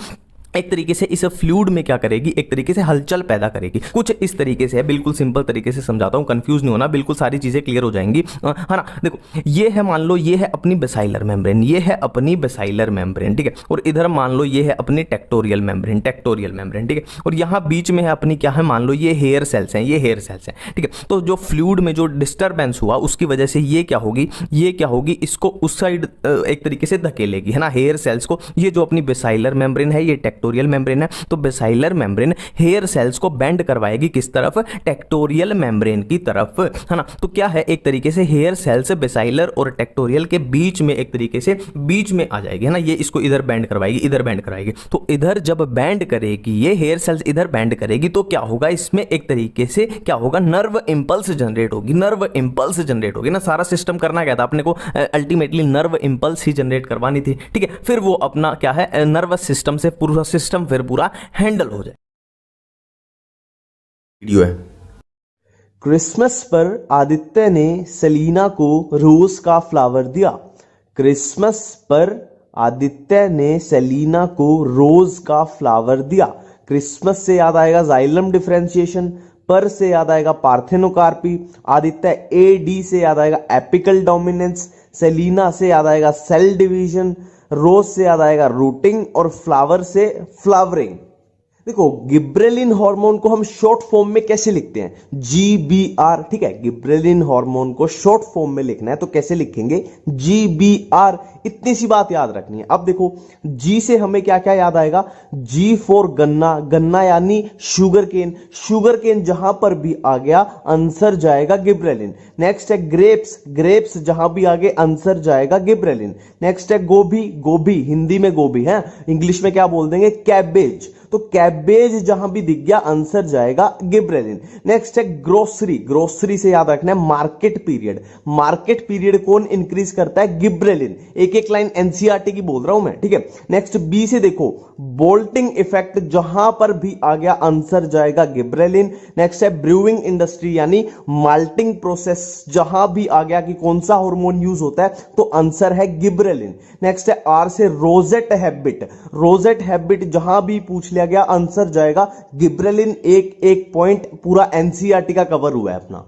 एक तरीके से इस फ्लूइड में क्या करेगी, एक तरीके से हलचल पैदा करेगी। कुछ इस तरीके से है, बिल्कुल सिंपल तरीके से समझाता हूं, कंफ्यूज नहीं होना, बिल्कुल सारी चीजें क्लियर हो जाएंगी, है ना। देखो ये है, मान लो ये है अपनी बेसाइलर मेम्ब्रेन, ये है अपनी बेसाइलर मेम्ब्रेन। ठीक है, और इधर मान लो ये है अपनी टेक्टोरियल मेम्ब्रेन, टेक्टोरियल मेम्ब्रेन। ठीक है, और यहां बीच में है अपनी क्या है, मान लो ये हेयर सेल्स हैं, ये हेयर सेल्स हैं। ठीक है, तो जो फ्लूइड में जो डिस्टर्बेंस हुआ उसकी वजह से ये क्या होगी, ये क्या होगी, इसको उस साइड एक तरीके से धकेलेगी, है ना, हेयर सेल्स को। ये जो अपनी बेसाइलर मेम्ब्रेन है, ये टेक्टोरियल मेम्ब्रेन है, तो बेसाइलर मेम्ब्रेन हेयर सेल्स को बेंड करवाएगी किस तरफ, टेक्टोरियल मेम्ब्रेन की तरफ, है ना। तो क्या है, एक तरीके से हेयर सेल्स बेसाइलर और टेक्टोरियल के बीच में एक तरीके से बीच में आ जाएगी, है ना। ये इसको इधर बेंड करवाएगी, इधर बेंड कराएगी, तो इधर जब बेंड करेगी, ये हेयर सेल्स इधर बेंड करेगी, तो क्या होगा, इसमें एक तरीके से क्या होगा, नर्व इंपल्स जनरेट होगी, नर्व इंपल्स जनरेट होगी ना। सारा सिस्टम करना क्या था अपने को, अल्टीमेटली नर्व इंपल्स ही जनरेट करवानी थी। ठीक है, फिर वो अपना क्या है, नर्वस सिस्टम से पूरा सिस्टम फिर पूरा हैंडल हो जाए। वीडियो है। क्रिसमस पर आदित्य ने सेलिना को रोज का फ्लावर दिया। क्रिसमस पर आदित्य ने सेलिना को रोज का फ्लावर दिया। क्रिसमस से याद आएगा जाइलम डिफरेंशिएशन, पर से याद आएगा पार्थेनोकार्पी, आदित्य एडी से याद आएगा एपिकल डोमिनेंस, सेलिना से याद आएगा सेल डिवीजन, रोज से याद आएगा रूटिंग और फ्लावर से फ्लावरिंग। देखो गिब्रेलिन हार्मोन को हम शॉर्ट फॉर्म में कैसे लिखते हैं, GBR। ठीक है, गिब्रेलिन हार्मोन को शॉर्ट फॉर्म में लिखना है तो कैसे लिखेंगे, GBR। इतनी सी बात याद रखनी है। अब देखो G से हमें क्या क्या याद आएगा, G फॉर गन्ना, गन्ना यानी शुगर केन, शुगर केन जहां पर भी आ गया आंसर जाएगा गिब्रेलिन। नेक्स्ट है ग्रेप्स, ग्रेप्स जहां भी आगे आंसर जाएगा गिब्रेलिन। नेक्स्ट है गोभी, गोभी हिंदी में गोभी है, इंग्लिश में क्या बोल देंगे, कैबेज, तो कैबेज जहां भी दिख गया आंसर जाएगा गिब्रेलिन। नेक्स्ट है ग्रोसरी, ग्रोसरी से याद रखना है मार्केट पीरियड, मार्केट पीरियड कौन इंक्रीज करता है, गिब्रेलिन। एक एक लाइन एनसीईआरटी की बोल रहा हूं मैं। ठीक है, नेक्स्ट बी से देखो बोल्टिंग इफेक्ट, जहां पर भी आ गया आंसर जाएगा गिब्रेलिन। नेक्स्ट है ब्रूइंग इंडस्ट्री यानी माल्टिंग प्रोसेस, जहां भी आ गया कि कौन सा हार्मोन यूज होता है तो आंसर है गिब्रेलिन। नेक्स्ट है आर से रोजेट हैबिट, रोजेट हैबिट जहां भी पूछ लिया गया आंसर जाएगा गिब्रेलिन। एक एक पॉइंट पूरा एनसीईआरटी का कवर हुआ है अपना।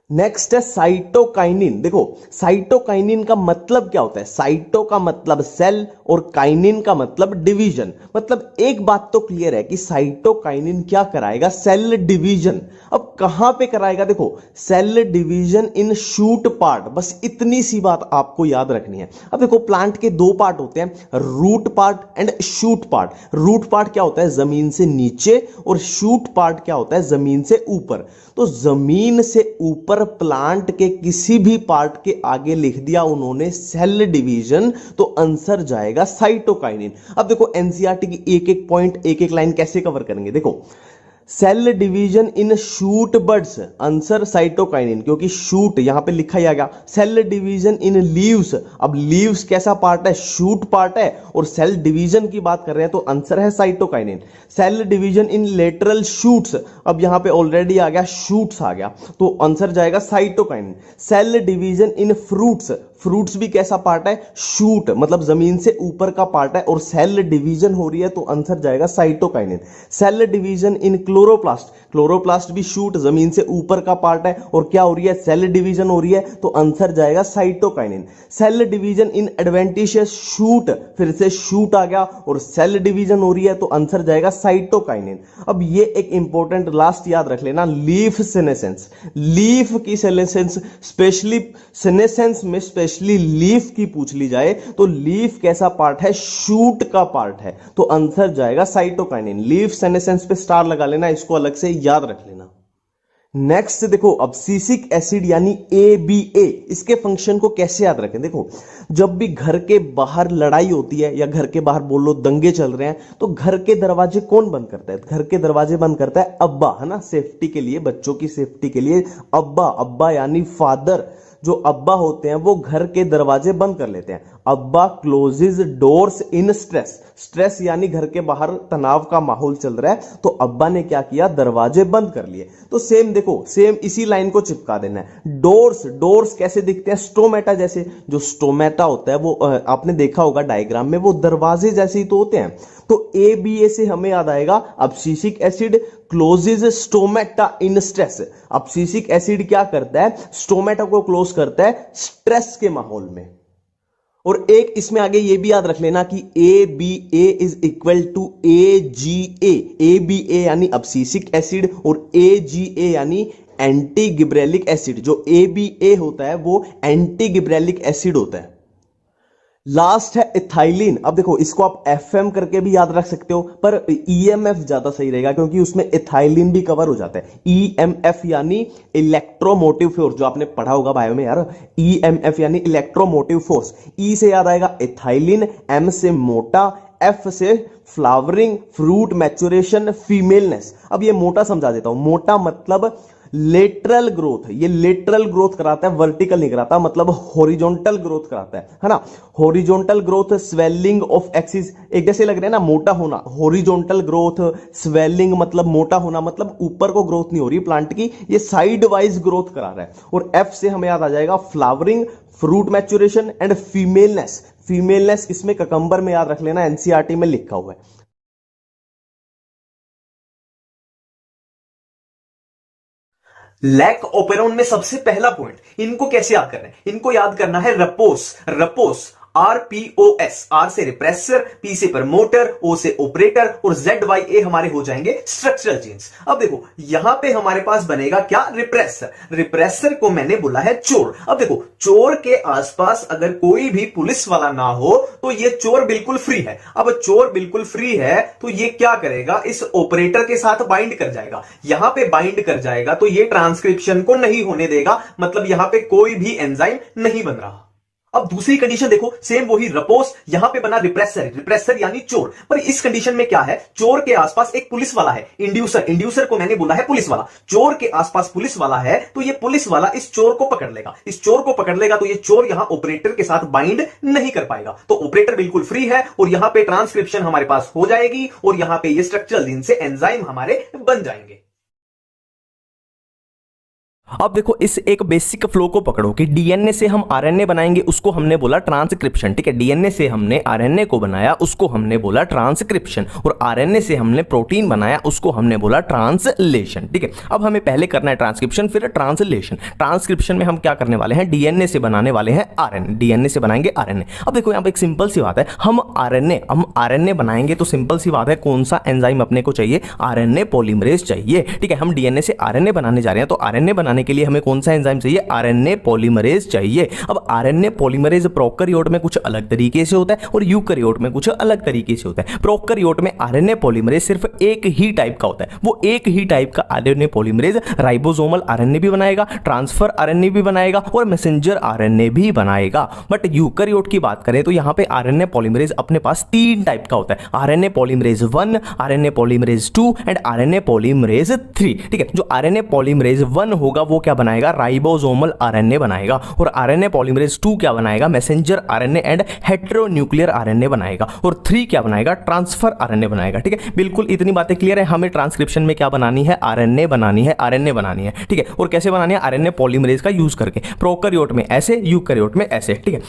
नेक्स्ट है साइटोकाइनिन। देखो साइटोकाइनिन का मतलब क्या होता है, साइटो का मतलब सेल और काइनिन का मतलब डिवीजन। मतलब एक बात तो क्लियर है कि साइटोकाइनिन क्या कराएगा, सेल डिवीजन। अब कहां पे कराएगा, देखो cell division in shoot part, बस इतनी सी बात आपको याद रखनी है। अब देखो प्लांट के 2 पार्ट होते हैं, root part and shoot part. Root part क्या होता है, जमीन से नीचे, और शूट पार्ट क्या होता है, जमीन से ऊपर। तो जमीन से ऊपर प्लांट के किसी भी पार्ट के आगे लिख दिया उन्होंने सेल डिवीजन, तो आंसर जाएगा साइटोकाइनिन। अब देखो एनसीईआरटी की एक एक पॉइंट, एक एक लाइन कैसे कवर करेंगे। देखो cell division in shoot buds, answer cytokinin, क्योंकि शूट यहां पे लिखा ही आ गया। सेल डिवीजन इन लीव्स, अब लीव्स कैसा पार्ट है, शूट पार्ट है, और सेल डिवीजन की बात कर रहे हैं तो आंसर है cytokinin. Cell division in lateral shoots, अब यहां पे ऑलरेडी आ गया शूट्स आ गया, तो आंसर जाएगा cytokinin. Cell division in fruits, fruits भी कैसा पार्ट है, शूट, मतलब जमीन से ऊपर का पार्ट है, और सेल डिवीजन हो रही है तो आंसर जाएगा cytokinin. Cell division in chloroplast, chloroplast भी शूट, जमीन से ऊपर का पार्ट है, और क्या हो रही है, सेल डिवीजन हो रही है, तो आंसर जाएगा cytokinin. Cell division in adventitious shoot, फिर से शूट आ गया और सेल डिवीजन हो रही है तो आंसर जाएगा साइटोकाइनिन। अब ये एक इंपॉर्टेंट लास्ट याद रख लेना, लीफ सेनेसेंस, लीफ की सेनेसेंस, स्पेशली सेनेसेंस में स्पेशली लीफ की पूछ ली जाए तो लीफ कैसा पार्ट है, शूट का पार्ट है, तो आंसर जाएगा साइटोकाइनिन। लीफ सेनेसेंस पे स्टार लगा लेना, इसको अलग से याद रख लेना। नेक्स्ट देखो, अब्सिसिक एसिड यानी ABA, इसके फंक्शन को कैसे याद रखें। देखो, जब भी घर के बाहर लड़ाई होती है या घर के बाहर बोलो दंगे चल रहे हैं, तो घर के दरवाजे कौन बंद करता है, घर के दरवाजे बंद करता है अब्बा, है ना, सेफ्टी के लिए, बच्चों की सेफ्टी के लिए अब्बा, अब्बा यानी फादर, जो अब्बा होते हैं वो घर के दरवाजे बंद कर लेते हैं। ABA closes doors in stress, stress यानी घर के बाहर तनाव का माहौल चल रहा है, तो अब्बा ने क्या किया, दरवाजे बंद कर लिए। तो सेम देखो, सेम इसी लाइन को चिपका देना है। डोर्स, डोर्स कैसे दिखते हैं, स्टोमेटा जैसे, जो स्टोमेटा होता है वो आपने देखा होगा डायग्राम में, वो दरवाजे जैसे ही तो होते हैं। तो ABA से हमें याद आएगा abscisic acid closes stomata in stress. Abscisic acid क्या करता है, स्टोमेटा को क्लोज करता है स्ट्रेस के माहौल में। और एक इसमें आगे ये भी याद रख लेना कि ABA is equal to AGA, ABA यानी अब्सिसिक एसिड और AGA यानी एंटी गिबरेलिक एसिड। जो ABA होता है वो एंटी गिबरेलिक एसिड होता है। लास्ट है इथाइलिन। अब देखो, इसको आप FM करके भी याद रख सकते हो, पर EMF ज्यादा सही रहेगा क्योंकि उसमें इथाइलिन भी कवर हो जाता है। EMF यानी इलेक्ट्रोमोटिव फोर्स, जो आपने पढ़ा होगा बायो में यार, EMF यानी इलेक्ट्रोमोटिव फोर्स। E से याद आएगा इथाइलिन, M से मोटा, F से फ्लावरिंग, फ्रूट मैच्योरेशन, फीमेलनेस। अब ये मोटा समझा देता हूं, मोटा मतलब लेटरल ग्रोथ, ये लेटरल ग्रोथ कराता है, वर्टिकल नहीं कराता, मतलब हॉरिजॉन्टल ग्रोथ कराता है ना। Horizontal growth, swelling of axis, एक जैसे लग रहे हैं ना, मोटा होना, हॉरिजॉन्टल ग्रोथ, स्वेलिंग मतलब मोटा होना, मतलब ऊपर को ग्रोथ नहीं हो रही प्लांट की, ये साइड वाइज ग्रोथ करा रहा है। और F से हमें याद आ जाएगा flowering, fruit maturation and femaleness. Femaleness इसमें ककंबर में याद रख लेना, NCERT में लिखा हुआ है। लैक ओपेरोन में सबसे पहला पॉइंट, इनको कैसे याद करना है, इनको याद करना है रपोस, रपोस RPOS, R से रिप्रेसर, P से प्रमोटर, O से ऑपरेटर और ZYA हमारे हो जाएंगे स्ट्रक्चरल जीन्स। अब देखो, यहां पे हमारे पास बनेगा क्या, रिप्रेसर। रिप्रेसर को मैंने बोला है चोर। अब देखो, चोर के आसपास अगर कोई भी पुलिस वाला ना हो तो ये चोर बिल्कुल फ्री है। अब चोर बिल्कुल फ्री है तो ये क्या करेगा, इस ऑपरेटर के साथ बाइंड कर जाएगा। यहां पे बाइंड कर जाएगा तो ये ट्रांसक्रिप्शन को नहीं होने देगा, मतलब यहां पे कोई भी एंजाइम नहीं बन रहा। अब दूसरी कंडीशन देखो, सेम वही रपोस, यहां पे बना रिप्रेसर, रिप्रेसर यानी चोर। पर इस कंडीशन में क्या है, चोर के आसपास एक पुलिस वाला है, इंड्यूसर, इंड्यूसर को मैंने बोला है पुलिस वाला। चोर के आसपास पुलिस वाला है तो ये पुलिस वाला इस चोर को पकड़ लेगा, इस चोर को पकड़ लेगा तो ये चोर यहां ऑपरेटर के साथ बाइंड नहीं कर पाएगा, तो ऑपरेटर बिल्कुल फ्री है और यहां पे ट्रांसक्रिप्शन हमारे पास हो जाएगी और यहां पे ये स्ट्रक्चरल जीन से एंजाइम हमारे बन जाएंगे। अब देखो, इस एक बेसिक फ्लो को पकड़ो कि डीएनए से हम आरएनए बनाएंगे, उसको हमने बोला ट्रांसक्रिप्शन, ठीक है। डीएनए से हमने आरएनए को बनाया, उसको हमने बोला ट्रांसक्रिप्शन, और आरएनए से हमने प्रोटीन बनाया, उसको हमने बोला ट्रांसलेशन, ठीक है। अब हमें पहले करना है ट्रांसक्रिप्शन, फिर ट्रांसलेशन। ट्रांसक्रिप्शन में हम क्या करने वाले हैं, डीएनए से बनाने वाले हैं आरएनए, डीएनए से बनाएंगे आरएनए। अब देखो, यहाँ पे एक सिंपल सी बात है, हम आरएनए बनाएंगे तो सिंपल सी बात है, कौन सा एंजाइम अपने को चाहिए, आरएनए पॉलीमरेज चाहिए, ठीक है। हम डीएनए से आरएनए बनाने जा रहे हैं तो आरएनए बनाने बनाने के लिए हमें कौन सा एंजाइम चाहिए, आरएनए पॉलीमरेज चाहिए। अब आरएनए पॉलीमरेज प्रोकैरियोट में कुछ अलग तरीके से होता है और यूकैरियोट में कुछ अलग तरीके से होता है। प्रोकैरियोट में आरएनए पॉलीमरेज सिर्फ एक ही टाइप का होता है, वो एक ही टाइप का आरएनए पॉलीमरेज राइबोसोमल आरएनए भी बनाएगा, ट्रांसफर आरएनए भी बनाएगा और मैसेंजर आरएनए भी बनाएगा। बट यूकैरियोट की बात करें तो यहां पे आरएनए पॉलीमरेज अपने पास 3 टाइप का होता है, RNA polymerase 1, RNA polymerase 2 and RNA polymerase 3। ठीक है, जो आरएनए पॉलीमरेज 1 होगा वो क्या बनाएगा, राइबोसोमल आरएनए बनाएगा, और आरएनए पॉलीमरेज 2 क्या बनाएगा, मैसेंजर आरएनए एंड हेटेरोन्यूक्लियर आरएनए बनाएगा, और 3 क्या बनाएगा, ट्रांसफर आरएनए बनाएगा। ठीक है, बिल्कुल इतनी बातें क्लियर है। हमें ट्रांसक्रिप्शन में क्या बनानी है, आरएनए बनानी है, आरएनए बनानी है। ठीक है, और कैसे बनानी है, आरएनए पॉलीमरेज का यूज करके, प्रोकैरियोट में ऐसे, यूकैरियोट में ऐसे। ठीक है,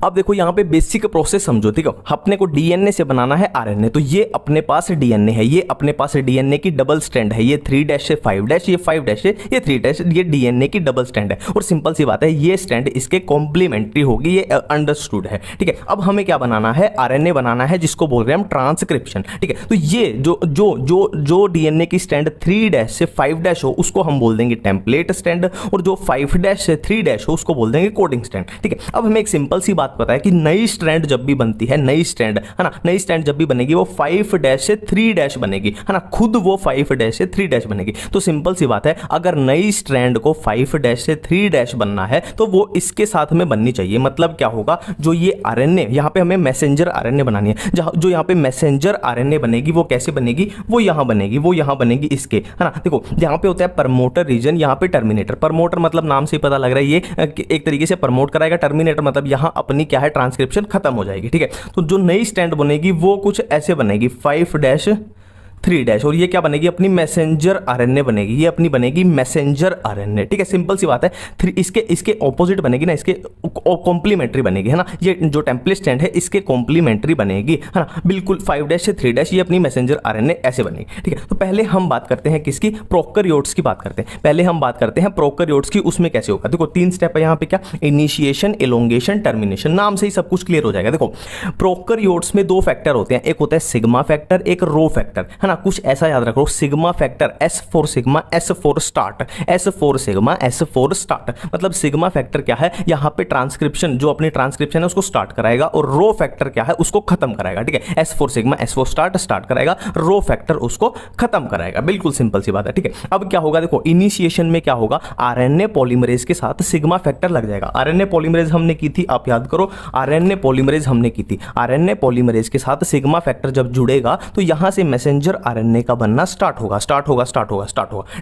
अब देखो यहां पे बेसिक प्रोसेस समझो। ठीक है, अपने को डीएनए से बनाना है आरएनए, तो ये अपने पास डीएनए है, ये अपने पास डीएनए की डबल स्ट्रैंड है, ये 3' से 5', ये 5' है, ये 3', ये डीएनए की डबल स्ट्रैंड है, और सिंपल सी बात है ये स्ट्रैंड इसके कॉम्प्लीमेंट्री होगी, ये अंडरस्टूड है। ठीक है, अब हमें क्या बनाना है, आरएनए बनाना है, जिसको बोल रहे हैं हम ट्रांसक्रिप्शन। ठीक है, तो ये जो जो जो जो डीएनए की स्ट्रैंड 3' से 5' हो उसको हम बोल देंगे टेम्पलेट स्ट्रैंड, और जो 5' से 3' हो उसको बोल देंगे कोडिंग स्ट्रैंड। ठीक है, अब हमें एक सिंपल सी बात पता है कि नई स्ट्रैंड जब भी बनती है, नई स्ट्रैंड है ना, नई स्ट्रैंड जब भी बनेगी वो 5' से 3' बनेगी, है ना, खुद वो 5' से 3' बनेगी। तो सिंपल सी बात है, अगर नई स्ट्रैंड को 5' से 3' बनना है तो वो इसके साथ में बननी चाहिए। मतलब क्या होगा, जो ये आरएनए यहां पे हमें मैसेंजर आरएनए बनानी है, जो यहां पे मैसेंजर आरएनए बनेगी वो कैसे बनेगी, वो यहां बनेगी, वो यहां बनेगी इसके, है ना। देखो यहां पे होता है प्रमोटर रीजन, यहां पे टर्मिनेटर। प्रमोटर मतलब नाम से ही पता लग रहा है ये एक तरीके से प्रमोट कराएगा, टर्मिनेटर मतलब यहां अपनी क्या है, ट्रांसक्रिप्शन खत्म हो जाएगी। ठीक है, तो जो नई स्ट्रैंड बनेगी वो कुछ ऐसे बनेगी, 5' 3', और ये क्या बनेगी, अपनी मैसेंजर आरएनए बनेगी, ये अपनी बनेगी मैसेंजर आरएनए। ठीक है, सिंपल सी बात है। इसके ऑपोजिट बनेगी ना, इसके कॉम्प्लीमेंट्री बनेगी, है ना, ये जो टेम्पलेट स्ट्रैंड है इसके कॉम्प्लीमेंट्री बनेगी, है ना, बिल्कुल 5' से 3', ये अपनी मैसेंजर आरएनए ऐसे बनेगी। ठीक है, तो पहले हम बात करते हैं किसकी, प्रोकैरियोट्स की बात करते हैं। पहले हम बात करते हैं प्रोकैरियोट्स की, उसमें कैसे होगा। देखो 3 स्टेप है यहाँ पे, क्या, इनिशिएशन, एलोंगेशन, टर्मिनेशन। नाम से ही सब कुछ क्लियर हो जाएगा। देखो प्रोकैरियोट्स में 2 फैक्टर होते हैं, एक होता है सिग्मा फैक्टर, एक रो फैक्टर, है ना। कुछ ऐसा याद रखो, sigma factor S for sigma, S for start, S for sigma, S for start. मतलब सिग्मा फैक्टर क्या है, यहां पे ट्रांसक्रिप्शन, जो अपनी ट्रांसक्रिप्शन है उसको स्टार्ट कराएगा, और रो फैक्टर क्या है, उसको खत्म कराएगा। ठीक है, S for sigma, S for start कराएगा, रो फैक्टर उसको खत्म कराएगा। बिल्कुल सिंपल सी बात है। ठीक है, अब क्या होगा, देखो इनिशिएशन में क्या होगा, आरएनए पॉलीमरेज के साथ सिग्मा फैक्टर लग जाएगा। आरएनए पॉलीमरेज हमने की थी, आप याद करो, आरएनए पॉलीमरेज हमने की थी, आरएनए पॉलीमरेज के साथ सिग्मा फैक्टर जब जुड़ेगा तो यहां से मैसेंजर आरएनए का बनना स्टार्ट होगा।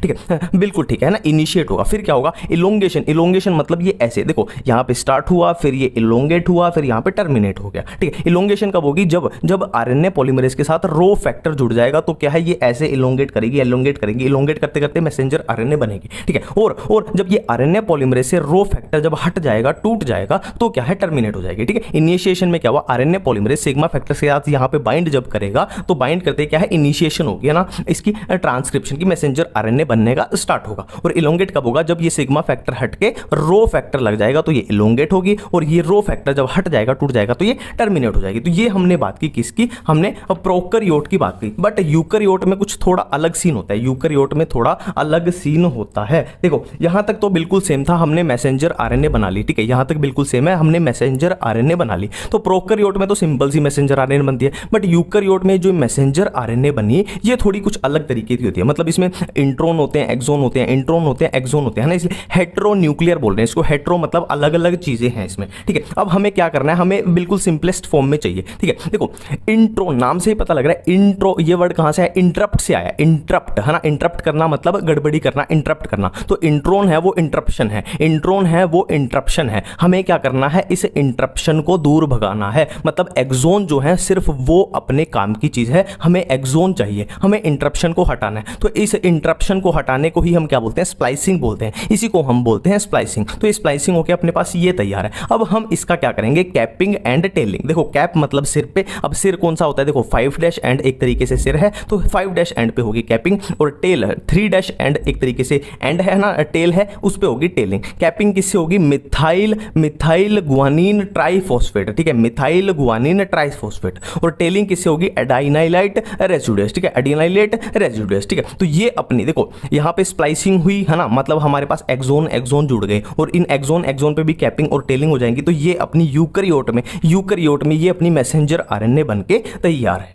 ठीक है, बिल्कुल ठीक है ना, इनिशिएट होगा। फिर क्या होगा, इलोंगेशन। इलोंगेशन मतलब ये ऐसे, देखो यहां पे स्टार्ट हुआ, फिर ये इलोंगेट हुआ, फिर यहां पे टर्मिनेट हो गया। ठीक है, इलोंगेशन कब होगी, जब आरएनए पॉलीमरेज के साथ रो फैक्टर जुड़ जाएगा तो क्या है, ये ऐसे इलोंगेट करेगी, इलोंगेट करते करते मैसेंजर आरएनए बनेगी। ठीक है, और जब ये आरएनए पॉलीमरेज से रो फैक्टर जब हट जाएगा, टूट जाएगा, तो क्या है, टर्मिनेट हो जाएगी। ठीक है, इनिशिएशन में क्या हुआ, आरएनए पॉलीमरेज सिग्मा फैक्टर के साथ यहां पे बाइंड जब करेगा तो बाइंड करते क्या है, इनिशिएशन होगी, है ना, इसकी ट्रांसक्रिप्शन की, मैसेंजर आरएनए बनने का स्टार्ट होगा। और इलोंगेट कब होगा, जब ये सिग्मा फैक्टर हट के रो फैक्टर लग जाएगा तो ये इलोंगेट होगी, और ये रो फैक्टर जब हट जाएगा, टूट जाएगा, तो ये टर्मिनेट हो जाएगी। तो ये हमने बात की किसकी, हमने प्रोकैरियोट की बात की। बट यूकैरियोट में कुछ थोड़ा अलग सीन होता है, यूकैरियोट में थोड़ा अलग सीन होता है। देखो यहां तक तो बिल्कुल सेम था, हमने मैसेंजर आरएनए बना ली। ठीक है, यहां तक बिल्कुल सेम है, हमने मैसेंजर आरएनए बना ली। तो प्रोकैरियोट में तो सिंपल सी मैसेंजर आरएनए बनती है, बट यूकैरियोट में जो मैसेंजर आरएनए बनी ये थोड़ी कुछ अलग तरीके की होती है। मतलब इसमें इंट्रोन होते हैं, एक्सोन होते हैं, इंट्रोन होते हैं, एक्सोन होते हैं ना, इसलिए हेटेरोन्यूक्लियर बोल रहे हैं इसको। हेटेरो मतलब अलग अलग चीजें हैं इसमें। ठीक है, अब हमें क्या करना है, हमें बिल्कुल सिंपलेस्ट फॉर्म में चाहिए। ठीक है, देखो इंट्रोन, नाम से ही पता लग रहा है इंट्रो, ये वर्ड कहां से आया, इंटरप्ट से आया। इंटरप्ट, है ना, इंटरप्ट करना मतलब गड़बड़ी करना, इंटरप्ट करना। तो इंट्रोन है वो इंटरप्शन है, इंट्रोन है वो इंटरप्शन है। हमें क्या करना है, इस इंटरप्शन को दूर भगाना है। मतलब एक्सोन जो है सिर्फ वो अपने काम की चीज है, हमें एक्सोन चाहिए, हमें इंटरप्शन को हटाना है। तो इस इंटरप्शन को हटाने को ही हम क्या बोलते हैं, स्प्लाइसिंग बोलते हैं, इसी को हम बोलते हैं स्प्लाइसिंग। तो ये स्प्लाइसिंग होकर अपने पास ये तैयार है। अब हम इसका क्या करेंगे, कैपिंग एंड टेलिंग। देखो कैप मतलब सिर पे, अब सिर कौन सा होता है, देखो 5' एंड एक तरीके से सिर है तो 5' एंड पे होगी कैपिंग, और टेल 3' एंड एक तरीके से एंड है ना, टेल है, उस पे होगी टेलिंग। कैपिंग किससे होगी, मिथाइल गुआनिन ट्राइफॉस्फेट। ठीक है, मिथाइल गुआनिन ट्राइफॉस्फेट। और टेलिंग किससे होगी, एडाइनाइलाइट रेसिडुअस। रेजिडुएस, ठीक है, एडिनाइलेट रेजिडुएस, ठीक है। तो ये अपनी देखो यहाँ पे स्प्लाइसिंग हुई है ना, मतलब हमारे पास एक्सोन एक्सोन जुड़ गए और इन एक्सोन एक्सोन पे भी कैपिंग और टेलिंग हो जाएंगी। तो ये अपनी यूकैरियोट में ये अपनी मैसेंजर आरएनए बन के तैयार है।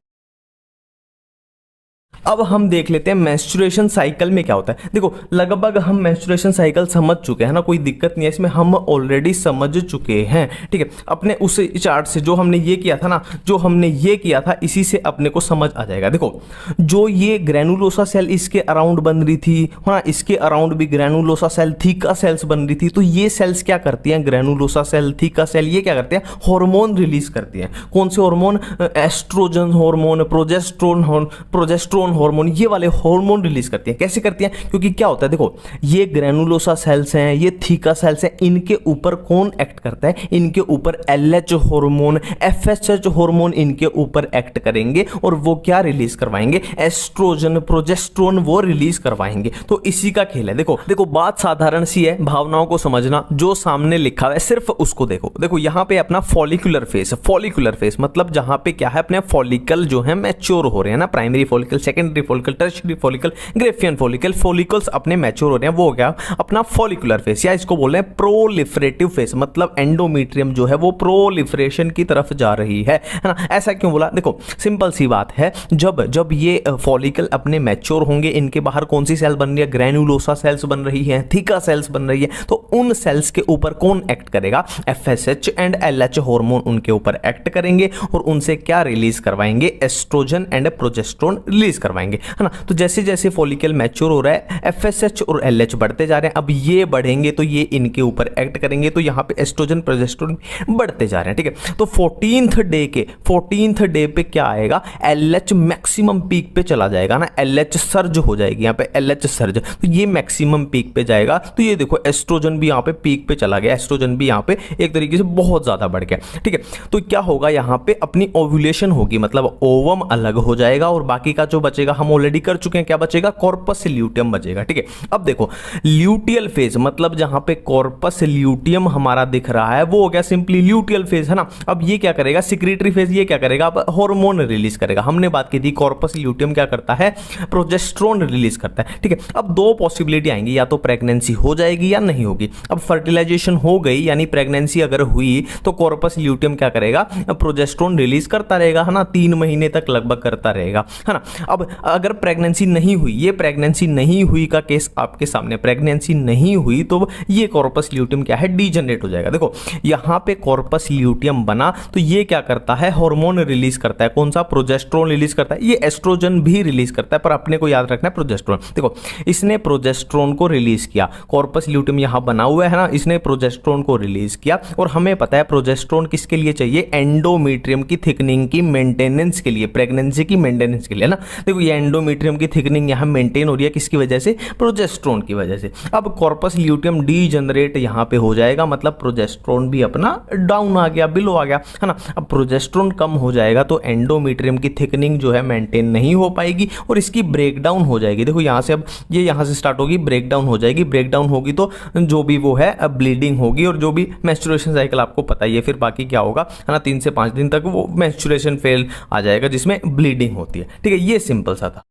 अब हम देख लेते हैं मेंस्ट्रुएशन साइकिल में क्या होता है। देखो लगभग हम मेंस्ट्रुएशन साइकिल समझ चुके हैं ना, कोई दिक्कत नहीं है इसमें, हम ऑलरेडी समझ चुके हैं, ठीक है। अपने उस चार्ट से जो हमने ये किया था ना, जो हमने ये किया था, इसी से अपने को समझ आ जाएगा। देखो जो ये ग्रैनुलोसा सेल इसके अराउंड बन रही थी हाँ, इसके अराउंड भी ग्रैनुलोसा सेल थीका सेल्स बन रही थी। तो ये सेल्स क्या करती हैं, ग्रैनुलोसा सेल थीका सेल ये क्या करते हैं, हार्मोन रिलीज करती हैं। कौन से hormone, estrogen hormone, progesterone hormone, ये वाले हार्मोन रिलीज करती हैं। कैसे करती हैं, क्योंकि क्या होता है देखो ये ग्रैनुलोसा सेल्स हैं, ये थीका सेल्स हैं, इनके ऊपर कौन एक्ट करता है, इनके ऊपर एलएच हार्मोन, एफएसएच हार्मोन इनके ऊपर एक्ट करेंगे और वो क्या रिलीज करवाएंगे, एस्ट्रोजन प्रोजेस्टेरोन वो रिलीज करवाएंगे। तो इसी का खेल है। देखो बात साधारण सी है, भावनाओं को समझना, जो सामने लिखा हुआ है सिर्फ उसको देखो। देखो यहाँ पे अपना फॉलिकुलर फेस मतलब जहां पे क्या है, अपने फॉलिकल जो है मैच्योर हो रहे हैं ना, primary follicle, secondary follicle, tertiary follicle, Graafian follicle, follicles अपने मैच्योर हो रहे हैं, वो हो गया अपना फॉलिकुलर फेस, या इसको बोल रहे हैं प्रोलिफरेटिव फेस, मतलब एंडोमेट्रियम जो है वो प्रोलिफरेशन की तरफ जा रही है ना। ऐसा क्यों बोला, देखो सिंपल सी बात है, जब ये फॉलिकल अपने मैच्योर होंगे, इनके बाहर कौन सी सेल बन रही है, ग्रैनुलोसा सेल्स बन रही है, थीका सेल्स बन रही है, तो उन सेल्स के ऊपर कौन एक्ट करेगा, एफएसएच एंड एलएच हार्मोन उनके ऊपर एक्ट करेंगे और उनसे क्या रिलीज करवाएंगे, एस्ट्रोजन एंड प्रोजेस्टेरोन रिलीज करवाएंगे, है ना। तो जैसे जैसे फॉलिकल मैच्योर हो रहा है, एफएसएच और एलएच बढ़ते जा रहे हैं, अब ये बढ़ेंगे तो ये इनके ऊपर एक्ट करेंगे, तो यहाँ पे एस्ट्रोजन प्रोजेस्टेरोन बढ़ते जा रहे हैं, ठीक है। तो 14th डे पे क्या आएगा, एलएच मैक्सिमम पीक पे चला जाएगा ना, एलएच सर्ज हो जाएगी यहाँ पे, एलएच सर्ज, तो ये मैक्सिमम पीक पे जाएगा। तो ये देखो एस्ट्रोजन भी यहाँ पे पीक पे चला गया, एस्ट्रोजन भी यहाँ पे एक तरीके से बहुत ज्यादा बढ़ गया, ठीक है। तो क्या होगा, यहाँ पे अपनी ओव्यूलेशन होगी, मतलब ओवम अलग हो जाएगा और बाकी का जो बचेगा हम ऑलरेडी कर चुके हैं, क्या बचेगा, कॉर्पस ल्यूटियम बचेगा, ठीक है। अब देखो ल्यूटियल फेज, मतलब जहां पे कॉर्पस ल्यूटियम हमारा दिख रहा है वो हो गया सिंपली ल्यूटियल फेज, है ना। अब ये क्या करेगा, सिक्रीटरी फेज, ये क्या करेगा, अब हार्मोन रिलीज करेगा। हमने बात की थी कॉर्पस ल्यूटियम क्या करता है, प्रोजेस्टेरोन रिलीज करता है, ठीक है। अब दो पॉसिबिलिटी आएंगी, या तो प्रेगनेंसी हो जाएगी या नहीं होगी। अब फर्टिलाइजेशन हो गई यानी प्रेगनेंसी अगर हुई तो कॉर्पस ल्यूटियम क्या करेगा, प्रोजेस्टेरोन रिलीज करता रहेगा, है ना, 3 महीने तक लगभग करता रहेगा, है ना। अब अगर प्रेगनेंसी नहीं हुई, ये प्रेगनेंसी नहीं हुई का केस आपके सामने, प्रेगनेंसी नहीं हुई तो ये कॉर्पस ल्यूटियम क्या है, डीजनरेट हो जाएगा। देखो यहां पे कॉर्पस ल्यूटियम बना तो ये क्या करता है, हार्मोन रिलीज करता है, कौन सा, प्रोजेस्टेरोन रिलीज करता है, ये एस्ट्रोजन भी रिलीज करता है, पर अपने को याद रखना है प्रोजेस्टेरोन। देखो इसने प्रोजेस्टेरोन को रिलीज किया, कॉर्पस ल्यूटियम यहां बना हुआ है ना, इसने प्रोजेस्टेरोन को रिलीज किया और हमें पता है प्रोजेस्टेरोन किसके लिए चाहिए, एंडोमेट्रियम की थिकनिंग की मेंटेनेंस के लिए, प्रेगनेंसी की मेंटेनेंस के लिए ना। देखो ये एंडोमेट्रियम की थिकनिंग यहां मेंटेन हो रही है, किसकी वजह से, प्रोजेस्टेरोन की वजह से। अब कॉर्पस ल्यूटियम डीजनरेट यहां पे हो जाएगा, मतलब प्रोजेस्टेरोन भी अपना डाउन आ गया, बिलो आ गया, है ना। अब प्रोजेस्टेरोन कम हो जाएगा तो एंडोमेट्रियम की थिकनिंग जो है मेंटेन नहीं हो पाएगी और इसकी ब्रेकडाउन हो जाएगी। देखो यहां से अब ये यहां से स्टार्ट होगी, ब्रेकडाउन हो जाएगी, ब्रेकडाउन होगी तो जो भी वो है अब ब्लीडिंग होगी और जो भी मेंस्ट्रुएशन साइकिल आपको पता ही है, फिर बाकी क्या होगा, है ना, 3 से 5 दिन तक वो मेंस्ट्रुएशन फेल आ जाएगा जिसमें ब्लीडिंग होती है, ठीक है। ये सिंपल सा था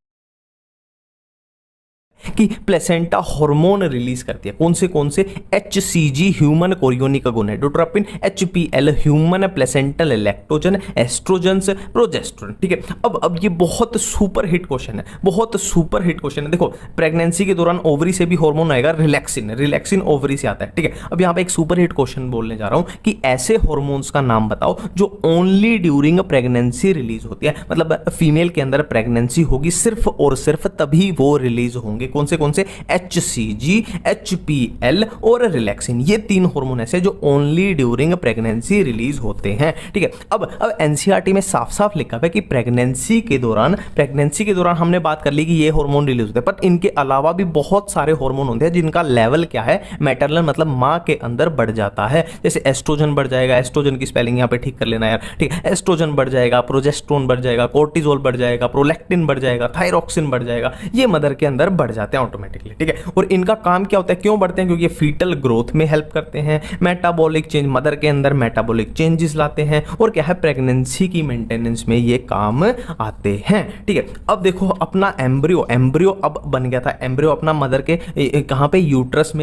कि प्लेसेंटा हार्मोन रिलीज करती है, कौन से HCG human chorionic gonadotropin, HPL human placental lactogen, oestrogens, progesterone, ठीक है। अब ये बहुत सुपर हिट क्वेश्चन है, बहुत सुपर हिट क्वेश्चन है। देखो प्रेगनेंसी के दौरान ओवरी से भी हार्मोन आएगा, रिलैक्सिन ओवरी से आता है, ठीक है। अब यहाँ पे एक सुपर हिट क्वेश्चन बोलने जा रहा हूं कि ऐसे हार्मोन्स का नाम बताओ जो ओनली ड्यूरिंग प्रेगनेंसी रिलीज होती है, मतलब फीमेल के अंदर प्रेगनेंसी होगी सिर्फ और सिर्फ तभी वो रिलीज होंगे, कौन से HCG, HPL और रिलैक्सिन, ये 3 हार्मोन ऐसे जो ओनली ड्यूरिंग प्रेगनेंसी रिलीज होते हैं, ठीक है। अब एनसीईआरटी में साफ साफ लिखा है कि प्रेगनेंसी के दौरान हमने बात कर ली कि ये हार्मोन रिलीज होते हैं, पर इनके अलावा भी बहुत सारे हार्मोन होते हैं जिनका लेवल क्या है, मैटरनल मतलब मां के अंदर बढ़ जाता है। जैसे एस्ट्रोजन बढ़ जाएगा, एस्ट्रोजन की स्पेलिंग यहां पे ठीक कर लेना यार, ठीक है। एस्ट्रोजन बढ़ जाएगा, प्रोजेस्टेरोन बढ़ जाएगा, कोर्टिजोल बढ़ जाएगा, प्रोलैक्टिन बढ़ जाएगा, थायरोक्सिन बढ़ जाएगा, ये मदर के अंदर बढ़ जाते हैं। बढ़ते हैं ऑटोमेटिकली, ठीक है। और इनका काम क्या होता है, क्यों बढ़ते हैं, क्योंकि ये फीटल ग्रोथ में हेल्प करते हैं, मेटाबॉलिक चेंज, मदर के अंदर मेटाबॉलिक चेंजेस लाते हैं, और क्या है, प्रेगनेंसी की मेंटेनेंस में ये काम आते हैं, ठीक है। अब देखो अपना एम्ब्रियो अब बन गया था, एम्ब्रियो अपना मदर के कहाँ पे, यूट्रस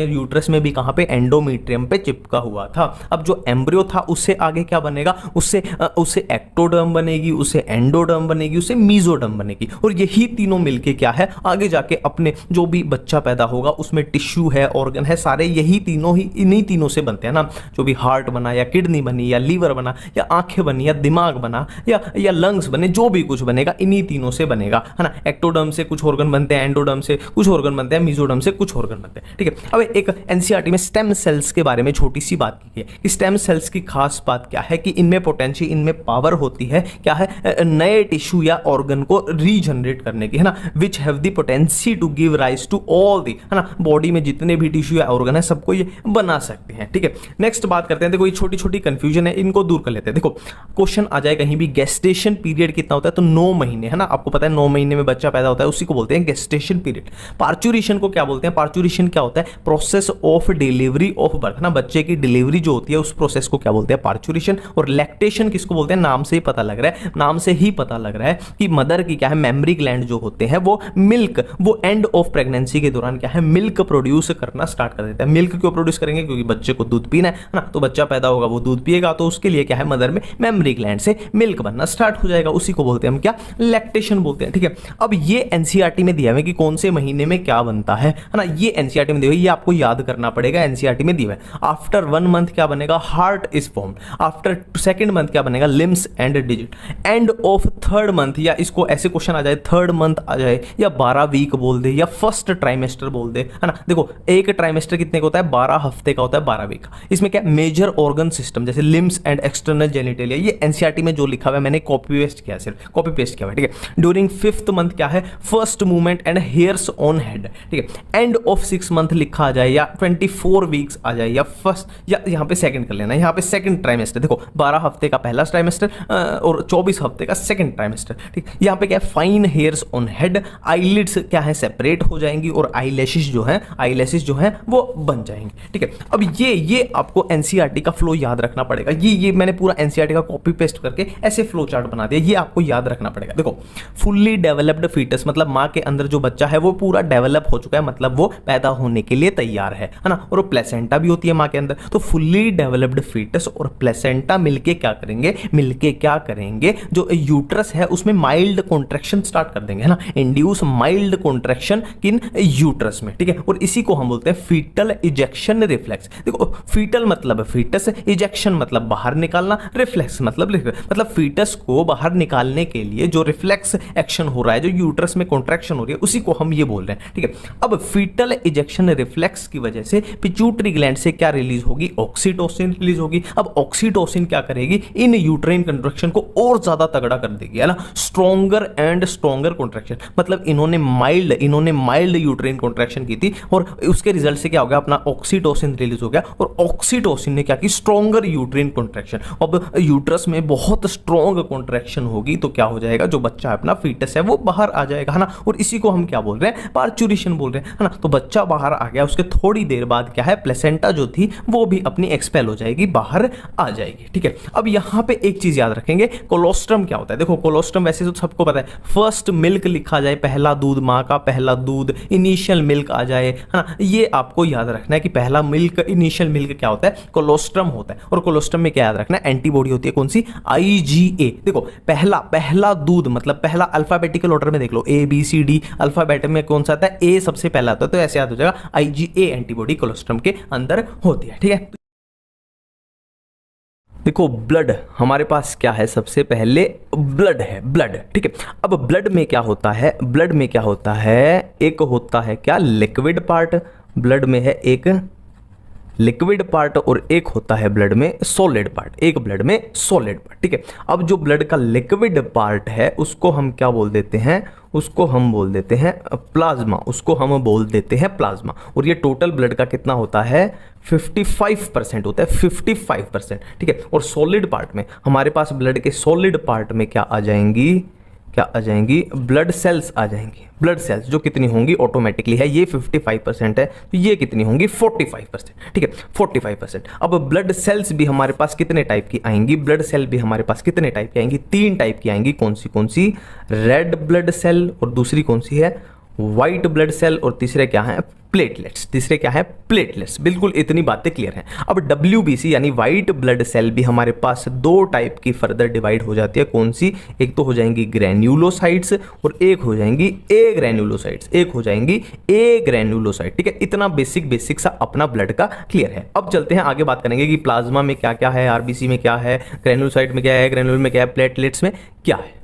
में भी कहाँ पे, एंडोमेट्रियम पे चिपका हुआ था। अब जो एम्ब्रियो था उससे आगे क्या बनेगा, उससे एक्टोडर्म बनेगी, उससे एंडोडर्म बनेगी, उससे मीजोडर्म बनेगी, और यही तीनों मिलके क्या है, आगे जाके अपने जो भी बच्चा पैदा होगा उसमें टिश्यू है, ऑर्गन है, सारे यही तीनों ही इन्हीं तीनों से बनते हैं ना। जो भी हार्ट बना या किडनी बनी या लीवर बना या आंखें बनी या दिमाग बना या लंग्स बने, जो भी कुछ बनेगा इन्हीं तीनों से बनेगा, है ना। एक्टोडर्म से कुछ ऑर्गन बनते हैं, एंडोडर्म से कुछ ऑर्गन बनते हैं, मीजोडर्म से कुछ ऑर्गन बनते हैं, ठीक है। अब एक एनसीईआरटी में स्टेम सेल्स के बारे में छोटी सी बात की है कि स्टेम सेल्स की खास बात क्या है कि इनमें पोटेंशियल, इनमें पावर होती है, क्या है, नए टिश्यू या ऑर्गन को रीजनरेट करने की, है ना, which have the potency to give rise to all the, है ना, बॉडी में जितने भी टिश्यू या ऑर्गन है सबको ये बना सकते हैं, ठीक है। नेक्स्ट बात करते हैं, देखो ये छोटी छोटी कंफ्यूजन है, इनको दूर कर लेते हैं। देखो क्वेश्चन आ जाए कहीं भी, गेस्टेशन पीरियड कितना होता है, तो 9 महीने, है ना, आपको पता है 9 महीने में बच्चा पैदा होता है, उसी को बोलते हैं गेस्टेशन पीरियड। पार्चुरेशन को क्या बोलते हैं, पार्चुरेशन क्या होता है, process of delivery of birth, है ना, बच्चे की डिलीवरी जो होती है उस प्रोसेस को क्या बोलते हैं, पार्चुरेशन। और लैक्टेशन किसको बोलते हैं, नाम से ही पता लग रहा है, नाम से ही पता लग रहा है कि मदर की क्या है, मेमरी ग्लैंड जो होते हैं वो मिल्क, वो एंड ऑफ प्रेगनेंसी के दौरान क्या है, मिल्क प्रोड्यूस करना स्टार्ट कर देता है। मिल्क क्यों प्रोड्यूस करेंगे, क्योंकि बच्चे को दूध पीना है ना, तो बच्चा पैदा होगा वो दूध पिएगा, तो उसके लिए क्या है, मदर में मेमरी ग्लैंड से मिल्क बनना स्टार्ट हो जाएगा, उसी को बोलते हैं हम क्या, लैक्टेशन बोलते हैं, ठीक है। अब ये एनसीईआरटी में दिया हुआ है कि कौन से महीने में क्या बनता है ना, ये एनसीईआरटी में दिया हुआ है, ये आपको याद करना पड़ेगा, एनसीईआरटी में दिया हुआ है। आफ्टर 1 मंथ क्या बनेगा, heart is formed, after 2nd month क्या बनेगा, limbs and digit, end of 3rd month, या इसको ऐसे क्वेश्चन आ जाए 3rd मंथ आ जाए, या 12 वीक बोल दे, या 1st ट्राइमेस्टर बोल दे, है ना। देखो एक ट्राइमेस्टर कितने का होता है, 12 हफ्ते का होता है, 12 वीक का। इसमें क्या, मेजर ऑर्गन सिस्टम जैसे लिम्स एंड एक्सटर्नल जेनिटेलिया, ये एनसीईआरटी में जो लिखा हुआ है मैंने कॉपी पेस्ट किया, सिर्फ कॉपी पेस्ट किया हुआ है, ठीक है। ड्यूरिंग 5th मंथ क्या है, first movement and hairs on head, ठीक है। एंड ऑफ 6 मंथ लिखा आ जाए, या 24 वीक्स आ जाए, या फर्स्ट, या यहाँ पे सेकंड कर लेना, यहाँ पे सेकंड ट्राइमेस्टर, देखो 12 हफ्ते का पहला ट्राइमेस्टर और 24 हफ्ते का सेकंड ट्राइमेस्टर, ठीक। यहाँ पे क्या है, fine hairs on head, eyelids क्या है, सेपरेट हो जाएंगी, और आईलैशेस जो है वो बन जाएंगे, ठीक है। अब ये आपको एनसीईआरटी का फ्लो याद रखना पड़ेगा, ये मैंने पूरा एनसीईआरटी का कॉपी पेस्ट करके ऐसे फ्लो चार्ट बना दिया, ये आपको याद रखना पड़ेगा। देखो फुल्ली डेवलप्ड फीटस मतलब माँ के अंदर जो बच्चा है वो पूरा डेवलप हो चुका है, मतलब वो पैदा होने के लिए तैयार है ना, और प्लेसेंटा भी होती है माँ के अंदर। तो फुल्ली डेवलप्ड फीटस और प्लेसेंटा मिलके क्या करेंगे, जो यूट्रस है उसमें माइल्ड कॉन्ट्रैक्शन स्टार्ट कर देंगे, है ना, इंड्यूस माइल्ड कॉन्ट्रैक्शन इन यूट्रस में, ठीक है। और इसी को हम बोलते हैं फीटल इजेक्शन रिफ्लेक्स। देखो फीटल मतलब फीटस, इजेक्शन मतलब बाहर निकालना, रिफ्लेक्स मतलब फीटस को बाहर निकालने के लिए जो रिफ्लेक्स एक्शन हो रहा है, जो यूट्रस में कॉन्ट्रैक्शन हो रही है, उसी को हम ये बोल रहे हैं, ठीक है। अब फीटल इजेक्शन रिफ्लेक्स की वजह से पिट्यूटरी ग्लैंड से क्या रिलीज होगी, ऑक्सीटोसिन रिलीज होगी। अब ऑक्सीटोसिन क्या करेगी, इन यूट्राइन कंट्रैक्शन को और ज्यादा तगड़ा कर देगी, है ना, स्ट्रॉन्गर एंड स्ट्रॉन्गर कॉन्ट्रैक्शन। मतलब इन्होंने माइल्ड यूट्राइन कॉन्ट्रैक्शन की थी, और उसके रिजल्ट से क्या हो गया, अपना ऑक्सीटोसिन रिलीज हो गया, और ऑक्सीटोसिन ने क्या की, स्ट्रॉन्गर यूट्राइन कॉन्ट्रैक्शन। अब यूट्रस में बहुत स्ट्रॉन्ग कॉन्ट्रैक्शन होगी तो क्या हो जाएगा, जो बच्चा है अपना फीटस है वो बाहर आ जाएगा, है ना। और इसी को हम क्या बोल रहे हैं, पार्चुरेशन बोल रहे हैं, है ना। तो बच्चा बाहर आ गया, उसके थोड़ी देर बाद क्या है, प्लेसेंटा जो थी वो भी अपनी एक्सपेल हो जाएगी, बाहर आ जाएगी, ठीक है। अब यहां पे एक चीज याद रखेंगे, कोलोस्ट्रम क्या होता है। देखो कोलोस्ट्रम वैसे तो सबको पता है, फर्स्ट मिल्क लिखा जाए, पहला दूध, माँ का पहला दूध, इनिशियल मिल्क आ जाए, है ना। ये आपको याद रखना है कि पहला मिल्क, इनिशियल मिल्क क्या होता है, कोलोस्ट्रम होता है। और कोलोस्ट्रम में क्या याद रखना है, एंटीबॉडी होती है, कौन सी, IgA। देखो पहला दूध मतलब पहला अल्फाबेटिकल ऑर्डर में देख लो, ABCD, अल्फाबेट में कौन सा आता है, A सबसे पहला आता है, तो ऐसे याद हो जाएगा, IgA एंटीबॉडी कोलोस्ट्रम के अंदर होती है, ठीक है। देखो ब्लड हमारे पास क्या है, सबसे पहले ब्लड है, ब्लड, ठीक है। अब ब्लड में क्या होता है, एक होता है क्या, लिक्विड पार्ट, ब्लड में है एक लिक्विड पार्ट, और एक होता है ब्लड में सॉलिड पार्ट, एक ब्लड में सॉलिड पार्ट, ठीक है। अब जो ब्लड का लिक्विड पार्ट है उसको हम क्या बोल देते हैं, उसको हम बोल देते हैं प्लाज्मा, और ये टोटल ब्लड का कितना होता है, 55% होता है, 55%, ठीक है। और सॉलिड पार्ट में हमारे पास ब्लड के सॉलिड पार्ट में क्या आ जाएंगी, क्या आ जाएंगी, ब्लड सेल्स आ जाएंगी। ब्लड सेल्स जो कितनी होंगी ऑटोमेटिकली है, ये 55% है तो ये कितनी होंगी 45%, ठीक है 45%। अब ब्लड सेल्स भी हमारे पास कितने टाइप की आएंगी, ब्लड सेल भी हमारे पास कितने टाइप की आएंगी, 3 टाइप की आएंगी। कौन सी, रेड ब्लड सेल, और दूसरी कौन सी है, व्हाइट ब्लड सेल, और तीसरे क्या है, प्लेटलेट्स। तीसरे क्या है, प्लेटलेट्स। बिल्कुल इतनी बातें क्लियर हैं। अब WBC यानी व्हाइट ब्लड सेल भी हमारे पास 2 टाइप की फर्दर डिवाइड हो जाती है। कौन सी, एक तो हो जाएंगी ग्रैन्युलोसाइट्स और एक हो जाएंगी ए ग्रैन्युलोसाइट्स, एक हो जाएंगी ए ग्रैन्युलोसाइट, ठीक है। इतना बेसिक सा अपना ब्लड का क्लियर है। अब चलते हैं आगे, बात करेंगे कि प्लाज्मा में क्या क्या है, RBC में क्या है, ग्रैन्युलोसाइट में क्या है, ग्रैन्युल में क्या है, प्लेटलेट्स में क्या है।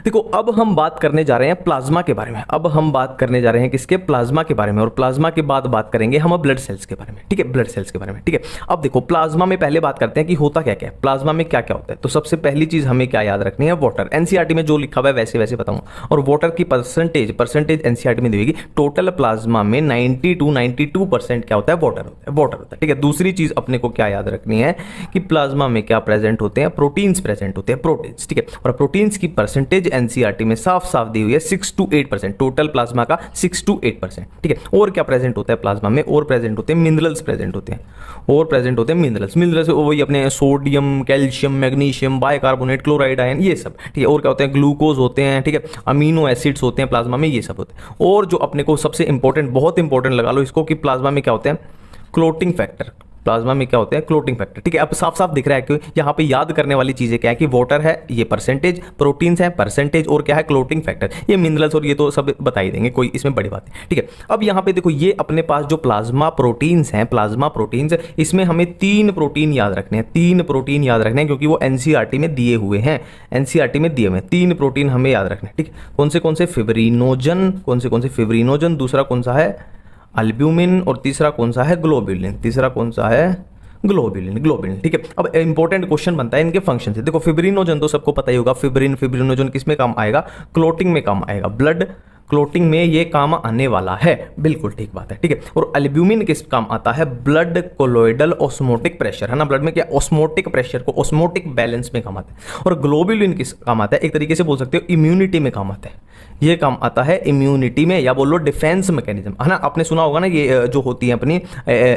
देखो अब हम बात करने जा रहे हैं प्लाज्मा के बारे में। अब हम बात करने जा रहे हैं किसके, प्लाज्मा के बारे में। और प्लाज्मा के बाद बात करेंगे हम अब ब्लड सेल्स के बारे में, ठीक है, ब्लड सेल्स के बारे में, ठीक है। अब देखो प्लाज्मा में पहले बात करते हैं कि होता क्या क्या है, प्लाज्मा में क्या क्या होता है। तो सबसे पहली चीज हमें क्या याद रखनी है, वाटर। NCERT में जो लिखा हुआ है वैसे वैसे बताऊंगा। और वाटर की परसेंटेज NCERT में देगी। टोटल प्लाज्मा में 92% क्या होता है, वाटर होता है, ठीक है। दूसरी चीज अपने को क्या याद रखनी है कि प्लाज्मा में क्या प्रेजेंट होते हैं, प्रोटीन्स प्रेजेंट होते हैं, प्रोटीन्स, ठीक है। और प्रोटीन्स की परसेंटेज NCERT में साफ साफ दी हुई है 6 to 8%, टोटल प्लाज्मा का 6 to 8%, ठीक है। और क्या प्रेजेंट होता है प्लाज्मा में, और प्रेजेंट होते हैं मिनरल्स, प्रेजेंट होते हैं, और प्रेजेंट होते हैं मिनरल्स। मिनरल्स वही अपने sodium, calcium, magnesium, bicarbonate, chloride, ion, ये सब, ठीक है। और क्या होते हैं, ग्लूकोज होते हैं, ठीक है, अमीनो एसिड्स होते हैं प्लाज्मा में, ये सब होते हैं। और जो अपने को सबसे इंपॉर्टेंट, बहुत इंपॉर्टेंट लगा लो इसको, कि प्लाज्मा में क्या होते हैं, क्लोटिंग फैक्टर। प्लाज्मा में क्या होते हैं, क्लोटिंग फैक्टर, ठीक है। अब साफ साफ दिख रहा है कि यहाँ पे याद करने वाली चीजें क्या है कि वाटर है, ये परसेंटेज, प्रोटीन्स है परसेंटेज, और क्या है, क्लोटिंग फैक्टर, ये मिनरल्स, और ये तो सब बता ही देंगे, कोई इसमें बड़ी बात है, ठीक है। अब यहाँ पे देखो ये अपने पास जो प्लाज्मा प्रोटीन्स हैं, प्लाज्मा प्रोटीन्स, इसमें हमें 3 प्रोटीन याद रखने हैं, 3 प्रोटीन याद रखने हैं, क्योंकि वो NCERT में दिए हुए हैं, NCERT में दिए हुए हैं 3 प्रोटीन हमें याद रखने हैं, ठीक है। कौन से फिब्रिनोजन, कौन से फिब्रिनोजन, दूसरा कौन सा है, अल्ब्यूमिन, और तीसरा कौन सा है, ग्लोब्यूलिन, तीसरा कौन सा है, ग्लोब्यूलिन, ठीक है। अब इंपॉर्टेंट क्वेश्चन बनता है इनके फंक्शन से। देखो फिब्रिनोजन तो सबको पता ही होगा, फिब्रिनोजन किस में काम आएगा, क्लोटिंग में काम आएगा, ब्लड क्लोटिंग में ये काम आने वाला है, बिल्कुल ठीक बात है, ठीक है। और अल्ब्यूमिन किस काम आता है, ब्लड कोलोइडल ऑस्मोटिक प्रेशर, है ना, ब्लड में क्या ऑस्मोटिक प्रेशर को, ऑस्मोटिक बैलेंस में काम आता है। और ग्लोब्यूलिन किस काम आता है, एक तरीके से बोल सकते हो इम्यूनिटी में काम आता है, ये काम आता है इम्यूनिटी में, या बोलो डिफेंस मैकेनिज्म, है ना। आपने सुना होगा ना ये जो होती है अपनी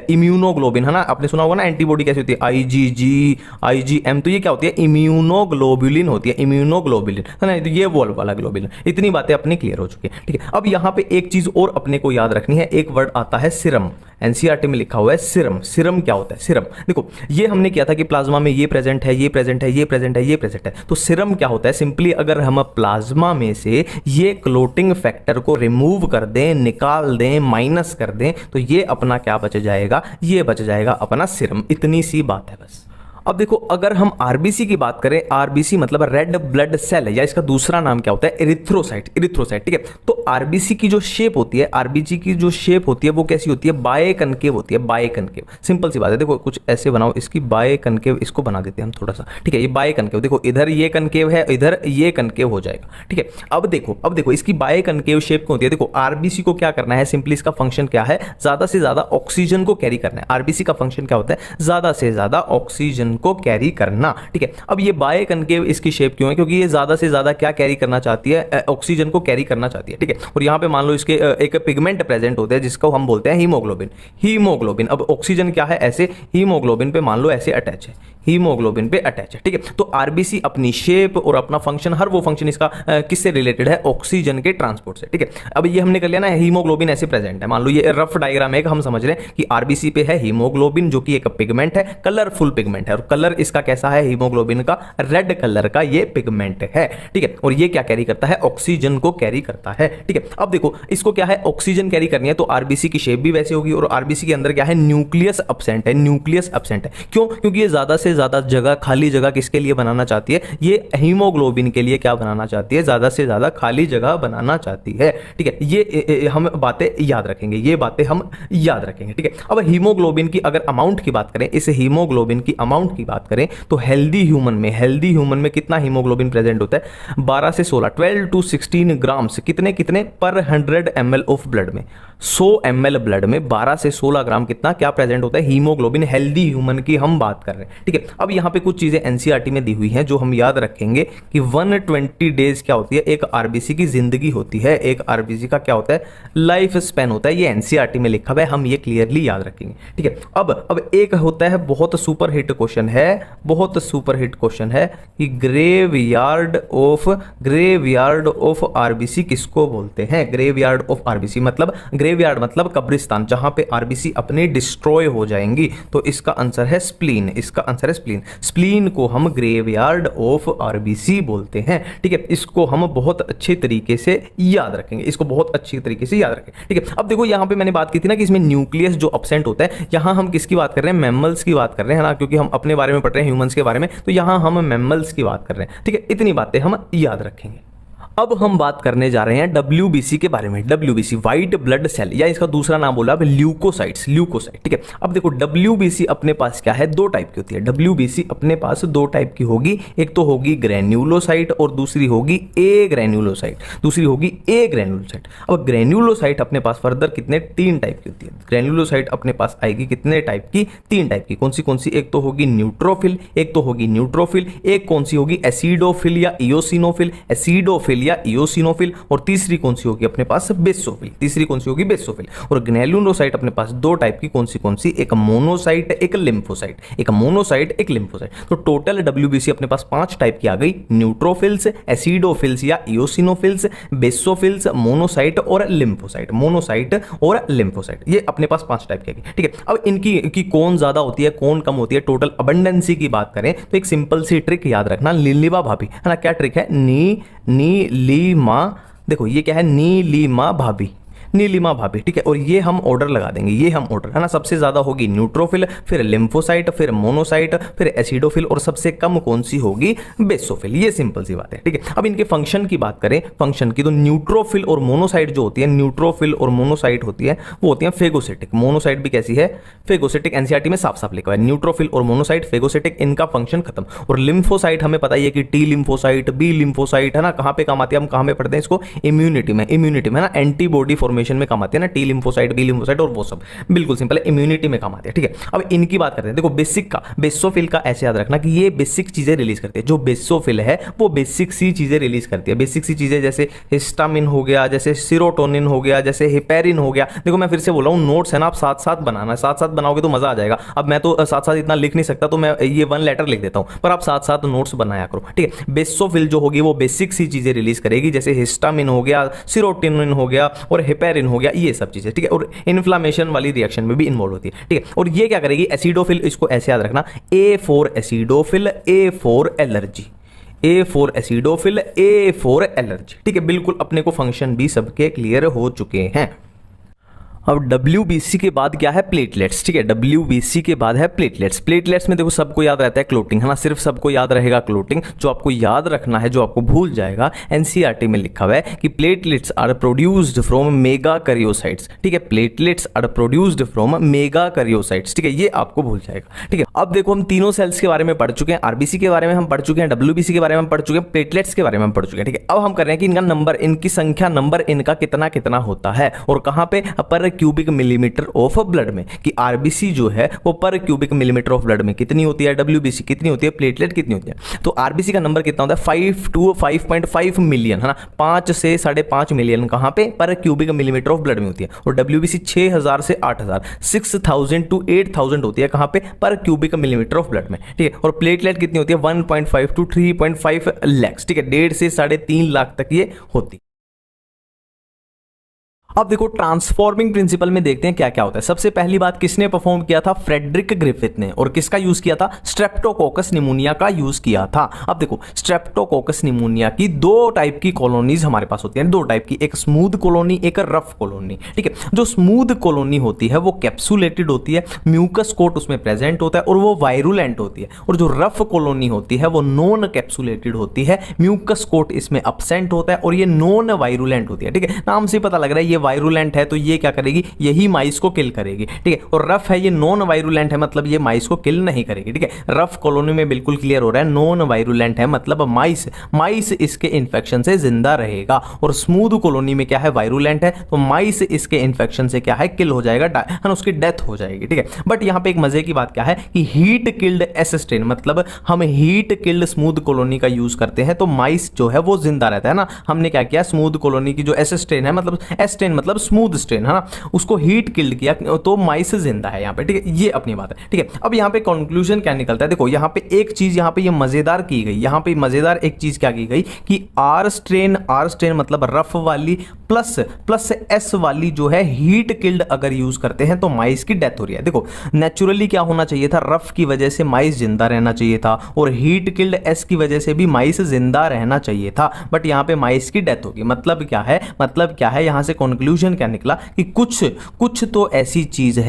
इम्यूनोग्लोबिन, है ना, आपने सुना होगा ना एंटीबॉडी कैसी होती है, IgG, IgM, तो ये क्या होती है, इम्यूनोग्लोबुलिन होती है, इम्यूनोग्लोबुलिन, है ना। तो ये वो वाला ग्लोबुलिन, इतनी बातें अपनी क्लियर हो चुकी है, ठीक है। अब यहाँ पे एक चीज और अपने को याद रखनी है, एक वर्ड आता है सीरम, NCERT में लिखा हुआ है सीरम। सीरम क्या होता है, सीरम, देखो ये हमने किया था कि प्लाज्मा में ये प्रेजेंट है, ये प्रेजेंट है, ये प्रेजेंट है, ये प्रेजेंट है। तो सीरम क्या होता है, सिंपली अगर हम प्लाज्मा में से ये क्लोटिंग फैक्टर को रिमूव कर दें, निकाल दें, माइनस कर दें, तो ये अपना क्या बच जाएगा, ये बच जाएगा अपना सीरम। इतनी सी बात है बस। अब देखो अगर हम RBC की बात करें, RBC मतलब रेड ब्लड सेल, या इसका दूसरा नाम क्या होता है, एरिथ्रोसाइट, एरिथ्रोसाइट, ठीक है। तो RBC की जो शेप होती है, RBC की जो शेप होती है वो कैसी होती है, बायकनकेव होती है, बायकनकेव। सिंपल सी बात है, देखो कुछ ऐसे बनाओ, इसकी बायकनकेव, इसको बना देते हैं हम थोड़ा सा, ठीक है। ये बायकनकेव, देखो इधर ये कनकेव है, इधर ये कनकेव हो जाएगा, ठीक है। अब देखो इसकी बायकनकेव शेप क्यों होती है, देखो RBC को क्या करना है, सिंपली इसका फंक्शन क्या है, ज्यादा से ज्यादा ऑक्सीजन को कैरी करना है। RBC का फंक्शन क्या होता है, ज्यादा से ज्यादा ऑक्सीजन को कैरी करना, ठीक है। अब ये बायकनकेव इसकी शेप क्यों है, क्योंकि ये ज्यादा से ज्यादा क्या कैरी करना चाहती है, ऑक्सीजन को कैरी करना चाहती है, ठीक है। और यहाँ पे मान लो इसके एक पिगमेंट प्रेजेंट होते हैं जिसको हम बोलते हैं हीमोग्लोबिन। अब ऑक्सीजन क्या है, ऐसे हीमोग्लोबिन पे मान लो ऐसे अटैच है, हीमोग्लोबिन पे अटैच है, ठीक है। तो RBC अपनी शेप और अपना फंक्शन, हर वो फंक्शन इसका किससे रिलेटेड है, ऑक्सीजन के ट्रांसपोर्ट से, ठीक है। अब ये हमने कर लिया ना, हीमोग्लोबिन ऐसे प्रेजेंट है, मान लो ये रफ डायग्राम है, हम समझ रहे हैं कि RBC पे है हीमोग्लोबिन जो कि एक पिगमेंट है, कलरफुल पिगमेंट है, और कलर इसका कैसा है, हीमोग्लोबिन का रेड कलर का ये पिगमेंट है, ठीक है। और ये क्या कैरी करता है, ऑक्सीजन को कैरी करता है, ठीक है। अब देखो इसको क्या है, ऑक्सीजन कैरी करनी है, तो RBC की शेप भी वैसे होगी, और RBC के अंदर क्या है, न्यूक्लियस एब्सेंट है, न्यूक्लियस एब्सेंट है। क्यों, क्योंकि ये ज्यादा से ज्यादा जगह, खाली जगह किसके लिए बनाना चाहती है, ये हीमोग्लोबिन के लिए क्या बनाना चाहती है, ज्यादा से ज्यादा खाली जगह बनाना चाहती है, ठीक है। ये हम बातें याद रखेंगे, ये बातें हम याद रखेंगे, ठीक है। अब हीमोग्लोबिन की अगर अमाउंट की बात करें, इस हीमोग्लोबिन की अमाउंट अमाउंट की बात करें तो हेल्दी ह्यूमन में कितना हीमोग्लोबिन प्रेजेंट होता है, 12 से 16, 12 to 16 ग्राम्स, कितने पर 100 ml ऑफ ब्लड में, 100 ml ब्लड में 12 से 16 ग्राम कितना क्या प्रेजेंट होता है, हीमोग्लोबिन। हेल्दी ह्यूमन की हम बात कर रहे हैं, ठीक है। अब यहाँ पे कुछ चीजें एनसीईआरटी में दी हुई हैं जो हम याद रखेंगे कि 120 डेज क्या होती है, एक आरबीसी की जिंदगी होती है, एक आरबीसी का क्या होता है, लाइफ स्पैन होता है। ये एनसीईआरटी में लिखा हुआ है, हम ये क्लियरली याद रखेंगे, ठीक है। अब एक होता है बहुत सुपर हिट क्वेश्चन है कि ग्रेवयार्ड ऑफ आरबीसी किसको बोलते हैं। ग्रेवयार्ड ऑफ आरबीसी मतलब कब्रिस्तान जहां पे आरबीसी अपने डिस्ट्रॉय हो जाएंगी, तो इसका आंसर है स्प्लीन। स्प्लीन को हम ग्रेवयार्ड ऑफ आरबीसी बोलते हैं, ठीक है। इसको हम बहुत अच्छे तरीके से याद रखेंगे, ठीक है। अब देखो यहां पे मैंने बात की थी ना कि इसमें न्यूक्लियस जो एब्सेंट होता है, यहां हम किसकी बात कर रहे हैं, मैमल्स की बात कर रहे हैं ना, क्योंकि हम अपने बारे में पढ़ रहे हैं ह्यूमंस के बारे में, तो यहां हम मैमल्स की बात कर रहे हैं, ठीक है। इतनी बातें हम याद रखेंगे। अब हम बात करने जा रहे हैं डब्ल्यूबीसी के बारे में। डब्ल्यूबीसी व्हाइट ब्लड सेल, या इसका दूसरा नाम बोला ल्यूकोसाइट, ठीक है। अब देखो डब्ल्यूबीसी अपने पास क्या है, दो टाइप की होती है। डब्ल्यूबीसी अपने पास दो टाइप की होगी, एक तो होगी ग्रेन्युलोसाइट और दूसरी होगी ए ग्रेन्युलोसाइट। अब ग्रेन्युलोसाइट अपने पास फर्दर कितने, तीन टाइप की होती है। ग्रेन्युलोसाइट अपने पास आएगी कितने टाइप की, तीन टाइप की। कौन सी, एक तो होगी न्यूट्रोफिल, एक कौन सी होगी एसिडोफिल या इओसिनोफिल, और तीसरी कौन सी होगी अपने पास, बेसोफिल। और ग्रेन्युलोसाइट अपने पास दो टाइप की, कौन सी, एक मोनोसाइट एक लिम्फोसाइट। तो टोटल डब्ल्यूबीसी अपने पास 5 टाइप की आ गई, न्यूट्रोफिल्स, एसिडोफिल्स या इओसिनोफिल्स, बेसोफिल्स, मोनोसाइट और लिम्फोसाइट। ये अपने पास 5 टाइप की आ गई, ठीक है। अब इनकी कौन ज्यादा होती है, कौन कम होती है, टोटल अबंडेंसी की बात करें तो एक सिंपल सी ट्रिक याद रखना, नीलिमा भाभी, है ना। क्या ट्रिक है, नीलिमा, देखो ये क्या है, नीलिमा भाभी, ठीक है। और ये हम ऑर्डर लगा देंगे, है ना। सबसे ज्यादा होगी न्यूट्रोफिल, फिर लिम्फोसाइट, फिर मोनोसाइट, फिर एसिडोफिल, और सबसे कम कौन सी होगी, बेसोफिल। ये सिंपल सी बात है, ठीक है। अब इनके फंक्शन की बात करें, तो न्यूट्रोफिल और मोनोसाइट जो होती है, वो होती है फेगोसिटिक। मोनोसाइट भी कैसी है, फेगोसिटिक। एनसीईआरटी में साफ लिखा है न्यूट्रोफिल और मोनोसाइट फेगोसिटिक, इनका फंक्शन खत्म। और लिम्फोसाइट हमें पता ही है कि टी लिम्फोसाइट, बी लिम्फोसाइट, है ना। कहां पे काम आती है, हम कहां पे पढ़ते हैं इसको, इम्यूनिटी में, है ना। एंटीबॉडी फॉर्मेशन में काम आती है ना, टी लिम्फोसाइट, बी लिम्फोसाइट और वो सब, बिल्कुल सिंपल है, इम्यूनिटी में काम आती है, ठीक है। अब इनकी बात करते हैं। देखो बेसोफिल का ऐसे याद रखना कि ये बेसिक चीजें रिलीज करती है। जो बेसोफिल है वो बेसिक सी चीजें रिलीज करती है, बेसिक सी चीजें जैसे हिस्टामिन हो गया, जैसे सीरोटोनिन हो गया, जैसे हेपेरिन हो गया। देखो मैं फिर से बोल रहा हूँ, नोट्स है ना, आप साथ बनाना, साथ बनाओगे तो मजा आ जाएगा। अब मैं तो साथ इतना लिख नहीं सकता, तो मैं ये 1 लेटर लिख देता हूँ, पर आप साथ नोट्स बनाया करो, ठीक है। बेसोफिल जो होगी वो बेसिक सी चीजें रिलीज करेगी, जैसे हिस्टामिन हो गया, सीरोटोनिन हो गया और हेपेरिन हो गया, ये सब चीजें, ठीक है। और इन्फ्लामेशन वाली रिएक्शन में भी इन्वॉल्व होती है, ठीक है। और ये क्या करेगी, एसिडोफिल, इसको ऐसे याद रखना, A for acidophil, A for allergy, ठीक है। बिल्कुल अपने को फंक्शन भी सबके क्लियर हो चुके हैं। अब डब्ल्यूबीसी के बाद क्या है, प्लेटलेट्स, ठीक है। डब्ल्यूबीसी के बाद है प्लेटलेट्स में देखो सबको याद रहता है क्लोटिंग, है ना। सिर्फ सबको याद रहेगा क्लोटिंग। जो आपको याद रखना है, जो आपको भूल जाएगा, एनसीईआरटी में लिखा हुआ है कि प्लेटलेट्स आर प्रोड्यूस्ड फ्रॉम मेगाकैरियोसाइट्स, ठीक है। प्लेटलेट्स आर प्रोड्यूस्ड फ्रॉम मेगाकैरियोसाइट्स, ठीक है। ये आपको भूल जाएगा, ठीक है। अब देखो हम तीनों सेल्स के बारे में पढ़ चुके हैं, आरबीसी के बारे में हम पढ़ चुके हैं, डब्ल्यूबीसी के बारे में हम पढ़ चुके हैं, प्लेटलेट्स के बारे में हम पढ़ चुके हैं, ठीक है। अब हम कर रहे हैं कि इनका नंबर, इनकी संख्या, नंबर इनका कितना होता है और कहां पे, पर क्यूबिक मिलीमीटर ऑफ ब्लड में, कि आरबीसी जो है वो पर क्यूबिक मिलीमीटर ऑफ ब्लड में कितनी होती है, डब्ल्यूबीसी कितनी होती है, प्लेटलेट कितनी होती है। तो आरबीसी का नंबर कितना होता है, 5 to 5.5 मिलियन, है ना। 5 से 5.5 मिलियन कहां पे, पर क्यूबिक मिलीमीटर ऑफ ब्लड में होती है। और डब्ल्यूबीसी 6000 से 8000, 6000 to 8000 होती है कहां पे, पर क्यूबिक मिलीमीटर ऑफ ब्लड में, ठीक है। और प्लेटलेट कितनी होती है, 1.5 to 3.5 लाख, ठीक है। 1.5 से 3.5 लाख तक ये होती है। अब देखो ट्रांसफॉर्मिंग प्रिंसिपल में देखते हैं क्या क्या होता है। सबसे पहली बात किसने परफॉर्म किया था, फ्रेडरिक ग्रिफिथ ने। और किसका यूज किया था, स्ट्रेप्टोकोकस निमोनिया का यूज किया था। अब देखो स्ट्रेप्टोकोकस निमोनिया की 2 टाइप की कॉलोनीज हमारे पास होती है, 2 टाइप की, एक स्मूथ कॉलोनी, एक रफ कॉलोनी, ठीक है। जो स्मूथ कॉलोनी होती है वो कैप्सुलेटेड होती है, म्यूकस कोट उसमें प्रेजेंट होता है और वो वायरुलेंट होती है। और जो रफ कॉलोनी होती है वो नॉन कैप्सुलेटेड होती है, म्यूकस कोट इसमें एब्सेंट होता है और ये नॉन वायरुलेंट होती है, ठीक है। नाम से पता लग रहा है ये वायरुलेंट है तो ये क्या करेगी, यही माइस को किल करेगी, ठीक है। और रफ है ये नॉन वायरुलेंट है, मतलब ये माइस को किल नहीं करेगी, ठीक है। रफ कॉलोनी में बिल्कुल क्लियर हो रहा है, नॉन वायरुलेंट है मतलब माइस इसके इन्फेक्शन से जिंदा रहेगा। और स्मूथ कॉलोनी में क्या है, वायरुलेंट है, तो माइस इसके इन्फेक्शन से क्या है, किल हो जाएगा, उसकी डेथ हो जाएगी, ठीक है। बट यहाँ पे एक मजे की बात क्या है कि हीट किल्ड एस स्ट्रेन, मतलब हम हीट किल्ड स्मूथ कॉलोनी का यूज करते हैं तो माइस जो है वो जिंदा रहता है ना। हमने क्या किया, स्मूथ कॉलोनी की जो एस स्ट्रेन है, मतलब एस स्ट्रेन मतलब स्मूथ स्ट्रेन है ना, उसको हीट किल्ड किया तो माइस जिंदा है यहाँ पे, ठीक है। ये अपनी बात है, ठीक है। अब यहाँ पे कंक्लूजन क्या निकलता है, देखो यहाँ पे एक चीज यहाँ पे ये मजेदार की गई, यहाँ पे मजेदार एक चीज क्या की गई कि आर स्ट्रेन मतलब रफ वाली प्लस एस वाली जो है हीट किल्ड अगर यूज करते हैं तो माइस की डेथ हो रही है। देखो नेचुरली क्या होना चाहिए था, रफ की वजह से माइस जिंदा रहना चाहिए था और हीट किल्ड एस की वजह से भी माइस जिंदा रहना चाहिए था, बट यहाँ पे माइस की डेथ होगी। मतलब क्या है यहाँ से कंक्लूजन क्या निकला कि कुछ तो ऐसी चीज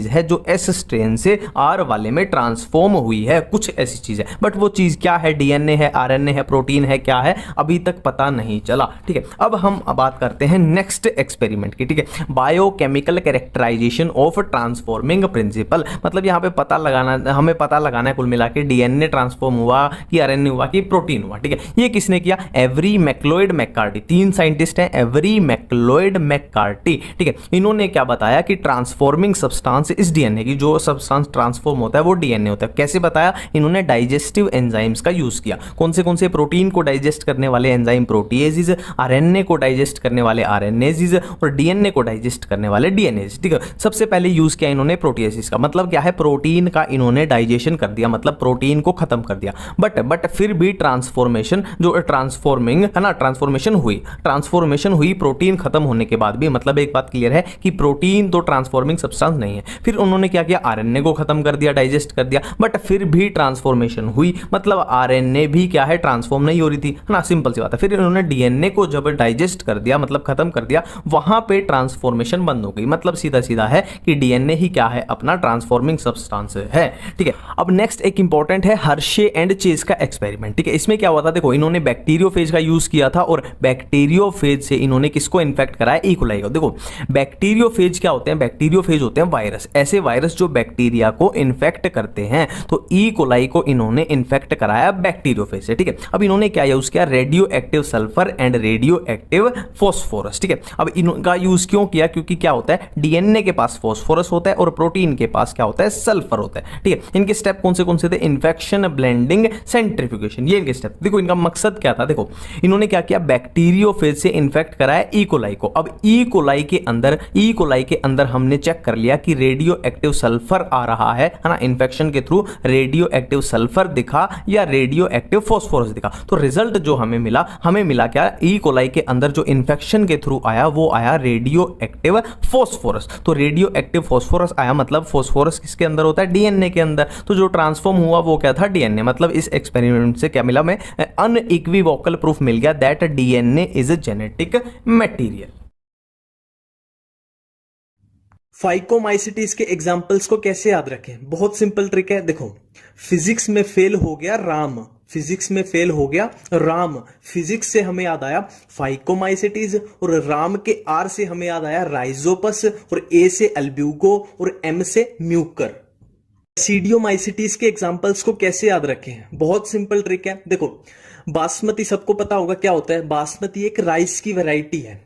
है जो एस स्ट्रेन से आर वाले में ट्रांसफॉर्म हुई है, कुछ ऐसी चीज है, बट वो चीज क्या है, डीएनए है, आरएनए है, प्रोटीन है, क्या है अभी तक पता नहीं चला, ठीक है। अब हम बात करते हैं नेक्स्ट एक्सपेरिमेंट की, ठीक है। Biochemical characterisation of transforming principle, मतलब यहाँ पे हमें पता लगाना है कुल मिला के डीएनए ट्रांसफॉर्म हुआ कि आरएनए हुआ कि प्रोटीन हुआ, ठीक है। ये किसने किया, एवरी मैक्लोइड मैककार्टी, 3 साइंटिस्ट हैं, एवरी मैक्लोइड मैककार्टी, ठीक है। इन्होंने क्या बताया कि ट्रांसफॉर्मिंग सब्सटेंस इस डीएनए की, जो सब्सटेंस ट्रांसफॉर्म होता है वो डीएनए होता है। कैसे बताया, इन्होंने डाइजेस्टिव एंजाइम्स का यूज किया। कौन से प्रोटीन को डाइजेस्ट करने वाले एंजाइम प्रोटीएजेस, आरएनए को डाइजेस्ट करने वाले आरएनएजेस और डीएनए को डाइजेस्ट करने वाले डीएनएज, ठीक है। सबसे पहले यूज किया इन्होंने प्रोटीएसिस का, मतलब क्या है, प्रोटीन का इन्होंने डाइजेशन कर दिया, मतलब प्रोटीन को खत्म कर दिया। बट फिर भी ट्रांसफॉर्मेशन जो ट्रांसफॉर्मिंग है ना, ट्रांसफॉर्मेशन हुई प्रोटीन खत्म होने के बाद भी, मतलब एक बात क्लियर है कि प्रोटीन तो ट्रांसफॉर्मिंग सब्सटेंस नहीं है। फिर उन्होंने क्या किया, आरएनए को खत्म कर दिया, डाइजेस्ट कर दिया, बट फिर भी ट्रांसफॉर्मेशन हुई, मतलब आरएनए भी क्या है, ट्रांसफॉर्म नहीं हो रही थी, है ना, सिंपल सी बात है। फिर इन्होंने डीएनए को जब डाइजेस्ट कर दिया, मतलब खत्म कर दिया, वहां पे ट्रांसफॉर्मेशन बंद हो गई। मतलब सीधा है कि डीएनए ही क्या है, अपना ट्रांसफॉर्मिंग सब्सटेंस है, ठीक है। अब नेक्स्ट एक इंपॉर्टेंट है हर्शे एंड चेज का एक्सपेरिमेंट, ठीक है। इसमें क्या हुआ था, देखो इन्होंने बैक्टीरियोफेज का यूज किया था और बैक्टीरियोफेज से इन्होंने किसको इन्फेक्ट कराया, ई कोलाई को। देखो बैक्टीरियोफेज क्या होते हैं, बैक्टीरियोफेज होते हैं वायरस, ऐसे वायरस जो बैक्टीरिया को इन्फेक्ट करते हैं। तो ई कोलाई को इन्होंने इन्फेक्ट कराया बैक्टीरियोफेज से, ठीक है। अब इन्होंने क्या यूज किया, radio active sulphur and radio active phosphorus, ठीक है। अब इनका यूज क्यों किया, क्योंकि क्या होता है, डीएनए के पास फॉस्फोरस होता है और प्रोटीन के पास क्या होता है, सल्फर होता है, ठीक है। इनके स्टेप कौन से थे, इन्फेक्शन, ब्लेंडिंग, सेंट्रीफ्यूगेशन, ये इनके स्टेप। देखो इनका मकसद क्या था, देखो इन्होंने क्या किया, बैक्टीरियोफेज से इन्फेक्ट कराया ई कोलाई को। अब ई कोलाई के अंदर हमने चेक कर लिया कि रेडियो एक्टिव सल्फर आ रहा है ना, इन्फेक्शन के थ्रू रेडियो एक्टिव सल्फर दिखा या रेडियो एक्टिव फॉस्फोरस दिखा। तो रिजल्ट जो हमें मिला क्या, ई कोलाई के अंदर जो इन्फेक्शन के थ्रू आया वो आया रेडियो एक्टिव फॉस्फोरस। तो रेडियो एक्टिव फॉस्फोरस आया, मतलब फॉस्फोरस किसके अंदर होता है, डीएनए के अंदर। तो जो ट्रांसफॉर्म हुआ वो क्या था, डीएनए। मतलब इस एक्सपेरिमेंट से क्या मिला, हमें अनइक्विवोकल प्रूफ मिल गया that DNA is a genetic material. Phycomycetes के एग्जाम्पल्स को कैसे याद रखें, बहुत सिंपल ट्रिक है। देखो फिजिक्स में फेल हो गया राम, फिजिक्स से हमें याद आया फाइकोमाइसिटीज, और राम के आर से हमें याद आया राइजोपस, और ए से अल्ब्यूको और एम से म्यूकर। सीडियोमाइसिटीज के एग्जाम्पल्स को कैसे याद रखें, बहुत सिंपल ट्रिक है। देखो बासमती सबको पता होगा क्या होता है, बासमती एक राइस की वैरायटी है।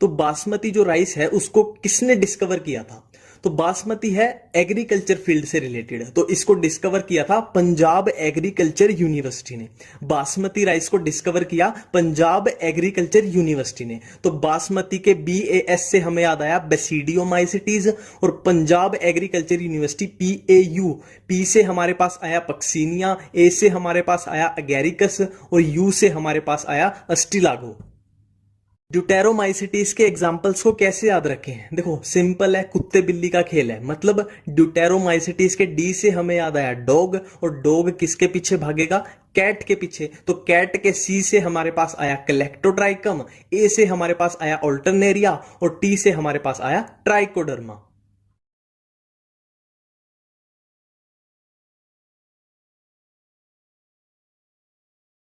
तो बासमती जो राइस है उसको किसने डिस्कवर किया था, तो बासमती है एग्रीकल्चर फील्ड से रिलेटेड है, तो इसको डिस्कवर किया था पंजाब एग्रीकल्चर यूनिवर्सिटी ने। बासमती राइस को डिस्कवर किया पंजाब एग्रीकल्चर यूनिवर्सिटी ने। तो बासमती के BAS से हमें याद आया बेसिडियोमाइसिटीज, और Punjab agriculture university PAU, P से हमारे पास आया पक्सीनिया, A से हमारे पास आया अगेरिकस और U से हमारे पास आया अस्टिलागो। ड्यूटेरोमाइसिटीज के एग्जाम्पल्स को कैसे याद रखें, देखो सिंपल है, कुत्ते बिल्ली का खेल है। मतलब ड्यूटेरोमाइसिटीज के D से हमें याद आया डॉग, और डॉग किसके पीछे भागेगा, कैट के पीछे। तो कैट के C से हमारे पास आया कलेक्टोट्राइकम, A से हमारे पास आया ऑल्टरनेरिया और T से हमारे पास आया ट्राइकोडर्मा।